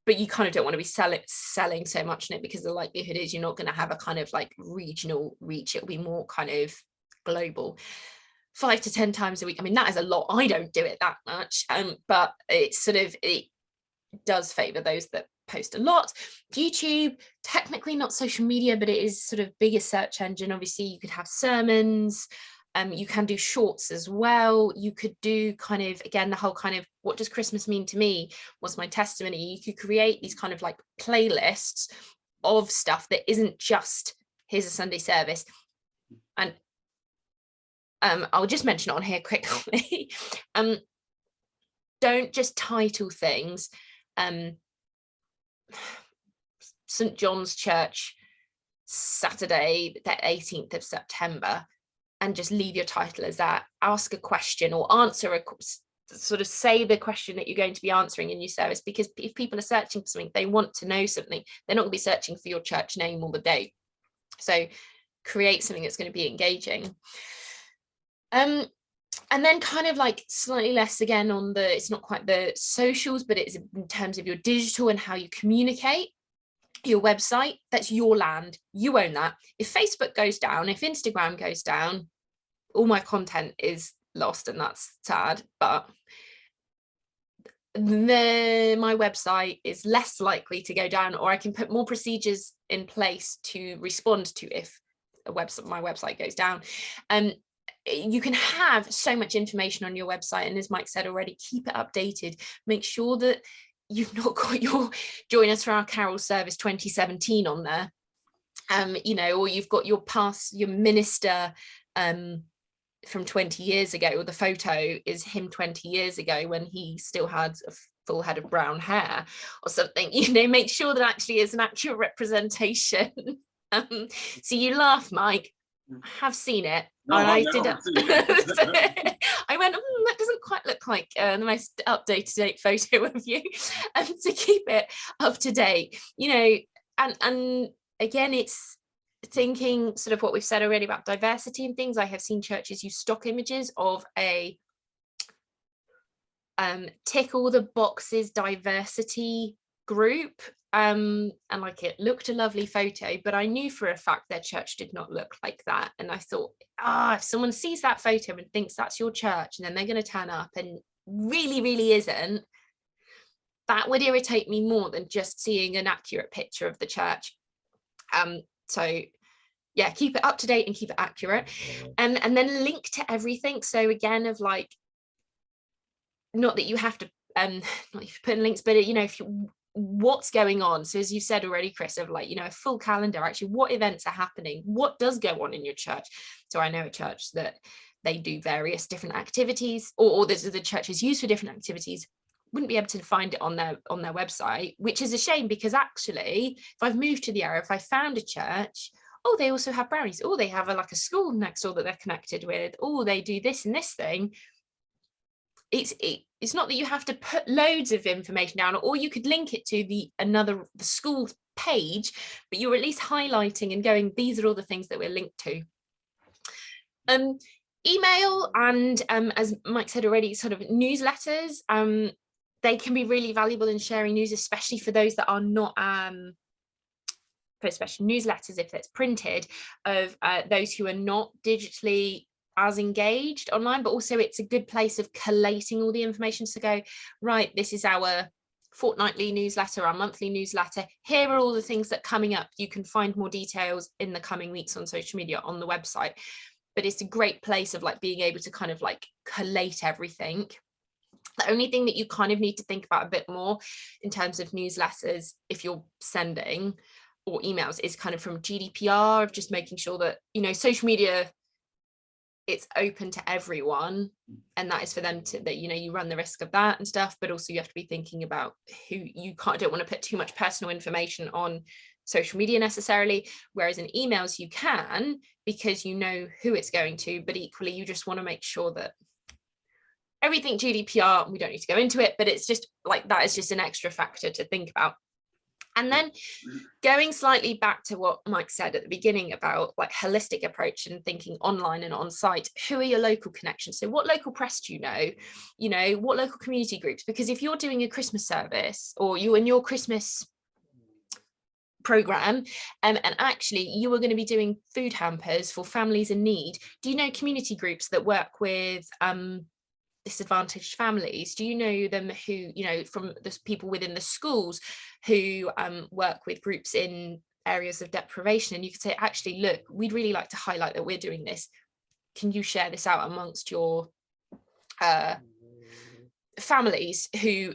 A: but you kind of don't want to be selling so much in it, because the likelihood is you're not going to have a kind of like regional reach. It'll be more kind of global. 5 to 10 times a week. I mean, that is a lot. I don't do it that much, but it's sort of, it does favor those that post a lot. YouTube, technically not social media, but it is sort of bigger search engine. Obviously, you could have sermons. You can do shorts as well. You could do kind of, again, the whole kind of, what does Christmas mean to me? What's my testimony? You could create these kind of like playlists of stuff that isn't just, here's a Sunday service. And I'll just mention it on here quickly. Don't just title things St. John's Church, Saturday, the 18th of September, and just leave your title as that. Ask a question or answer sort of say the question that you're going to be answering in your service, because if people are searching for something, they want to know something. They're not going to be searching for your church name or the date. So create something that's going to be engaging. And then kind of like slightly less again on the, it's not quite the socials, but it's in terms of your digital and how you communicate. Your website, that's your land, you own that. If Facebook goes down, if Instagram goes down, all my content is lost, and that's sad, but my website is less likely to go down, or I can put more procedures in place to respond to if my website goes down. You can have so much information on your website, and as Mike said already, keep it updated. Make sure that you've not got your Join Us for Our Carol Service 2017 on there, or you've got your minister from 20 years ago, or the photo is him 20 years ago when he still had a full head of brown hair or something. Make sure that actually is an accurate representation. So you laugh, Mike. I have seen it.
B: No,
A: and I went, that doesn't quite look like the most up-to-date photo of you. And to keep it up to date, and again, it's thinking sort of what we've said already about diversity and things. I have seen churches use stock images of a tick all the boxes diversity group, and like it looked a lovely photo, but I knew for a fact their church did not look like that. And I thought, if someone sees that photo and thinks that's your church, and then they're going to turn up and really isn't, that would irritate me more than just seeing an accurate picture of the church. So yeah, keep it up to date and keep it accurate, and then link to everything. So again, of like, not that you have to not you put in links, but if you, what's going on. So as you said already, Chris, of like, a full calendar, actually what events are happening, what does go on in your church. So I know a church that they do various different activities, or the church is used for different activities. Wouldn't be able to find it on their website, which is a shame, because actually if I've moved to the area, if I found a church, they also have brownies, they have a school next door that they're connected with, they do this and this thing. It's not that you have to put loads of information down, or you could link it to the school page, but you're at least highlighting and going, these are all the things that we're linked to. Email and as Mike said already, sort of newsletters, they can be really valuable in sharing news, especially for those that are not for especially newsletters, if it's printed, of those who are not digitally as engaged online, but also it's a good place of collating all the information. So go, right, this is our fortnightly newsletter, our monthly newsletter. Here are all the things that are coming up. You can find more details in the coming weeks on social media on the website. But it's a great place of like being able to kind of like collate everything. The only thing that you kind of need to think about a bit more in terms of newsletters, if you're sending, or emails, is kind of from GDPR, of just making sure that, you know, social media, it's open to everyone, and that is for them to, that, you know, you run the risk of that and stuff, but also you have to be thinking about who you don't want to put too much personal information on social media necessarily, whereas in emails you can, because you know who it's going to, but equally you just want to make sure that everything GDPR, we don't need to go into it, but it's just like, that is just an extra factor to think about. And then going slightly back to what Mike said at the beginning about like holistic approach and thinking online and on site, who are your local connections? So what local press do you know, what local community groups? Because if you're doing a Christmas service, or you in your Christmas program, and actually you are going to be doing food hampers for families in need, do you know community groups that work with disadvantaged families? Do you know them, who, you know, from the people within the schools who work with groups in areas of deprivation? And you could say, actually, look, we'd really like to highlight that we're doing this. Can you share this out amongst your families who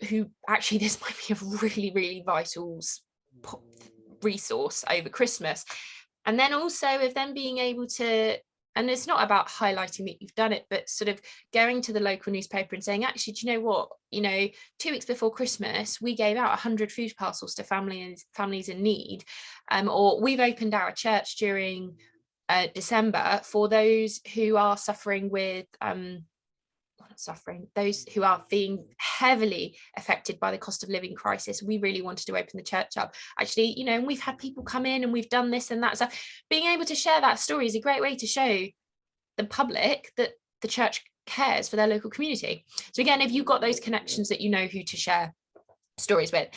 A: actually this might be a really, really vital resource over Christmas? And then also of them being able to, and it's not about highlighting that you've done it, but sort of going to the local newspaper and saying, actually, do you know what, you know, 2 weeks before Christmas, we gave out 100 food parcels to families in need, or we've opened our church during December for those who are suffering with those who are being heavily affected by the cost of living crisis. We really wanted to open the church up, actually, you know, and we've had people come in and we've done this and that. So being able to share that story is a great way to show the public that the church cares for their local community. So again, if you've got those connections that you know who to share stories with,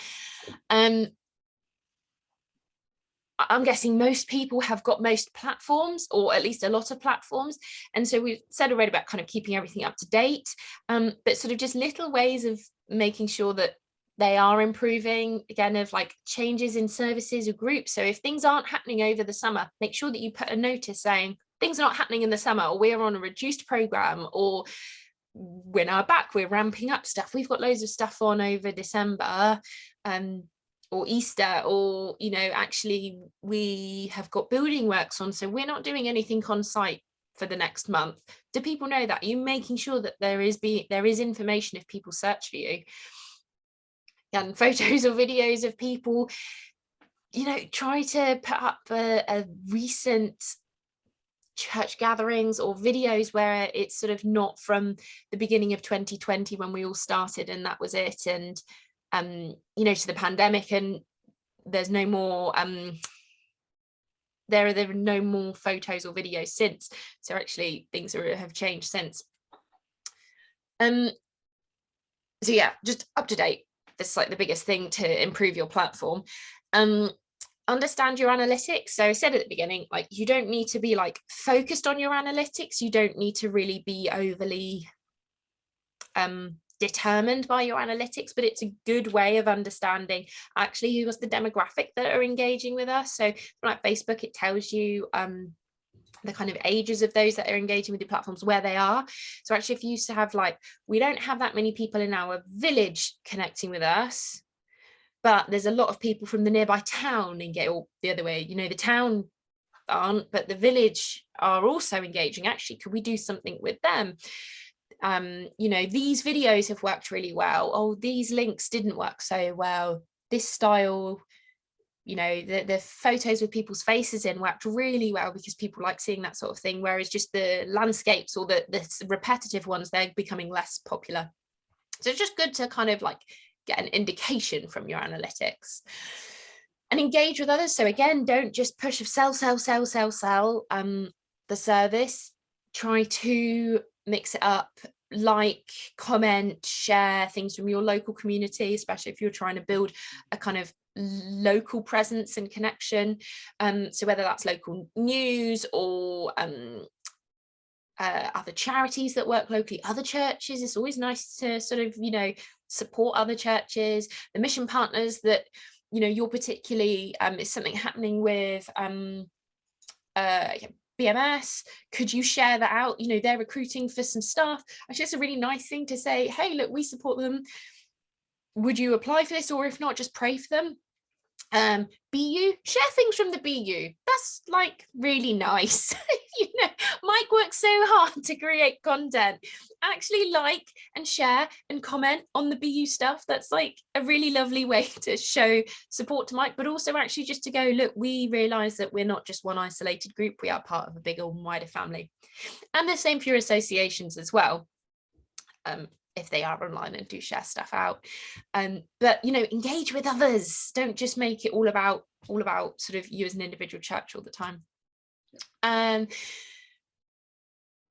A: I'm guessing most people have got most platforms, or at least a lot of platforms. And so we've said already about kind of keeping everything up to date, but sort of just little ways of making sure that they are improving, again, of like changes in services or groups. So if things aren't happening over the summer, make sure that you put a notice saying things are not happening in the summer, or we're on a reduced program, or we're now back, we're ramping up stuff. We've got loads of stuff on over December, or Easter, or, you know, actually we have got building works on, so we're not doing anything on site for the next month. Do people know that? Are you making sure that there is information if people search for you? And photos or videos of people, you know, try to put up a recent church gatherings or videos where it's sort of not from the beginning of 2020 when we all started and that was it, and you know, to the pandemic, and there's no more there are no more photos or videos since. So actually things have changed since. So yeah, just up to date. That's like the biggest thing to improve your platform. Understand your analytics. So I said at the beginning, like, you don't need to be like focused on your analytics. You don't need to really be overly determined by your analytics, but it's a good way of understanding actually who was the demographic that are engaging with us. So like Facebook, it tells you the kind of ages of those that are engaging with the platforms, where they are. So actually, if you used to have like, we don't have that many people in our village connecting with us, but there's a lot of people from the nearby town, and get all the other way, you know, the town aren't, but the village are also engaging. Actually, could we do something with them? You know, these videos have worked really well. Oh, these links didn't work so well. This style, you know, the photos with people's faces in worked really well because people like seeing that sort of thing, whereas just the landscapes or the repetitive ones, they're becoming less popular. So it's just good to kind of like get an indication from your analytics and engage with others. So again, don't just push of sell the service. Try to mix it up, like, comment, share things from your local community, especially if you're trying to build a kind of local presence and connection. So whether that's local news or other charities that work locally, other churches. It's always nice to sort of, you know, support other churches, the mission partners that, you know, you're particularly, is something happening with BMS, could you share that out? You know, they're recruiting for some staff. Actually, it's a really nice thing to say, hey, look, we support them. Would you apply for this? Or if not, just pray for them. BU, share things from the BU. That's like really nice. You know, Mike works so hard to create content. Actually like and share and comment on the BU stuff. That's like a really lovely way to show support to Mike, but also actually just to go, look, we realize that we're not just one isolated group, we are part of a bigger and wider family. And the same for your associations as well. If they are online, and do share stuff out, but you know, engage with others. Don't just make it all about sort of you as an individual church all the time.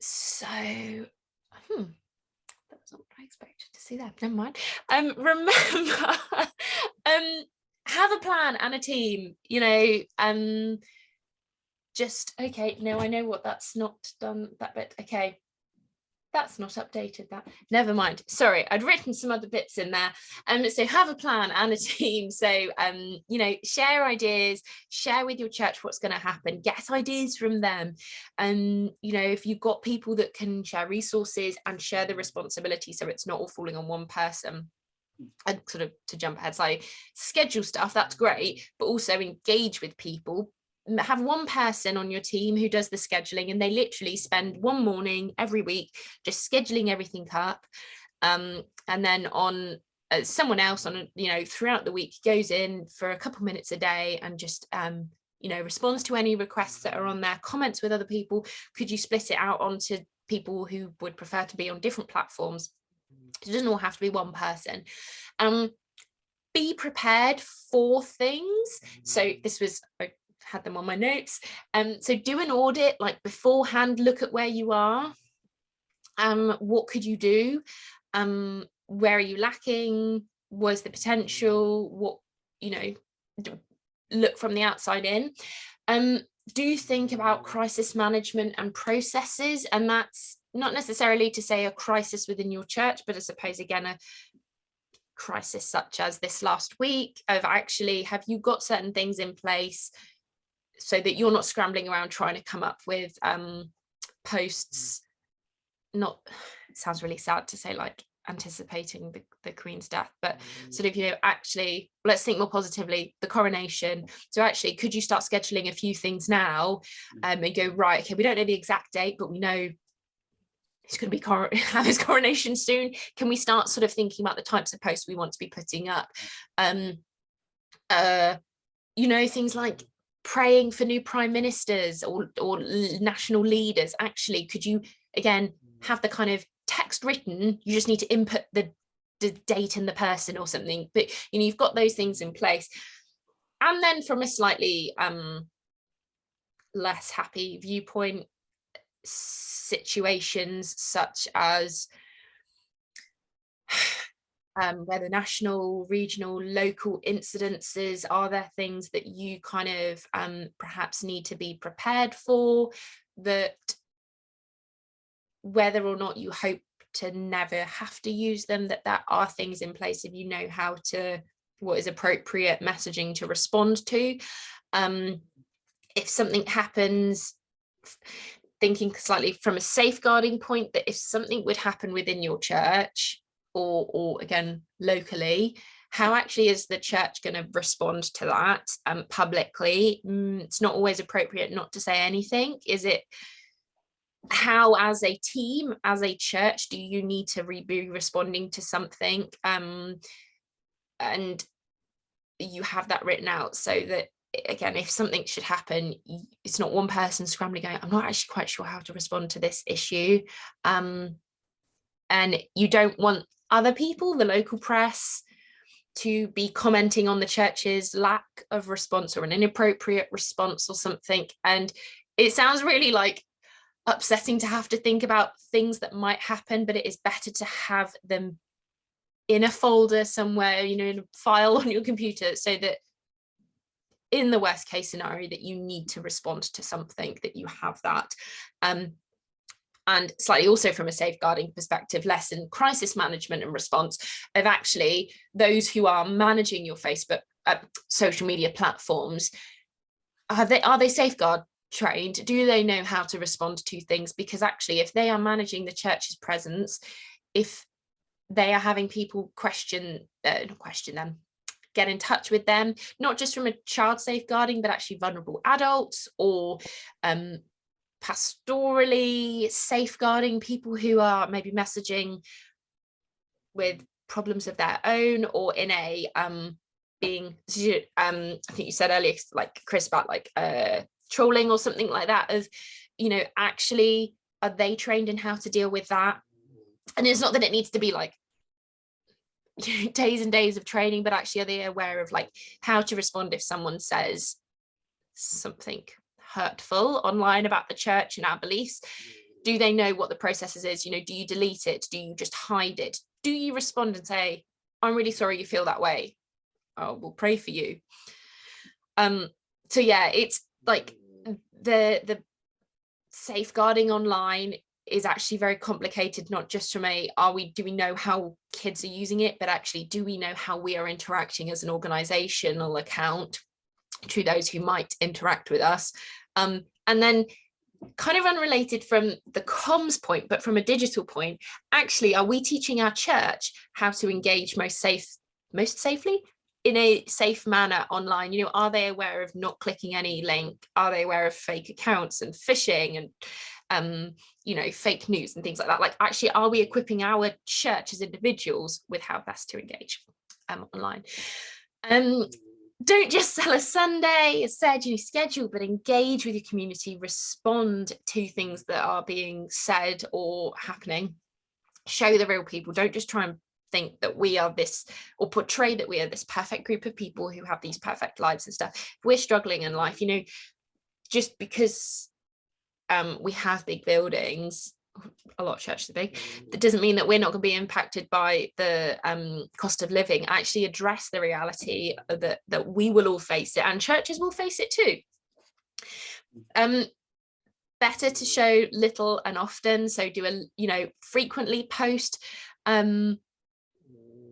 A: So that was not what I expected to see there. Never mind. Remember, have a plan and a team. You know, just okay. No, I know what that's not done. That bit. Okay. That's not updated, that, never mind. Sorry, I'd written some other bits in there. So have a plan and a team. So, you know, share ideas, share with your church what's going to happen, get ideas from them. You know, if you've got people that can share resources and share the responsibility, so it's not all falling on one person. And sort of to jump ahead, so schedule stuff, that's great, but also engage with people. Have one person on your team who does the scheduling, and they literally spend one morning every week just scheduling everything up, and then on someone else on, you know, throughout the week goes in for a couple minutes a day and just you know, responds to any requests that are on there, comments with other people. Could you split it out onto people who would prefer to be on different platforms? It doesn't all have to be one person. Be prepared for things. So this was, I had them on my notes. So do an audit, like beforehand, look at where you are. What could you do? Where are you lacking? Was the potential? What, you know, look from the outside in. Do think about crisis management and processes, and that's not necessarily to say a crisis within your church, but I suppose again a crisis such as this last week of actually, have you got certain things in place so that you're not scrambling around trying to come up with posts, not, it sounds really sad to say like anticipating the Queen's death, but sort of, you know, actually let's think more positively, the coronation. So actually, could you start scheduling a few things now, and go, right, okay, we don't know the exact date, but we know he's going to be have his coronation soon. Can we start sort of thinking about the types of posts we want to be putting up? You know, things like praying for new prime ministers or national leaders. Actually, could you again have the kind of text written, you just need to input the date and the person or something, but you know, you've got those things in place. And then from a slightly less happy viewpoint, situations such as whether national, regional, local incidences, are there things that you kind of perhaps need to be prepared for, that whether or not you hope to never have to use them, that are things in place if you know how to, what is appropriate messaging to respond to. If something happens, thinking slightly from a safeguarding point, that if something would happen within your church or again locally, how actually is the church going to respond to that publicly? It's not always appropriate not to say anything. Is it, how as a team, as a church, do you need to be responding to something, and you have that written out so that again, if something should happen, it's not one person scrambling going, I'm not actually quite sure how to respond to this issue. And you don't want other people, the local press, to be commenting on the church's lack of response or an inappropriate response or something. And it sounds really like upsetting to have to think about things that might happen, but it is better to have them in a folder somewhere, you know, in a file on your computer, so that in the worst case scenario that you need to respond to something, that you have that. and slightly also from a safeguarding perspective, lesson crisis management and response of actually those who are managing your Facebook social media platforms. Are they safeguard trained? Do they know how to respond to things? Because actually, if they are managing the church's presence, if they are having people not question them, get in touch with them, not just from a child safeguarding, but actually vulnerable adults, or pastorally safeguarding people who are maybe messaging with problems of their own, or in a being I think you said earlier, like Chris, about like trolling or something like that, of, you know, actually are they trained in how to deal with that? And it's not that it needs to be like days and days of training, but actually are they aware of like how to respond if someone says something hurtful online about the church and our beliefs? Do they know what the process is? You know, do you delete it? Do you just hide it? Do you respond and say, I'm really sorry you feel that way, oh, we'll pray for you? So yeah, it's like the safeguarding online is actually very complicated, not just from a do we know how kids are using it, but actually do we know how we are interacting as an organizational account to those who might interact with us? And then kind of unrelated from the comms point, but from a digital point, actually, are we teaching our church how to engage most safely in a safe manner online? You know, are they aware of not clicking any link? Are they aware of fake accounts and phishing and you know, fake news and things like that? Like, actually, are we equipping our church as individuals with how best to engage online? Don't just sell a Sunday, as said, you know, schedule, but engage with your community, respond to things that are being said or happening, show the real people. Don't just try and think that we are this, or portray that we are this perfect group of people who have these perfect lives and stuff. If we're struggling in life, you know, just because we have big buildings, a lot of churches are big, that doesn't mean that we're not going to be impacted by the cost of living. Actually address the reality that we will all face it, and churches will face it too. Better to show little and often, so do a, you know, frequently post,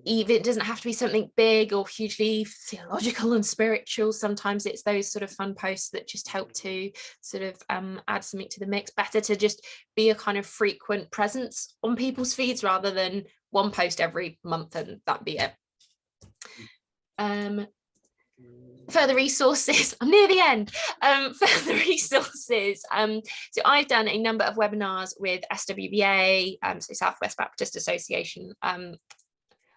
A: even it doesn't have to be something big or hugely theological and spiritual. Sometimes it's those sort of fun posts that just help to sort of add something to the mix. Better to just be a kind of frequent presence on people's feeds rather than one post every month and that be it. Further resources, I'm near the end. Further resources, so I've done a number of webinars with SWBA, so Southwest Baptist Association.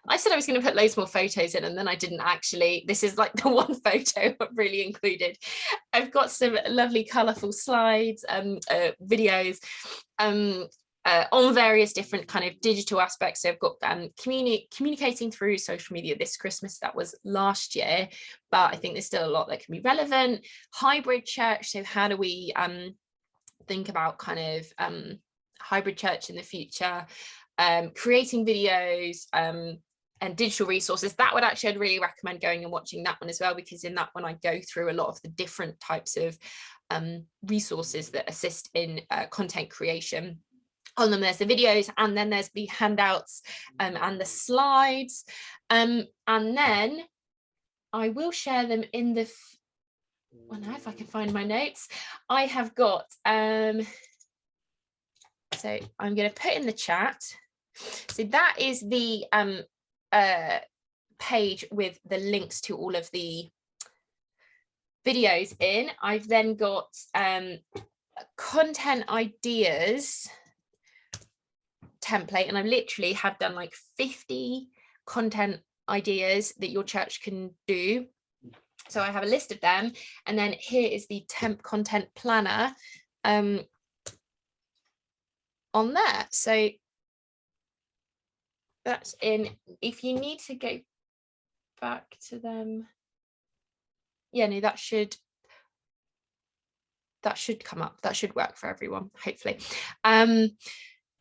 A: I said I was going to put loads more photos in, and then I didn't actually. This is like the one photo I've really included. I've got some lovely colourful slides, videos on various different kind of digital aspects. So I've got communicating through social media this Christmas. That was last year, but I think there's still a lot that can be relevant. Hybrid church. So how do we think about kind of hybrid church in the future? Creating videos, and digital resources. That would actually, I'd really recommend going and watching that one as well, because in that one I go through a lot of the different types of resources that assist in content creation. On them there's the videos, and then there's the handouts and the slides, and then I will share them in the well, now if I can find my notes, I have got so I'm going to put in the chat. So that is the page with the links to all of the videos in. I've then got content ideas template, and I literally have done like 50 content ideas that your church can do. So I have a list of them, and then here is the temp content planner on there. So that's in. If you need to go back to them, yeah, no, that should come up. That should work for everyone, hopefully.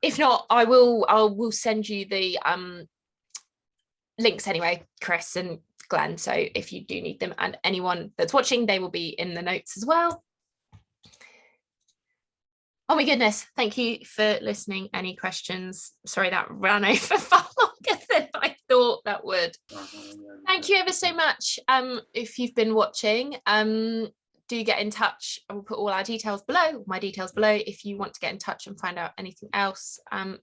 A: If not, I will send you the links anyway, Chris and Glenn, so if you do need them, and anyone that's watching, they will be in the notes as well. Oh my goodness, thank you for listening. Any questions? Sorry, that ran over far longer than I thought that would. Thank you ever so much. If you've been watching, do get in touch. I will put all our details below, my details below, if you want to get in touch and find out anything else.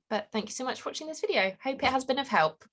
A: But thank you so much for watching this video. Hope it has been of help.